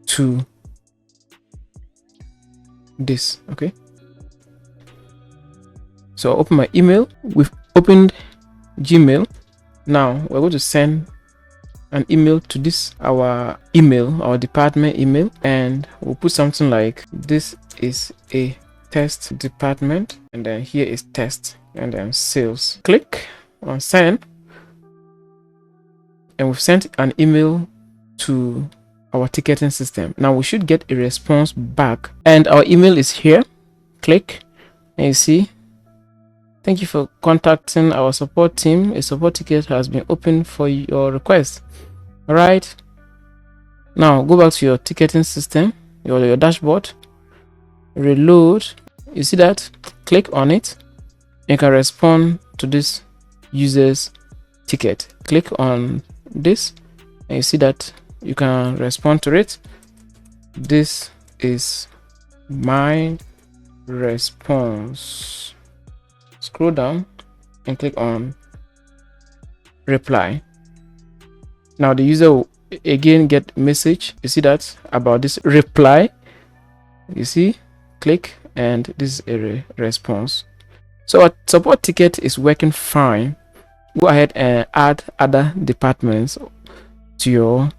to this. Okay, so open my email. We've opened Gmail. Now we're going to send an email to this, our department email, and we'll put something like, this is a test department, and then here is test, and then sales. Click on send, and we've sent an email to our ticketing system. Now we should get a response back, and our email is here. Click and you see, thank you for contacting our support team. A support ticket has been opened for your request. All right, now go back to your ticketing system, your dashboard, reload. You see that? Click on it. You can respond to this user's ticket. Click on this and you see that you can respond to it. This is my response. Scroll down and click on reply. Now the user will again get message. You see that about this reply. You see, click, and this is a response. So our support ticket is working fine. go ahead and add other departments to your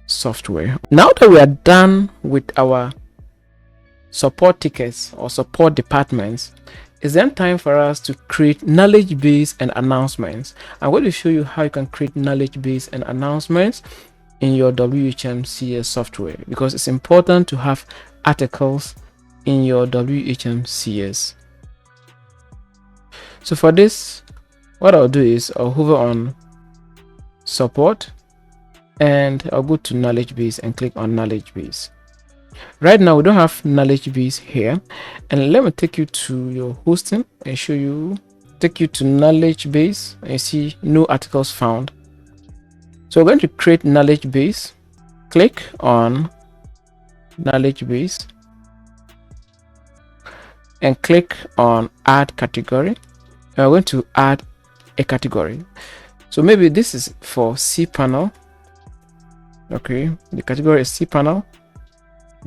software. Now that we are done with our support tickets or support departments, it's then time for us to create knowledge base and announcements. I'm going to show you how you can create knowledge base and announcements in your WHMCS software, because it's important to have articles in your WHMCS. So for this, what I'll do is I'll hover on support and I'll go to knowledge base and click on knowledge base. Right now we don't have knowledge base here, and let me take you to your hosting and show you. Take you to knowledge base and you see no articles found. So we're going to create knowledge base. Click on knowledge base and click on add category, and we're going to add a category. So maybe this is for cPanel. Okay, the category is cPanel.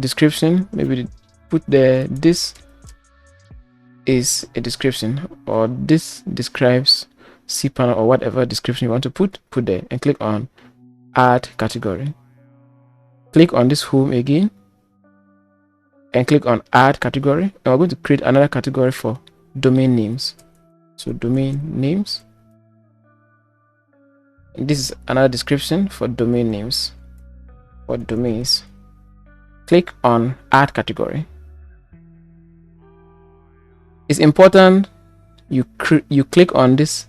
Description, maybe put there this is a description, or this describes cPanel, or whatever description you want to put there, and click on add category. Click on this home again and click on add category, and we're going to create another category for domain names. So domain names, and this is another description for domain names or domains. Click on add category. It's important you click on this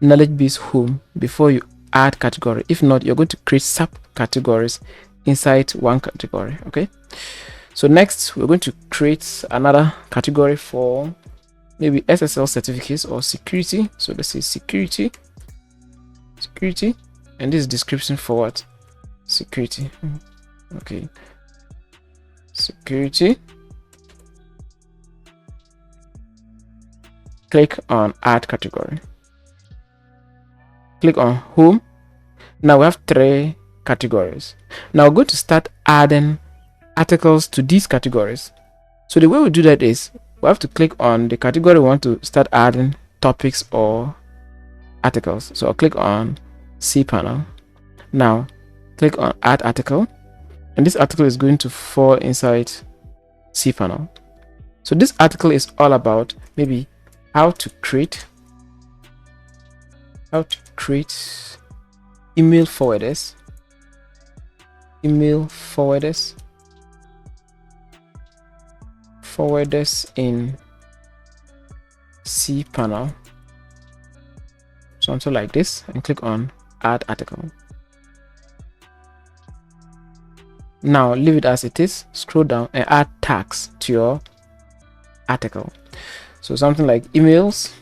knowledge base home before you add category. If not, you're going to create subcategories inside one category. Okay, so next we're going to create another category for maybe SSL certificates or security. So let's say security, and this is description for what? Security. Okay, security. Click on add category. Click on home. Now we have 3 categories. Now we're going to start adding articles to these categories. So the way we do that is we have to click on the category we want to start adding topics or articles. So I'll click on cPanel. Now click on add article, and this article is going to fall inside cPanel. So this article is all about maybe how to create email forwarders in cPanel, something like this, and click on add article. Now leave it as it is, scroll down and add tags to your article. So something like emails,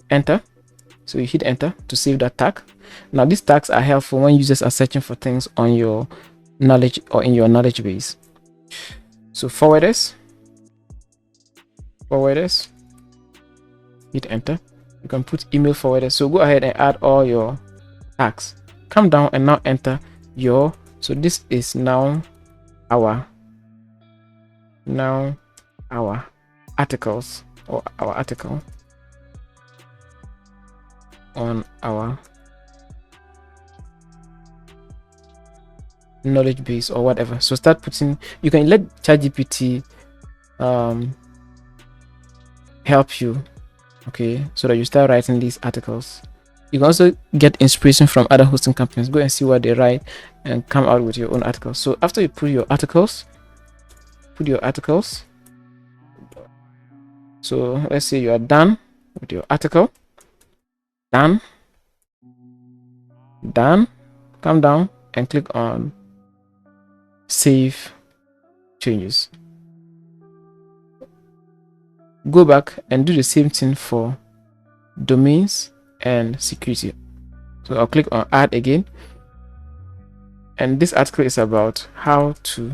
enter. So you hit enter to save that tag. Now these tags are helpful when users are searching for things on your knowledge or in your knowledge base. So forwarders, hit enter. You can put email forwarders. So go ahead and add all your tags. Come down and now enter your, so this is now our articles, or our article on our knowledge base or whatever. So start putting, you can let ChatGPT help you, okay, so that you start writing these articles. You can also get inspiration from other hosting companies. Go and see what they write and come out with your own articles. So after you put your articles, so let's say you are done with your article. Done. Come down and click on save changes. Go back and do the same thing for domains and security. So I'll click on add again, and this article is about how to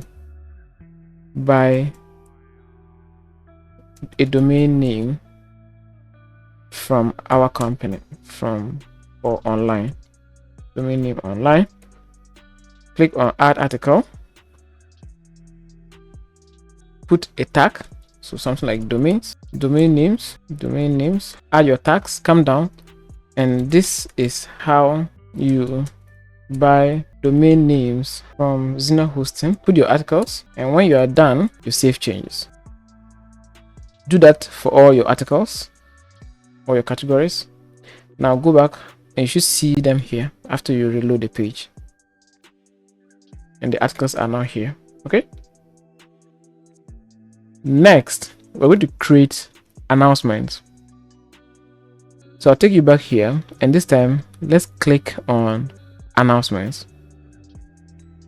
buy a domain name from our company, or online, domain name online. Click on add article, put a tag, so something like domains, domain names, add your tags. Come down And this is how you buy domain names from Reseller Hosting. Put your articles, and when you are done, you save changes. Do that for all your articles or your categories. Now go back and you should see them here after you reload the page, and the articles are now here. Okay, next we're going to create announcements. So I'll take you back here, and this time let's click on announcements.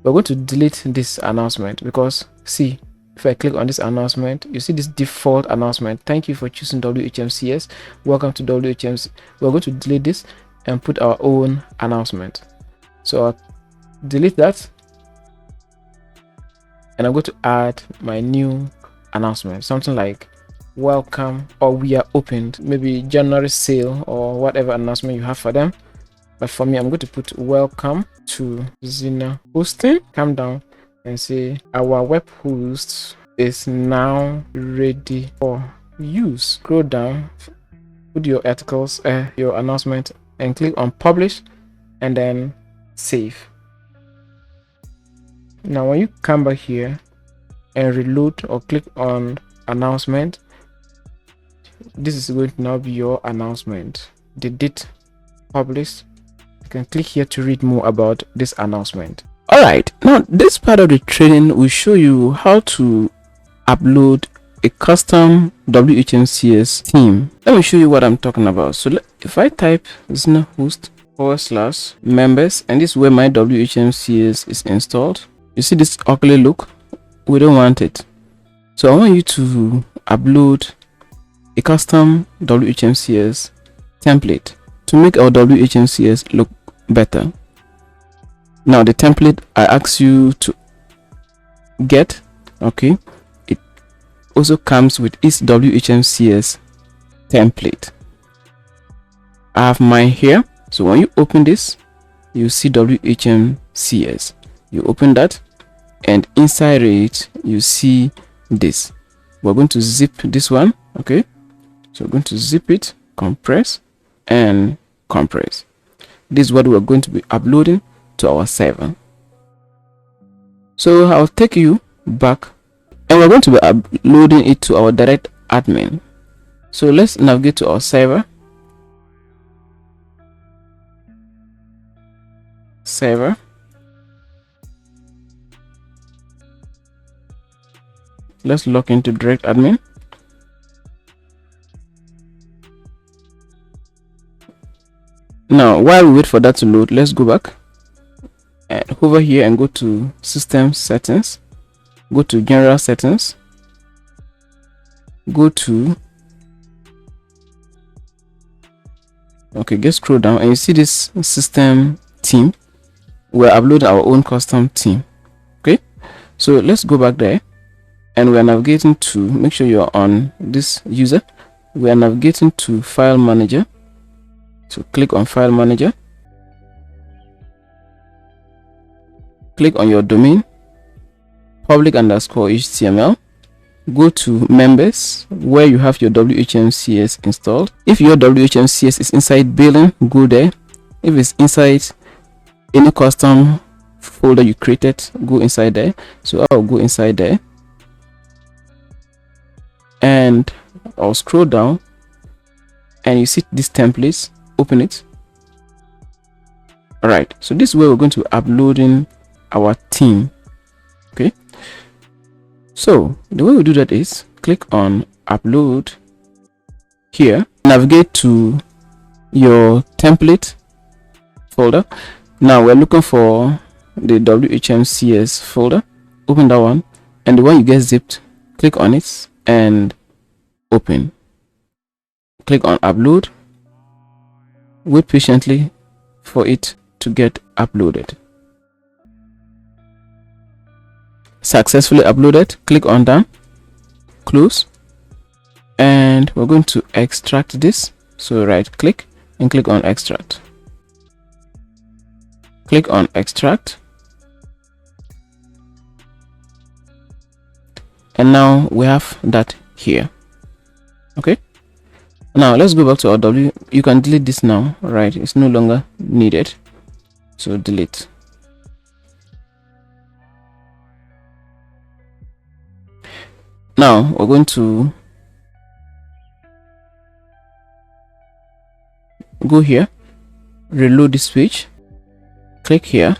We're going to delete this announcement because see, if I click on this announcement, you see this default announcement. Thank you for choosing WHMCS. Welcome to WHMC. We're going to delete this and put our own announcement. So I'll delete that, and I'm going to add my new announcement, something like welcome, or we are opened, maybe January sale or whatever announcement you have for them. But for me, I'm going to put welcome to Reseller Hosting. Come down and say our web host is now ready for use. Scroll down, put your articles, your announcement, and click on publish, and then save. Now when you come back here and reload or click on announcement, this is going to now be your announcement. The date published. You can click here to read more about this announcement. All right, now this part of the training will show you how to upload a custom WHMCS theme. Let me show you what I'm talking about. So if I type Reseller Host /members, and this is where my WHMCS is installed, you see this ugly look. We don't want it. So I want you to upload a custom WHMCS template to make our WHMCS look better. Now the template I ask you to get, okay, it also comes with its WHMCS template. I have mine here. So when you open this, you see WHMCS. You open that, and inside it you see this. We're going to zip this one. Okay, so we're going to zip it, compress, and compress. This is what we're going to be uploading to our server. So I'll take you back, and we're going to be uploading it to our direct admin. So let's navigate to our server. Let's log into direct admin. Now while we wait for that to load, let's go back and hover here and go to system settings, go to general settings, go to just scroll down, and you see this system theme. We're uploading our own custom theme. Okay, so let's go back there, and we're navigating to, make sure you're on this user. We are navigating to file manager. So click on file manager, click on your domain, public_html, go to members where you have your WHMCS installed. If your WHMCS is inside billing, go there. If it's inside any custom folder you created, go inside there. So I'll go inside there, and I'll scroll down, and you see these templates. Open it. All right, so this is where we're going to be uploading our theme. Okay, so the way we do that is click on upload here, navigate to your template folder. Now we're looking for the WHMCS folder. Open that one, and the one you get zipped, click on it and open. Click on upload. Wait patiently for it to get uploaded. Successfully uploaded. Click on done, close, and we're going to extract this. So right click and click on extract. Click on extract, and now we have that here. Okay, Now let's go back to our W. You can delete this now, right? It's no longer needed, so delete. Now we're going to go here, reload this page, click here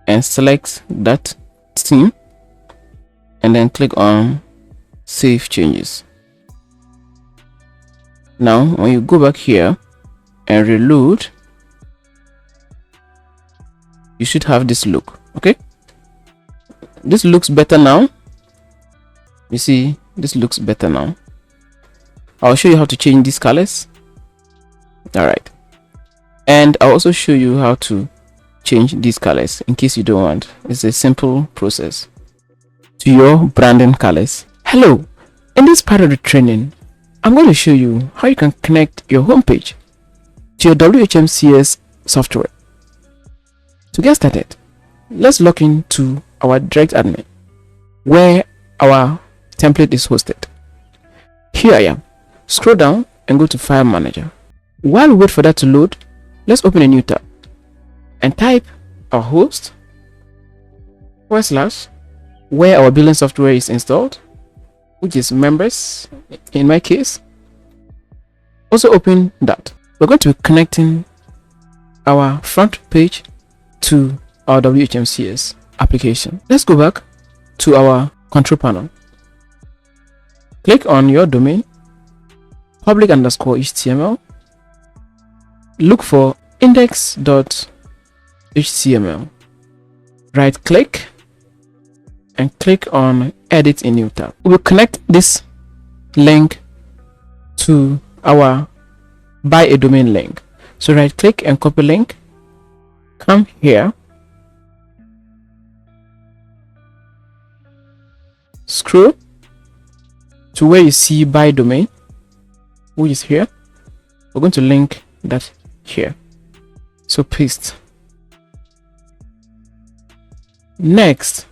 and select that theme, and then click on save changes. Now when you go back here and reload, you should have this look. Okay, this looks better now. You see, this looks better now. I'll show you how to change these colors. All right, and I'll also show you how to change these colors in case you don't want. It's a simple process to your branding colors. Hello, in this part of the training, I'm going to show you how you can connect your homepage to your WHMCS software. To get started, let's log into our direct admin where our template is hosted. Here I am. Scroll down and go to File Manager. While we wait for that to load, let's open a new tab and type our host / where our billing software is installed, which is members in my case. Also open that. We're going to be connecting our front page to our WHMCS application. Let's go back to our control panel. Click on your domain, public_HTML. Look for index.html. Right click and click on edit in new tab. We'll connect this link to our buy a domain link. So right click and copy link. Come here, scroll to where you see buy domain, which is here. We're going to link that here, so paste. Next,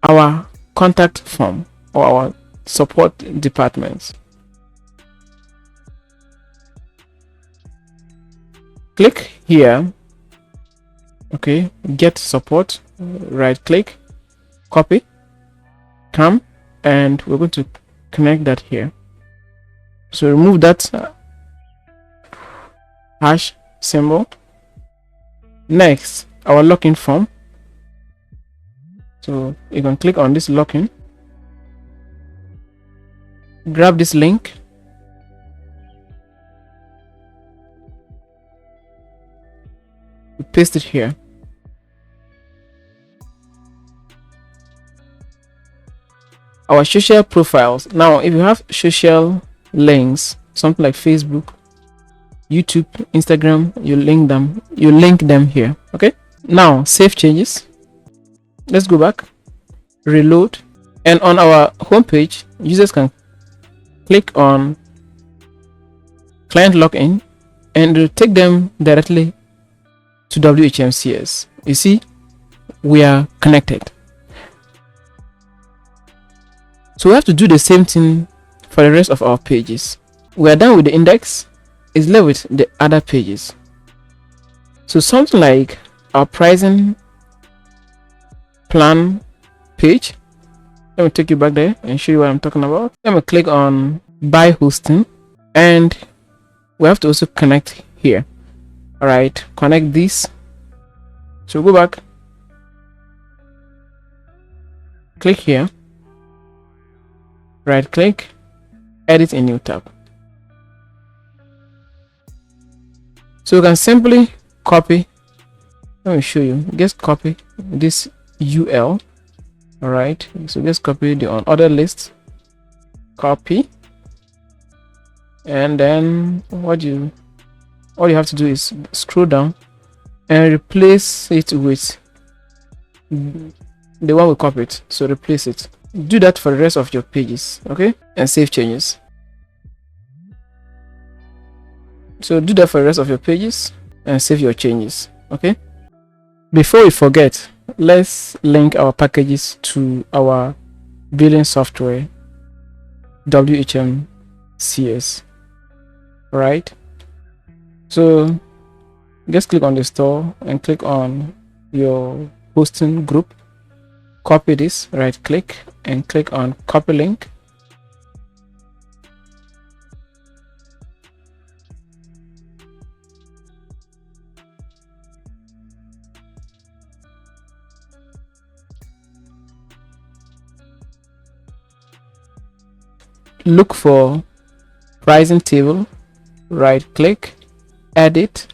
our contact form or our support departments. Click here. Okay, get support. Right click, copy, come, and we're going to connect that here. So remove that hash symbol. Next, our login form. So you can click on this login, grab this link, paste it here. Our social profiles. Now if you have social links, something like Facebook, YouTube, Instagram, you link them here. Okay, now save changes. Let's go back, reload, and on our home page, users can click on client login and it will take them directly to WHMCS. You see, we are connected. So we have to do the same thing for the rest of our pages. We are done with the index. It's left with the other pages. So something like our pricing plan page. Let me take you back there and show you what I'm talking about. Let me click on buy hosting, and we have to also connect here. All right, connect this. So go back, click here, right click, edit a new tab. So you can simply copy. Let me show you. Just copy this UL. All right, so just copy the on order list, copy, and then all you have to do is scroll down and replace it with the one we copied. So replace it. Do that for the rest of your pages. Okay, and save changes. So do that for the rest of your pages and save your changes. Okay, before we forget, let's link our packages to our billing software WHMCS. right? So just click on the store and click on your hosting group. Copy this, right click and click on copy link. Look for pricing table, right click, edit,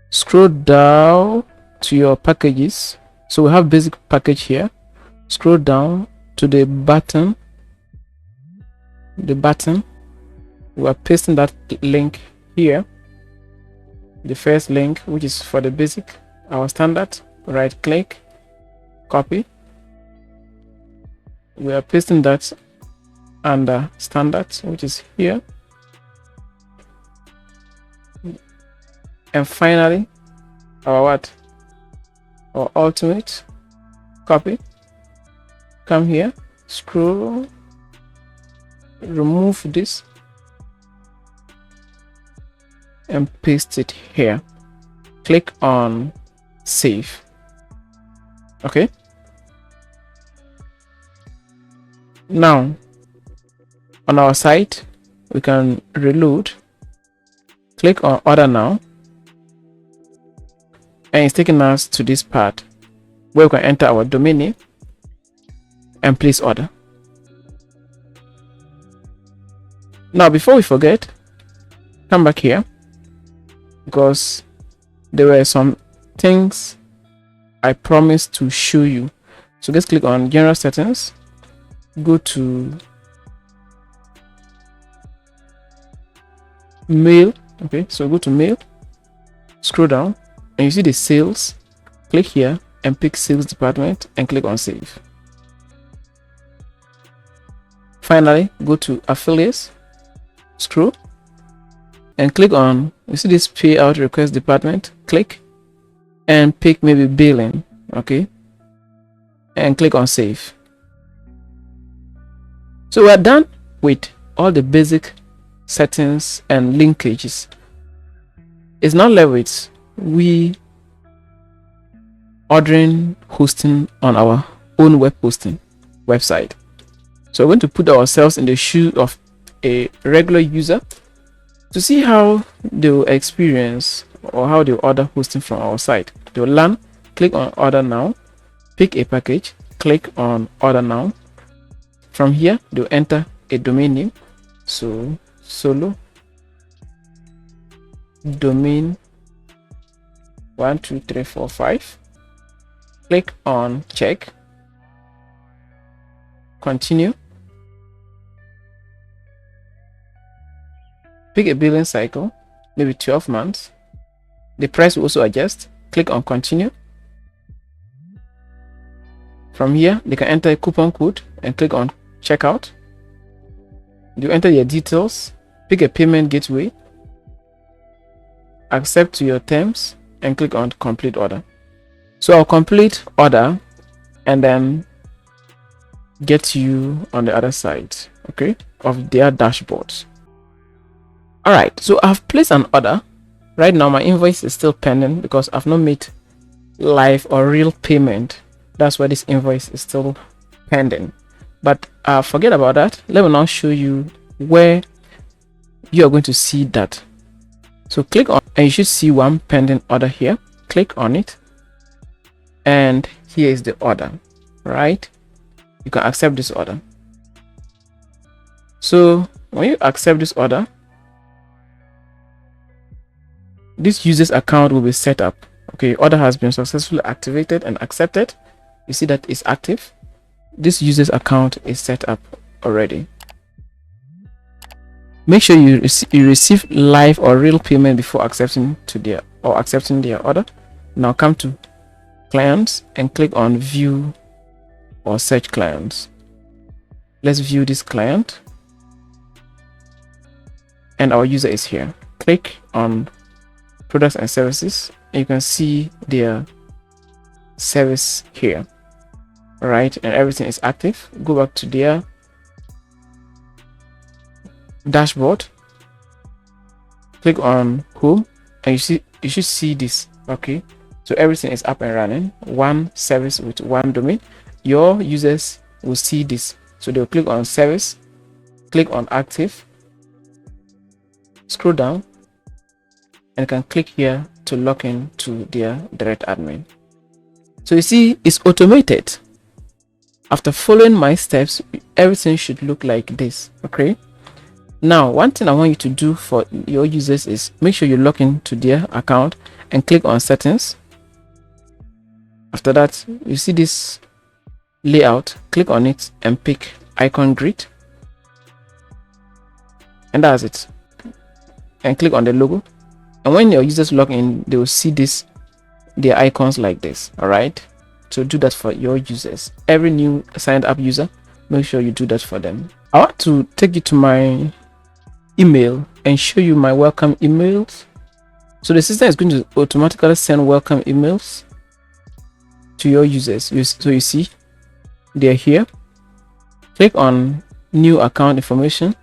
scroll down to your packages. So we have basic package here. Scroll down to the button. We are pasting that link here. The first link, which is for the basic, our standard. Right click, copy. We are pasting that under standard, which is here. And finally, our ultimate, copy, come here, scroll, remove this and paste it here. Click on save. Okay, now on our site we can reload. Click on order now, and it's taking us to this part where we can enter our domain name and place order. Now before we forget, come back here, because there were some things I promised to show you. So just click on general settings, go to mail. Okay, so go to mail, scroll down and you see the sales. Click here and pick sales department and click on save. Finally, go to affiliates, scroll and click on, you see this payout request department, click and pick maybe billing. Okay, and click on save. So we're done with all the basic settings and linkages. It's now left with we ordering hosting on our own web hosting website. So we're going to put ourselves in the shoes of a regular user to see how they'll experience or how they'll order hosting from our site. They'll learn, click on order now, pick a package, click on order now. From here they'll enter a domain name, so solo domain 12345. Click on check, continue, pick a billing cycle, maybe 12 months. The price will also adjust. Click on continue. From here they can enter a coupon code and click on checkout. You enter your details, pick a payment gateway, accept to your terms and click on complete order. So I'll complete order and then get you on the other side, okay, of their dashboards. All right, so I've placed an order. Right now my invoice is still pending because I've not made live or real payment. That's why this invoice is still pending. But forget about that. Let me now show you where you are going to see that. So click on, and you should see one pending order here. Click on it and here is the order, right? You can accept this order. So when you accept this order, this user's account will be set up. Okay, order has been successfully activated and accepted. You see that it's active. This user's account is set up already. Make sure you receive live or real payment before accepting their order. Now come to clients and click on view or search clients. Let's view this client and our user is here. Click on products and services and you can see their service here. All right, and everything is active. Go back to their dashboard, click on home, and you should see this. Okay, so everything is up and running. One service with one domain. Your users will see this, so they'll click on service, click on active, scroll down, and can click here to log in to their direct admin. So you see, it's automated. After following my steps, everything should look like this. Okay, now one thing I want you to do for your users is make sure you log in to their account and click on settings. After that, you see this layout, click on it and pick icon grid, and that's it, and click on the logo. And when your users log in, they will see their icons like this. All right, so do that for your users. Every new signed up user, make sure you do that for them. I want to take you to my email and show you my welcome emails. So the system is going to automatically send welcome emails to your users. So you see they're here. Click on new account information,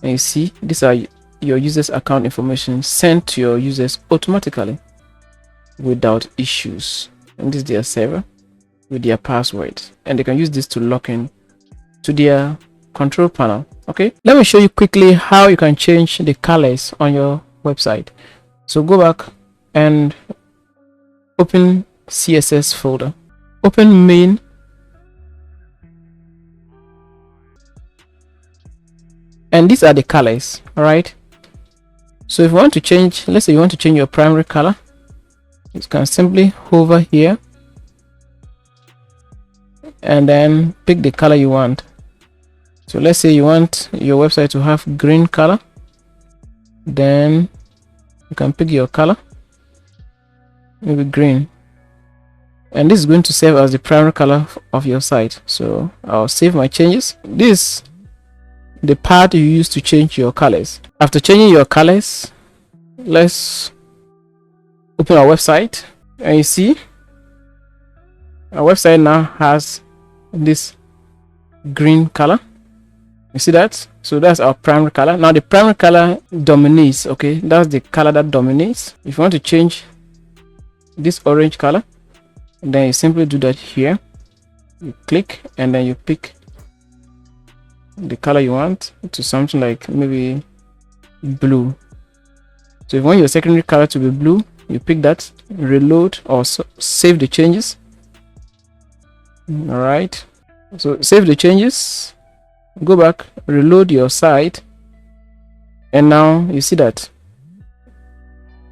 and you see these are your users account information sent to your users automatically without issues. And this is their server with their password, and they can use this to log in to their control panel. Okay, let me show you quickly how you can change the colors on your website. So go back and open CSS folder, open main, and these are the colors. All right, so if you want to change, let's say you want to change your primary color, you can simply hover here and then pick the color you want. So let's say you want your website to have green color, then you can pick your color, maybe green, and this is going to serve as the primary color of your site. So I'll save my changes. This the part you use to change your colors. After changing your colors, let's open our website, and you see our website now has this green color. You see that? So that's our primary color. Now the primary color dominates. Okay, that's the color that dominates. If you want to change this orange color, then you simply do that here. You click and then you pick the color you want to something like maybe blue. So if you want your secondary color to be blue, you pick that, reload, or save the changes. All right, so save the changes, go back, reload your site, and now you see that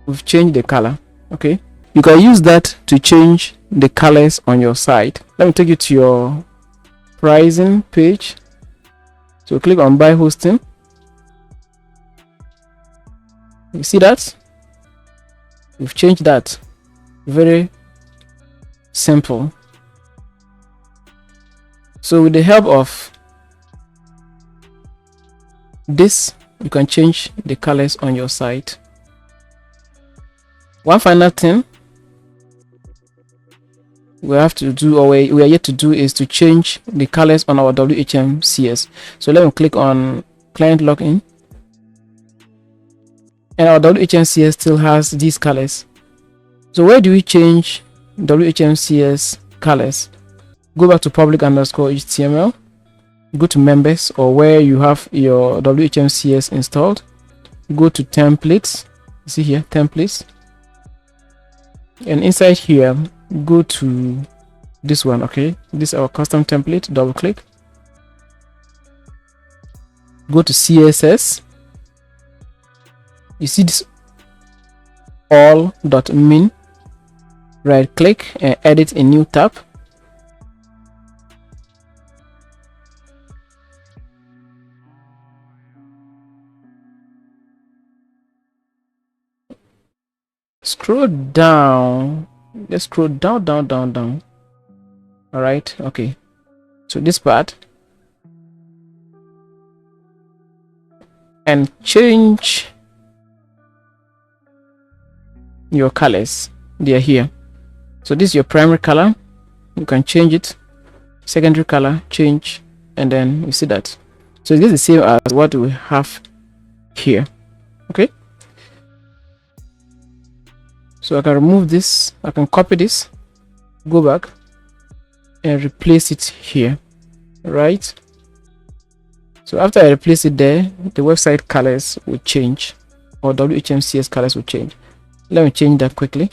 we've changed the color. Okay, you can use that to change the colors on your site. Let me take you to your pricing page. So click on buy hosting. You see that we've changed that. Very simple. So with the help of this, you can change the colors on your site. One final thing we have to do, or we are yet to do, is to change the colors on our WHMCS. So let me click on client login, and our WHMCS still has these colors. So where do we change WHMCS colors? Go back to public_HTML, go to members, or where you have your WHMCS installed, go to templates. See here, templates, and inside here go to this one. Okay, this is our custom template. Double click, go to CSS. You see this all.min, right click and edit a new tab. Scroll down, let's scroll down. All right, okay, so this part, and change your colors. They are here. So this is your primary color. You can change it. Secondary color, change, and then you see that. So it's the same as what we have here. Okay. So I can remove this. I can copy this, go back, and replace it here. Right. So after I replace it there, the website colors will change, or WHMCS colors will change. Let me change that quickly.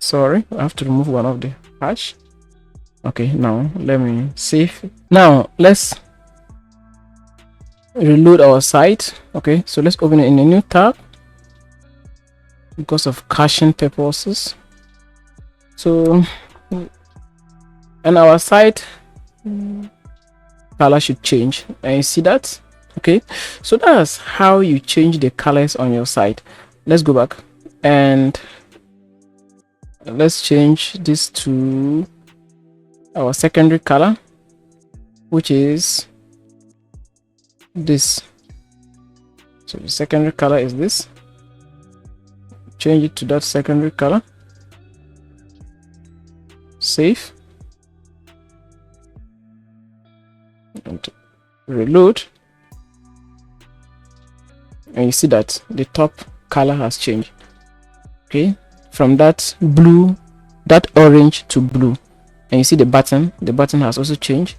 Sorry, I have to remove one of the hash. Okay, now let me save. Now let's reload our site. Okay, so let's open it in a new tab because of caching purposes. So, and our site color should change, and you see that. Okay, so that's how you change the colors on your site. Let's go back and let's change this to our secondary color, which is this. So the secondary color is this. Change it to that secondary color. Save and reload, and you see that the top color has changed. Okay, from that blue, that orange to blue, and you see the button has also changed.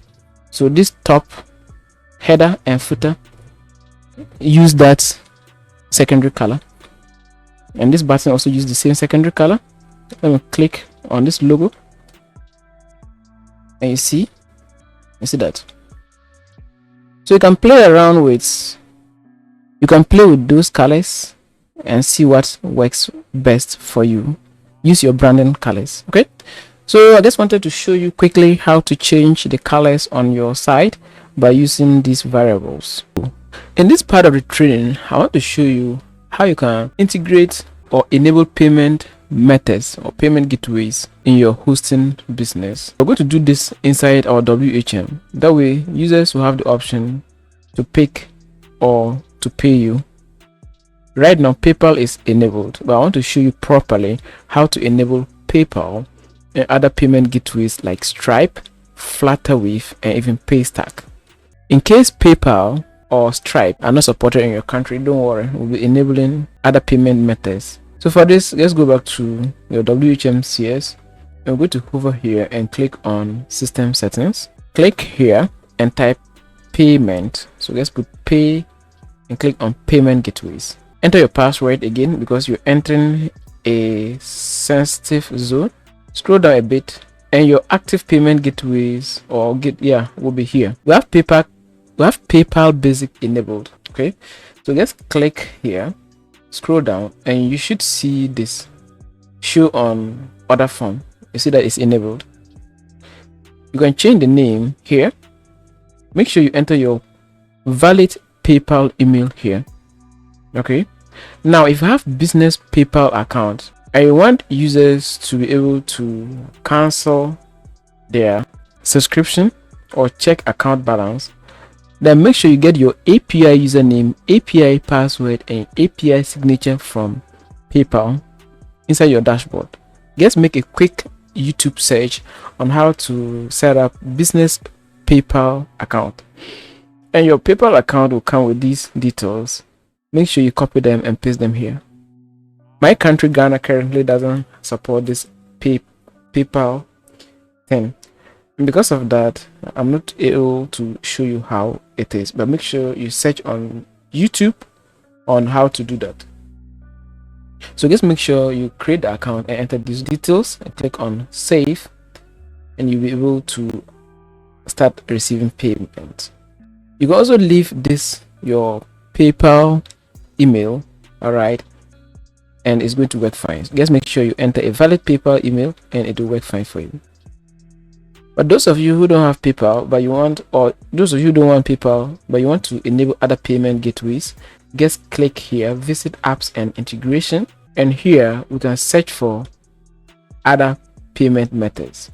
So this top header and footer use that secondary color, and this button also use the same secondary color. Let me click on this logo, and you see that. So you can play around with, those colors and see what works best for you. Use your branding colors. Okay, so I just wanted to show you quickly how to change the colors on your site by using these variables. In this part of the training, I want to show you how you can integrate or enable payment methods or payment gateways in your hosting business. We're going to do this inside our WHM. That way users will have the option to pick or to pay you. Right now PayPal is enabled, but I want to show you properly how to enable PayPal and other payment gateways like Stripe, Flutterwave, and even Paystack. In case PayPal or Stripe are not supported in your country, don't worry, we'll be enabling other payment methods. So for this, let's go back to your WHMCS. I'm going to hover here and click on System Settings. Click here and type Payment. So let's put Pay and click on Payment Gateways. Enter your password again because you're entering a sensitive zone. Scroll down a bit and your active payment gateways or will be here. We have PayPal Basic enabled. Okay, so let's click here, scroll down, and you should see this show on order form. You see that it's enabled. You can change the name here. Make sure you enter your valid PayPal email here. Okay, now if you have business PayPal account, I want users to be able to cancel their subscription or check account balance. Then make sure you get your API username, API password, and API signature from PayPal inside your dashboard. Just make a quick YouTube search on how to set up business PayPal account, and your PayPal account will come with these details. Make sure you copy them and paste them here. My country, Ghana, currently doesn't support this PayPal thing, and because of that I'm not able to show you how it is, but make sure you search on YouTube on how to do that. So just make sure you create the account and enter these details and click on save, and you'll be able to start receiving payment. You can also leave this your PayPal email, all right, and it's going to work fine. Just make sure you enter a valid PayPal email and it will work fine for you. But those of you who don't have PayPal but you want, or those of you who don't want PayPal but you want to enable other payment gateways, just click here, visit apps and integration, and here we can search for other payment methods.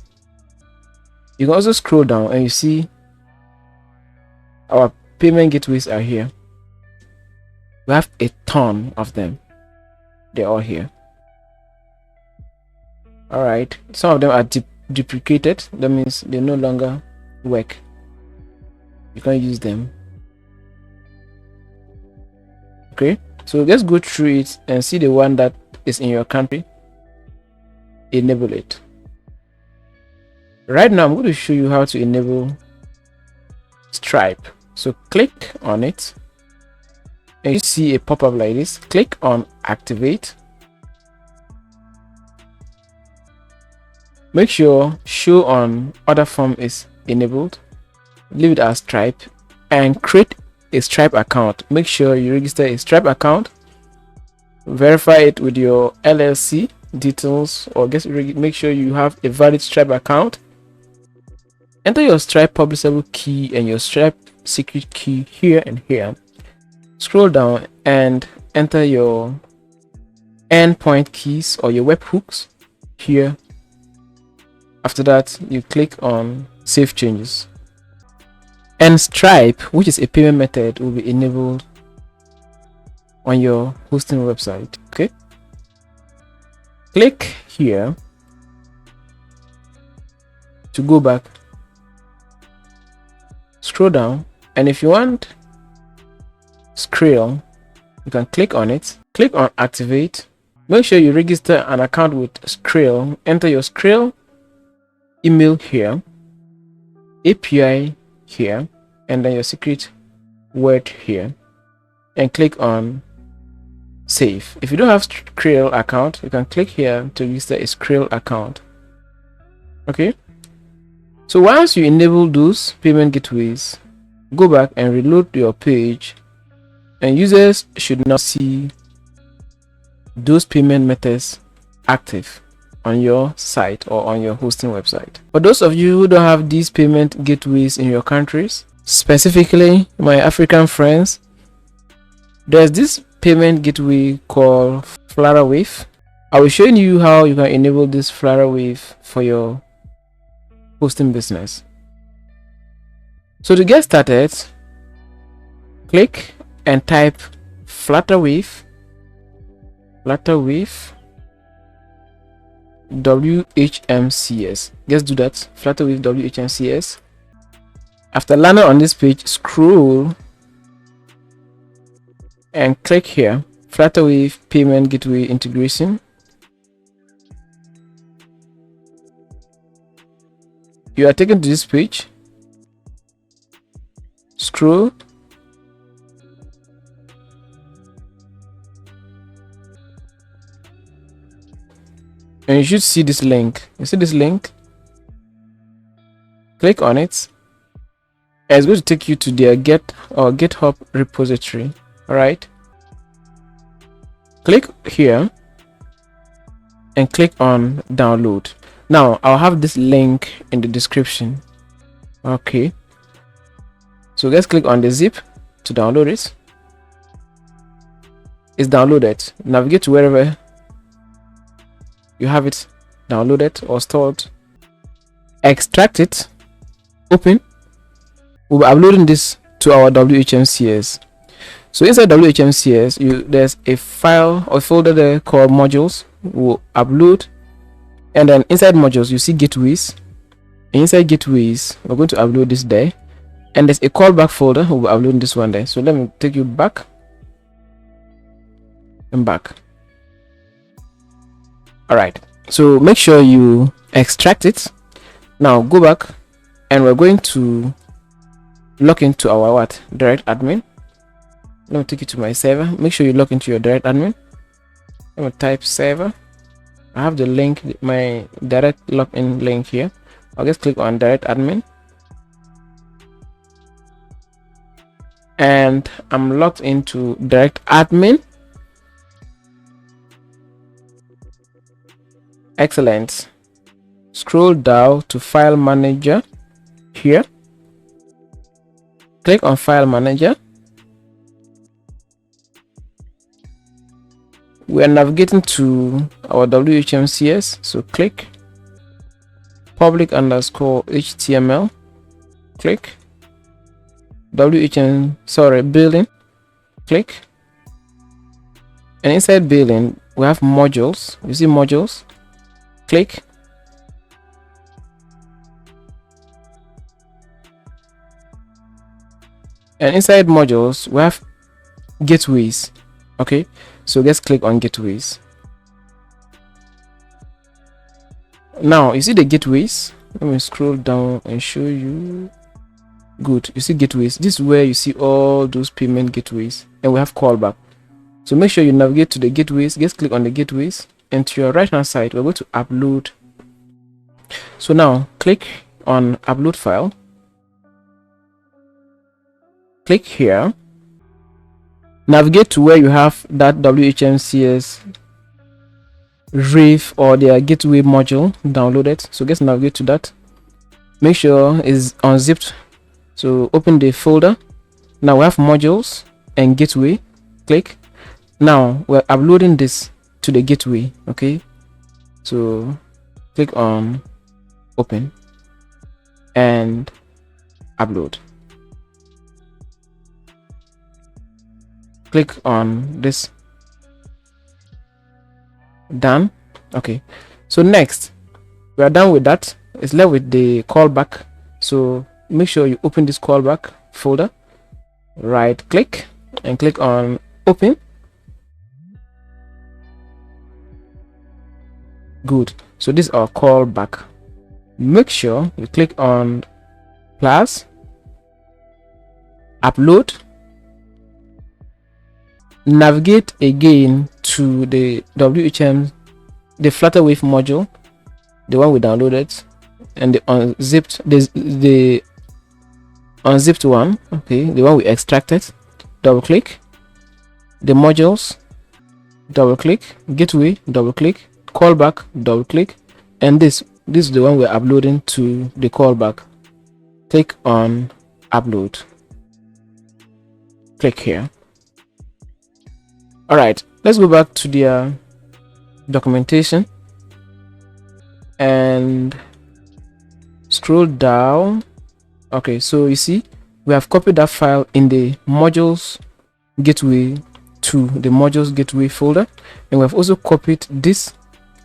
You can also scroll down and you see our payment gateways are here. We have a ton of them. They're all here. All right, some of them are deprecated. That means they no longer work. You can't use them. Okay, so let's go through it and see the one that is in your country. Enable it. Right now I'm going to show you how to enable Stripe. So click on it and you see a pop-up like this. Click on activate. Make sure show on other form is enabled. Leave it as Stripe and create a Stripe account. Make sure you register a Stripe account. Verify it with your LLC details, or make sure you have a valid Stripe account. Enter your Stripe publishable key and your Stripe secret key here and here. Scroll down and enter your endpoint keys or your webhooks here. After that, you click on Save Changes. And Stripe, which is a payment method, will be enabled on your hosting website. Okay. Click here to go back. Scroll down, and if you want Skrill, you can click on it. Click on activate. Make sure you register an account with Skrill. Enter your Skrill email here, API here, and then your secret word here, and click on save. If you don't have Skrill account, you can click here to register a Skrill account. Okay, so once you enable those payment gateways, go back and reload your page, and users should now see those payment methods active on your site or on your hosting website. For those of you who don't have these payment gateways in your countries, specifically my African friends, there's this payment gateway called Flutterwave. I will show you how you can enable this Flutterwave for your hosting business. So to get started, click and type Flutterwave WHMCS. Just do that, Flutterwave WHMCS. After landing on this page, scroll and click here, Flutterwave Payment Gateway Integration. You are taken to this page. Scroll and you should see this link. You see this link? Click on it. And it's going to take you to their GitHub repository. Alright. Click here and click on download. Now I'll have this link in the description. Okay. So let's click on the zip to download it. It's downloaded. Navigate to wherever you have it downloaded or stored. Extract it. Open. We'll be uploading this to our WHMCS. So inside WHMCS, there's a file or folder there called modules. We'll upload, and then inside modules you see gateways. And inside gateways, we're going to upload this there, and there's a callback folder. We'll be uploading this one there. So let me take you back and back. All right. So make sure you extract it. Now go back, and we're going to log into our direct admin. Let me take you to my server. Make sure you log into your direct admin. Let me type server. I have the link, my direct login link here. I'll just click on direct admin, and I'm logged into direct admin. Excellent. Scroll down to file manager here. Click on file manager. We are navigating to our WHMCS, so click public underscore HTML. Click building. Click, and inside building we have modules. You see modules. click, and inside modules we have gateways. Okay, so let's click on gateways. Now you see the gateways. Let me scroll down and show you. Good, you see gateways. This is where you see all those payment gateways, and we have callback. So make sure you navigate to the gateways. Just click on the gateways, and to your right hand side we're going to upload. So now click on upload file, click here, navigate to where you have that WHMCS Rave or their gateway module downloaded. So just navigate to that, make sure it's unzipped. So open the folder. Now we have modules and gateway. Click. Now we're uploading this to the gateway. Okay, so click on open and upload. Click on this. Done. Okay, so next we are done with that. It's left with the callback. So make sure you open this callback folder, right click and click on open. Good, so this is our callback. Make sure you click on plus, upload, navigate again to the WHM, the Flutterwave module, the one we downloaded, and the unzipped, the unzipped one. Okay, the one we extracted. Double click the modules, double click gateway, double click callback, double click, and this is the one we're uploading to the callback. Click on upload, click here. All right, let's go back to their documentation and scroll down. Okay, so you see we have copied that file in the modules gateway to the modules gateway folder, and we have also copied this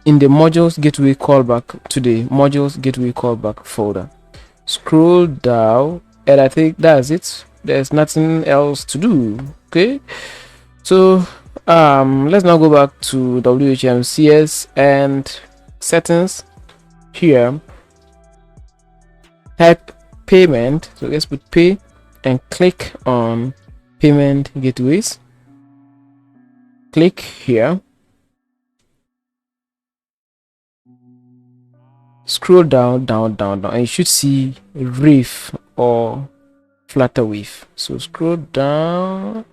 in the modules gateway callback to the modules gateway callback folder. Scroll down, and I think that's it. There's nothing else to do. Okay, so let's now go back to WHMCS and settings. Here type payment, so let's put pay and click on payment gateways. Click here, scroll down, and you should see Reef or Flutterwave. So scroll down,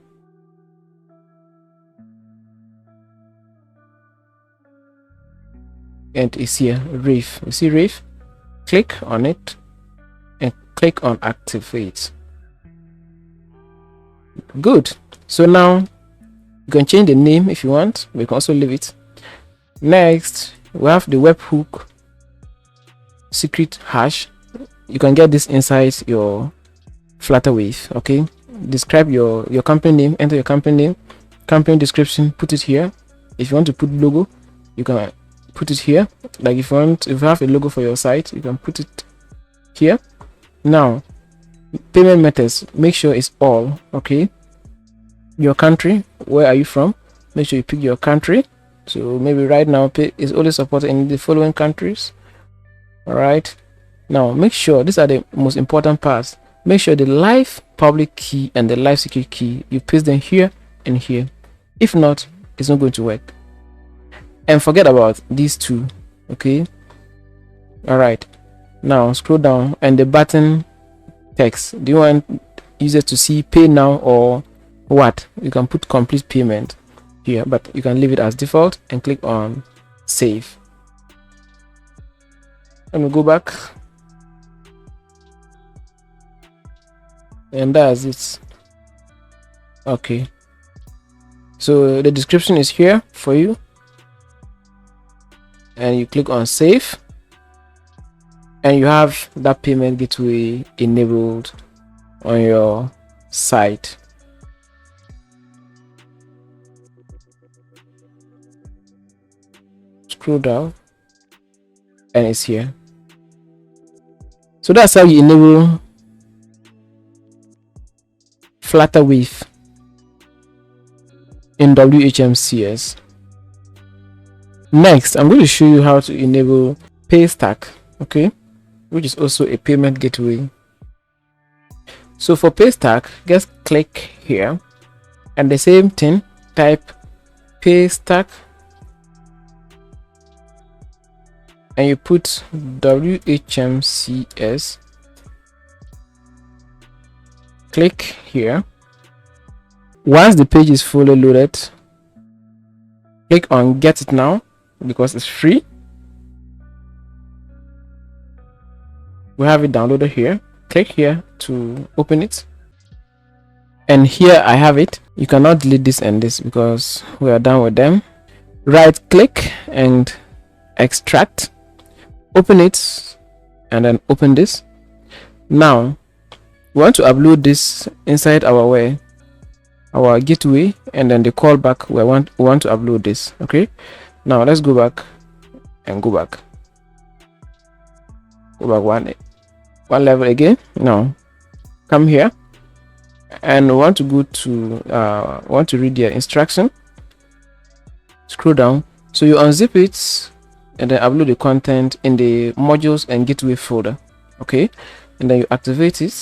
and it's here, Reef. You see Reef? Click on it and click on activate. Good. So now you can change the name if you want. We can also leave it. Next, we have the webhook secret hash. You can get this inside your Flutterwave. Okay, describe your company name, enter your company name, company description, put it here. If you want to put logo, you can put it here. Like if you have a logo for your site, you can put it here. Now payment methods, make sure it's all. Okay, your country, where are you from? Make sure you pick your country. So maybe right now pay is only supported in the following countries. All right, now make sure these are the most important parts. Make sure the live public key and the live secret key, you paste them here and here. If not, it's not going to work. And forget about these two. Okay, all right, now scroll down, and the button text, do you want users to see pay now or what? You can put complete payment here, but you can leave it as default and click on save. Let me go back, and that's it. Okay, so the description is here for you, and you click on save, and you have that payment gateway enabled on your site. Scroll down, and it's here. So that's how you enable Flutter Wave in WHMCS. Next, I'm going to show you how to enable Paystack, okay, which is also a payment gateway. So for Paystack, just click here and the same thing, type Paystack and you put WHMCS. Click here. Once the page is fully loaded, click on Get It Now because it's free. We have it downloaded here. Click here to open it, and here I have it. You cannot delete this and this because we are done with them. Right click and extract, open it, and then open this. Now we want to upload this inside our gateway, and then the callback we want to upload this. Okay, now let's go back and go back one level again. Now come here and want to go to want to read their instruction. Scroll down, so you unzip it and then upload the content in the modules and gateway folder. Okay, and then you activate it.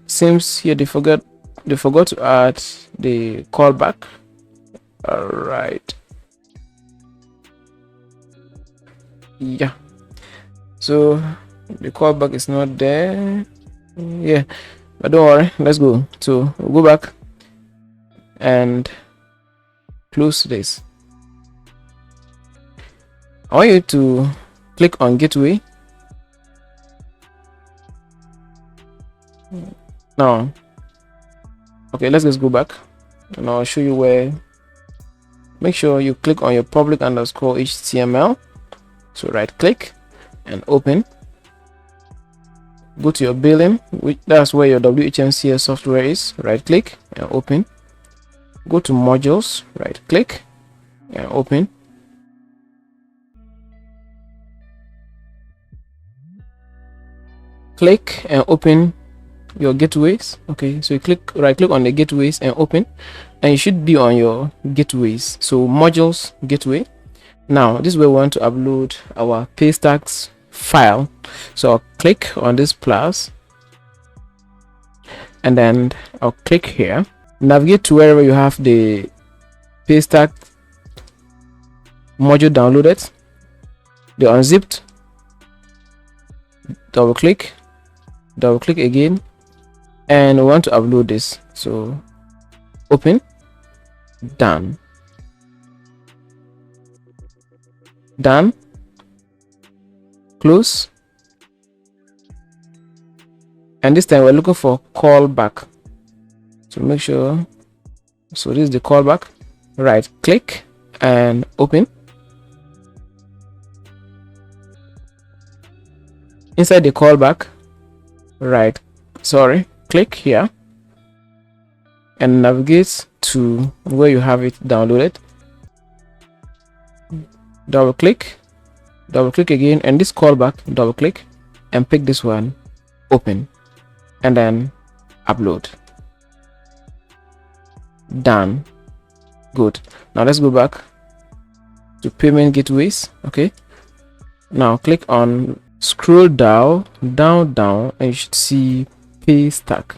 Seems here they forgot to add the callback. All right, yeah, so the callback is not there. Yeah, but don't worry, let's go. So we'll go back and close this. I want you to click on gateway. Now, okay, let's just go back and I'll show you where. Make sure you click on your public underscore HTML. So right click and open. Go to your billing, which that's where your WHMCS software is. Right click and open. Go to modules, right click and open. Click and open your gateways. Okay, so you right click on the gateways and open, and you should be on your gateways. So modules, gateway. Now this is where we want to upload our Paystacks file. So I'll click on this plus and then I'll click here, navigate to wherever you have the Paystack module downloaded, the unzipped, double click again, and we want to upload this. So open, done, close, and this time we're looking for callback. So make sure, so this is the callback. Right click and open. Inside the callback, click here and navigate to where you have it downloaded. Double click again, and this callback, double click and pick this one, open, and then upload. Done. Good. Now let's go back to payment gateways. Okay, now click on, scroll down, and you should see Paystack.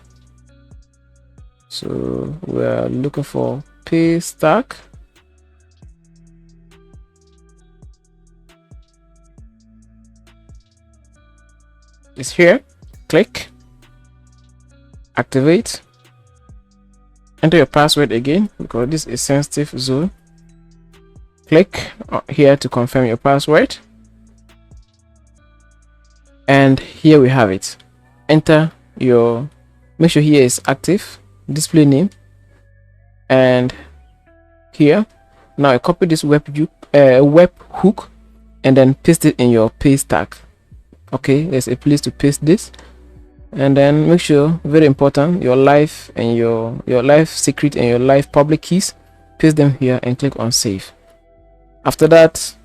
So we're looking for Paystack. It's here. Click, activate, enter your password again because this is sensitive zone. Click here to confirm your password, and here we have it. Enter your, make sure here is active, display name, and here now I copy this web hook and then paste it in your Paystack. Okay, there's a place to paste this, and then make sure, very important, your live and your live secret and your live public keys, paste them here and click on save. After that,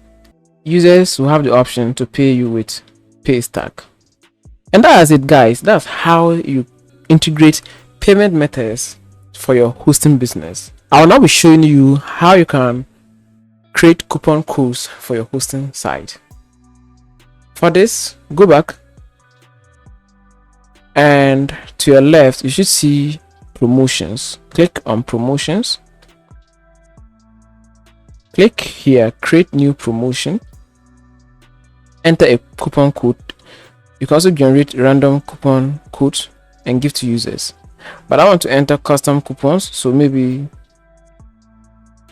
users will have the option to pay you with Paystack. And that's it, guys. That's how you integrate payment methods for your hosting business. I will now be showing you how you can create coupon codes for your hosting site. For this, go back, and to your left you should see promotions. Click on promotions, click here, create new promotion, enter a coupon code. You can also generate random coupon codes and give to users, but I want to enter custom coupons, so maybe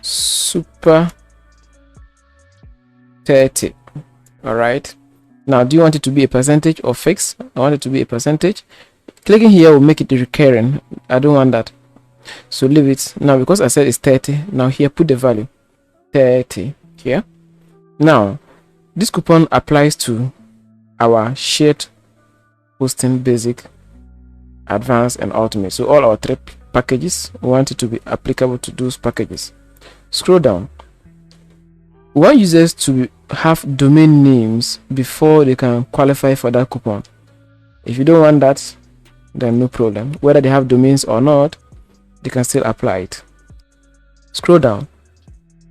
super 30. All right, now do you want it to be a percentage or fixed? I want it to be a percentage. Clicking here will make it recurring. I don't want that, so leave it. Now because I said it's 30, now here put the value 30 here. Now this coupon applies to our shared hosting, basic, advanced, and ultimate. So all our 3 packages, we want it to be applicable to those packages. Scroll down. We want users to have domain names before they can qualify for that coupon. If you don't want that, then no problem. Whether they have domains or not, they can still apply it. Scroll down.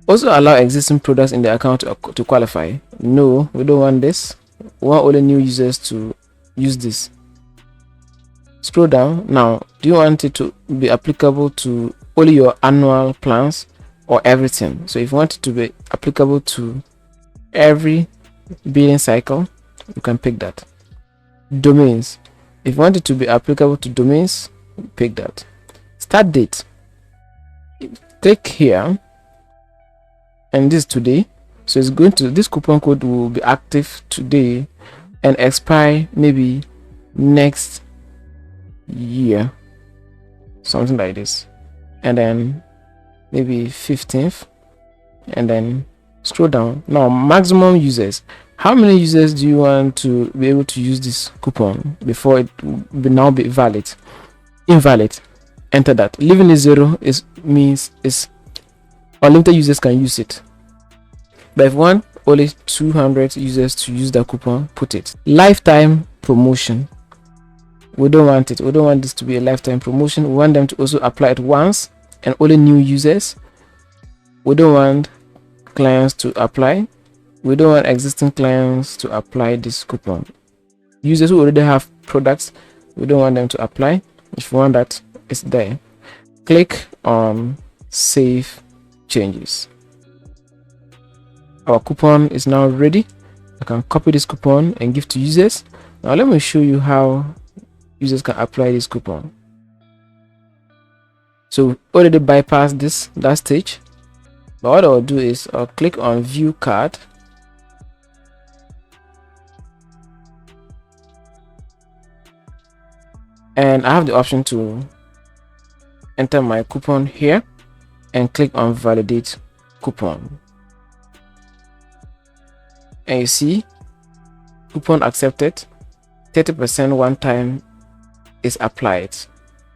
Also allow existing products in the account to qualify. No, we don't want this. We want only new users to use this. Scroll down. Now, do you want it to be applicable to only your annual plans or everything? So if you want it to be applicable to every billing cycle, you can pick that. Domains. If you want it to be applicable to domains, pick that. Start date. Click here, and this is today. So it's going to, this coupon code will be active today and expire maybe next year, something like this, and then maybe 15th, and then scroll down. Now maximum users. How many users do you want to be able to use this coupon before it will now be valid? Invalid. Enter that. Leaving it 0 means unlimited users can use it. But if you want only 200 users to use the coupon, put it. Lifetime promotion. We don't want it. We don't want this to be a lifetime promotion. We want them to also apply it once and only new users. We don't want clients to apply. We don't want existing clients to apply this coupon. Users who already have products, we don't want them to apply. If you want that, it's there. Click on save changes. Our coupon is now ready. I can copy this coupon and give to users. Now let me show you how users can apply this coupon. So already bypassed that stage, but what I'll do is I'll click on view card, and I have the option to enter my coupon here and click on validate coupon. And you see coupon accepted, 30% one time is applied.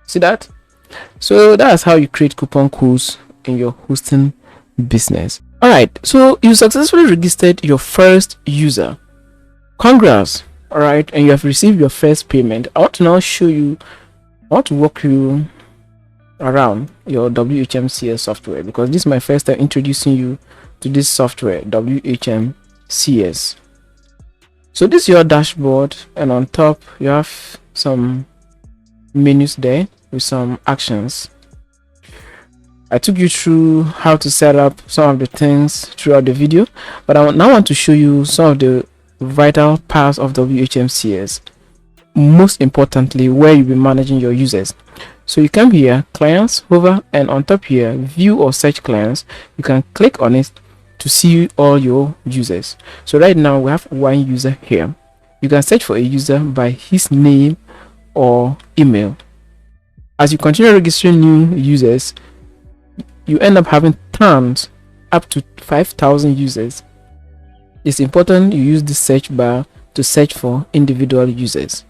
See that? So that's how you create coupon codes in your hosting business. All right, so you successfully registered your first user. Congrats. All right, and you have received your first payment. I want to now show you, I want to walk you around your WHMCS software, because this is my first time introducing you to this software, WHMCS. So this is your dashboard, and on top you have some menus there with some actions. I took you through how to set up some of the things throughout the video, but I now want to show you some of the vital parts of WHMCS. Most importantly, where you'll be managing your users. So you come here, clients, hover, and on top here, view or search clients. You can click on it to see all your users. So right now we have one user here. You can search for a user by his name or email. As you continue registering new users, you end up having tons, up to 5,000 users. It's important you use this search bar to search for individual users.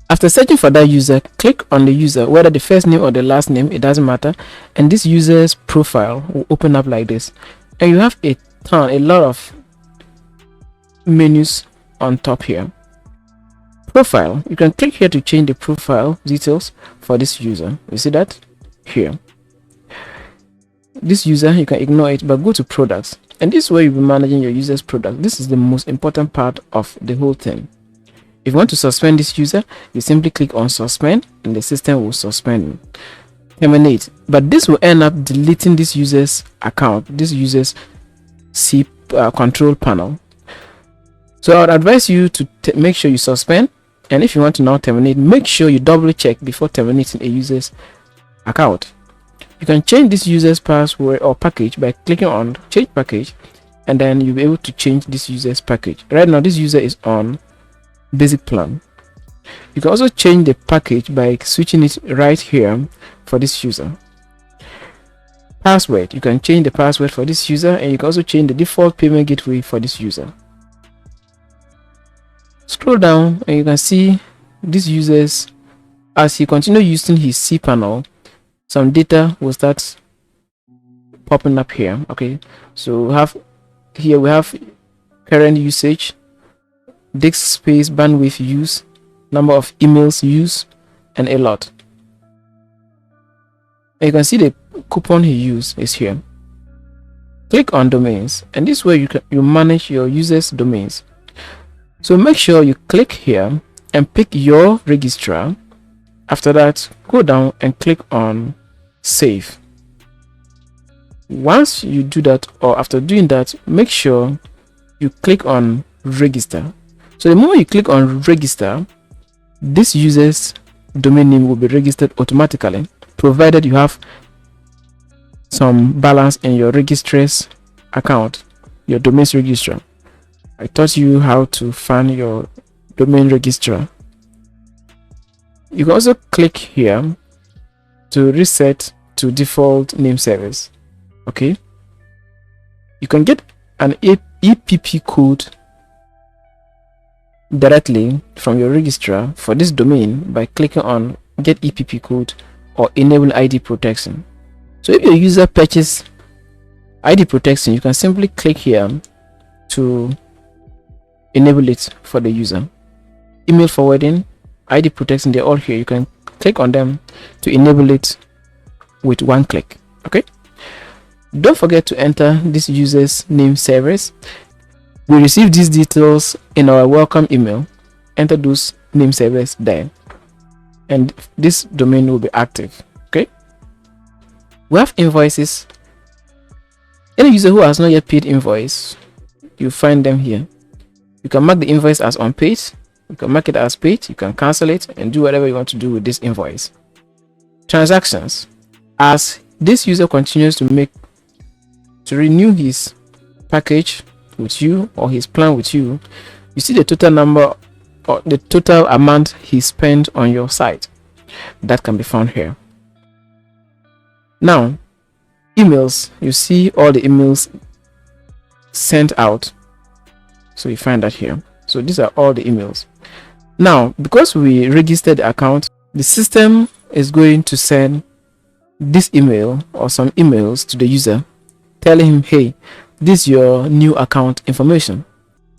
After searching for that user, click on the user, whether the first name or the last name, it doesn't matter, and this user's profile will open up like this, and you have a ton, a lot of menus on top here. Profile, you can click here to change the profile details for this user. You see that here. This user, you can ignore it, but go to products, and this is where you'll be managing your user's product. This is the most important part of the whole thing. If you want to suspend this user, you simply click on suspend and the system will suspend him. Terminate, but this will end up deleting this user's account, this user's control panel. So I would advise you to make sure you suspend, and if you want to now terminate, make sure you double check before terminating a user's account. You can change this user's password or package by clicking on change package, and then you'll be able to change this user's package. Right now this user is on basic plan. You can also change the package by switching it right here for this user. Password, you can change the password for this user, and you can also change the default payment gateway for this user. Scroll down and you can see these users, as he continue using his cPanel, some data will start popping up here. Okay, so we have current usage, disk space, bandwidth use, number of emails used, and a lot. And you can see the coupon he used is here. Click on domains, and this way you manage your users' domains. So make sure you click here and pick your registrar. After that, go down and click on save. Once you do that, or after doing that, make sure you click on register. So the moment you click on register, this user's domain name will be registered automatically, provided you have some balance in your registrar's account, your domain's registrar. I taught you how to find your domain registrar. You can also click here to reset to default name service. Okay, you can get an EPP code directly from your registrar for this domain by clicking on get EPP code or enable ID protection. So if your user purchase ID protection, you can simply click here to enable it for the user. Email forwarding, ID protection, they're all here. You can click on them to enable it with one click. Okay, don't forget to enter this user's name service. We receive these details in our welcome email. Enter those name servers there, and this domain will be active. Okay, we have invoices. Any user who has not yet paid invoice, you find them here. You can mark the invoice as unpaid, you can mark it as paid, you can cancel it, and do whatever you want to do with this invoice. Transactions, as this user continues to renew his package with you or his plan with you, you see the total number or the total amount he spent on your site. That can be found here. Now, emails, you see all the emails sent out, so you find that here. So these are all the emails. Now, because we registered the account, the system is going to send this email or some emails to the user telling him, hey, this is your new account information.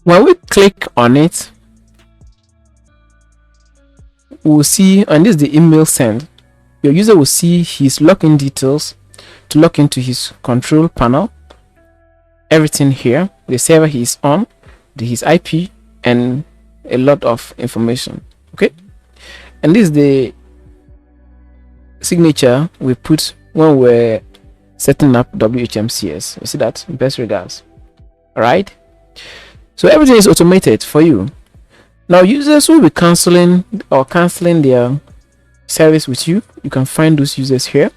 When we click on it, we'll see, and this is the email sent. Your user will see his login details to log into his control panel, everything here, the server he is on, his IP, and a lot of information. Okay, and this is the signature we put when we're setting up WHMCS. You see that? Best regards. All right, so everything is automated for you. Now users will be canceling their service with you. You can find those users here,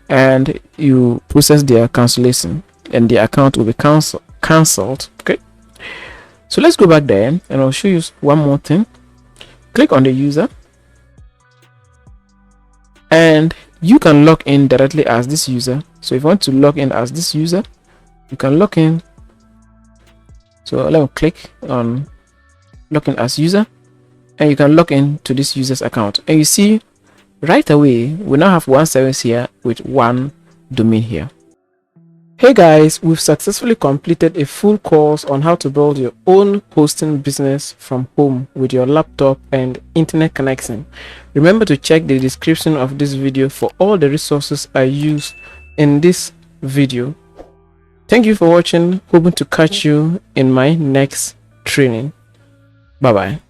and you process their cancellation, and their account will be cancelled. Okay, so let's go back there and I'll show you one more thing. Click on the user, and you can log in directly as this user. So if you want to log in as this user, you can log in. So let me click on login as user, and you can log in to this user's account, and you see right away we now have one service here with one domain here. Hey guys, we've successfully completed a full course on how to build your own hosting business from home with your laptop and internet connection. Remember to check the description of this video for all the resources I use in this video. Thank you for watching. Hoping to catch you in my next training. Bye bye.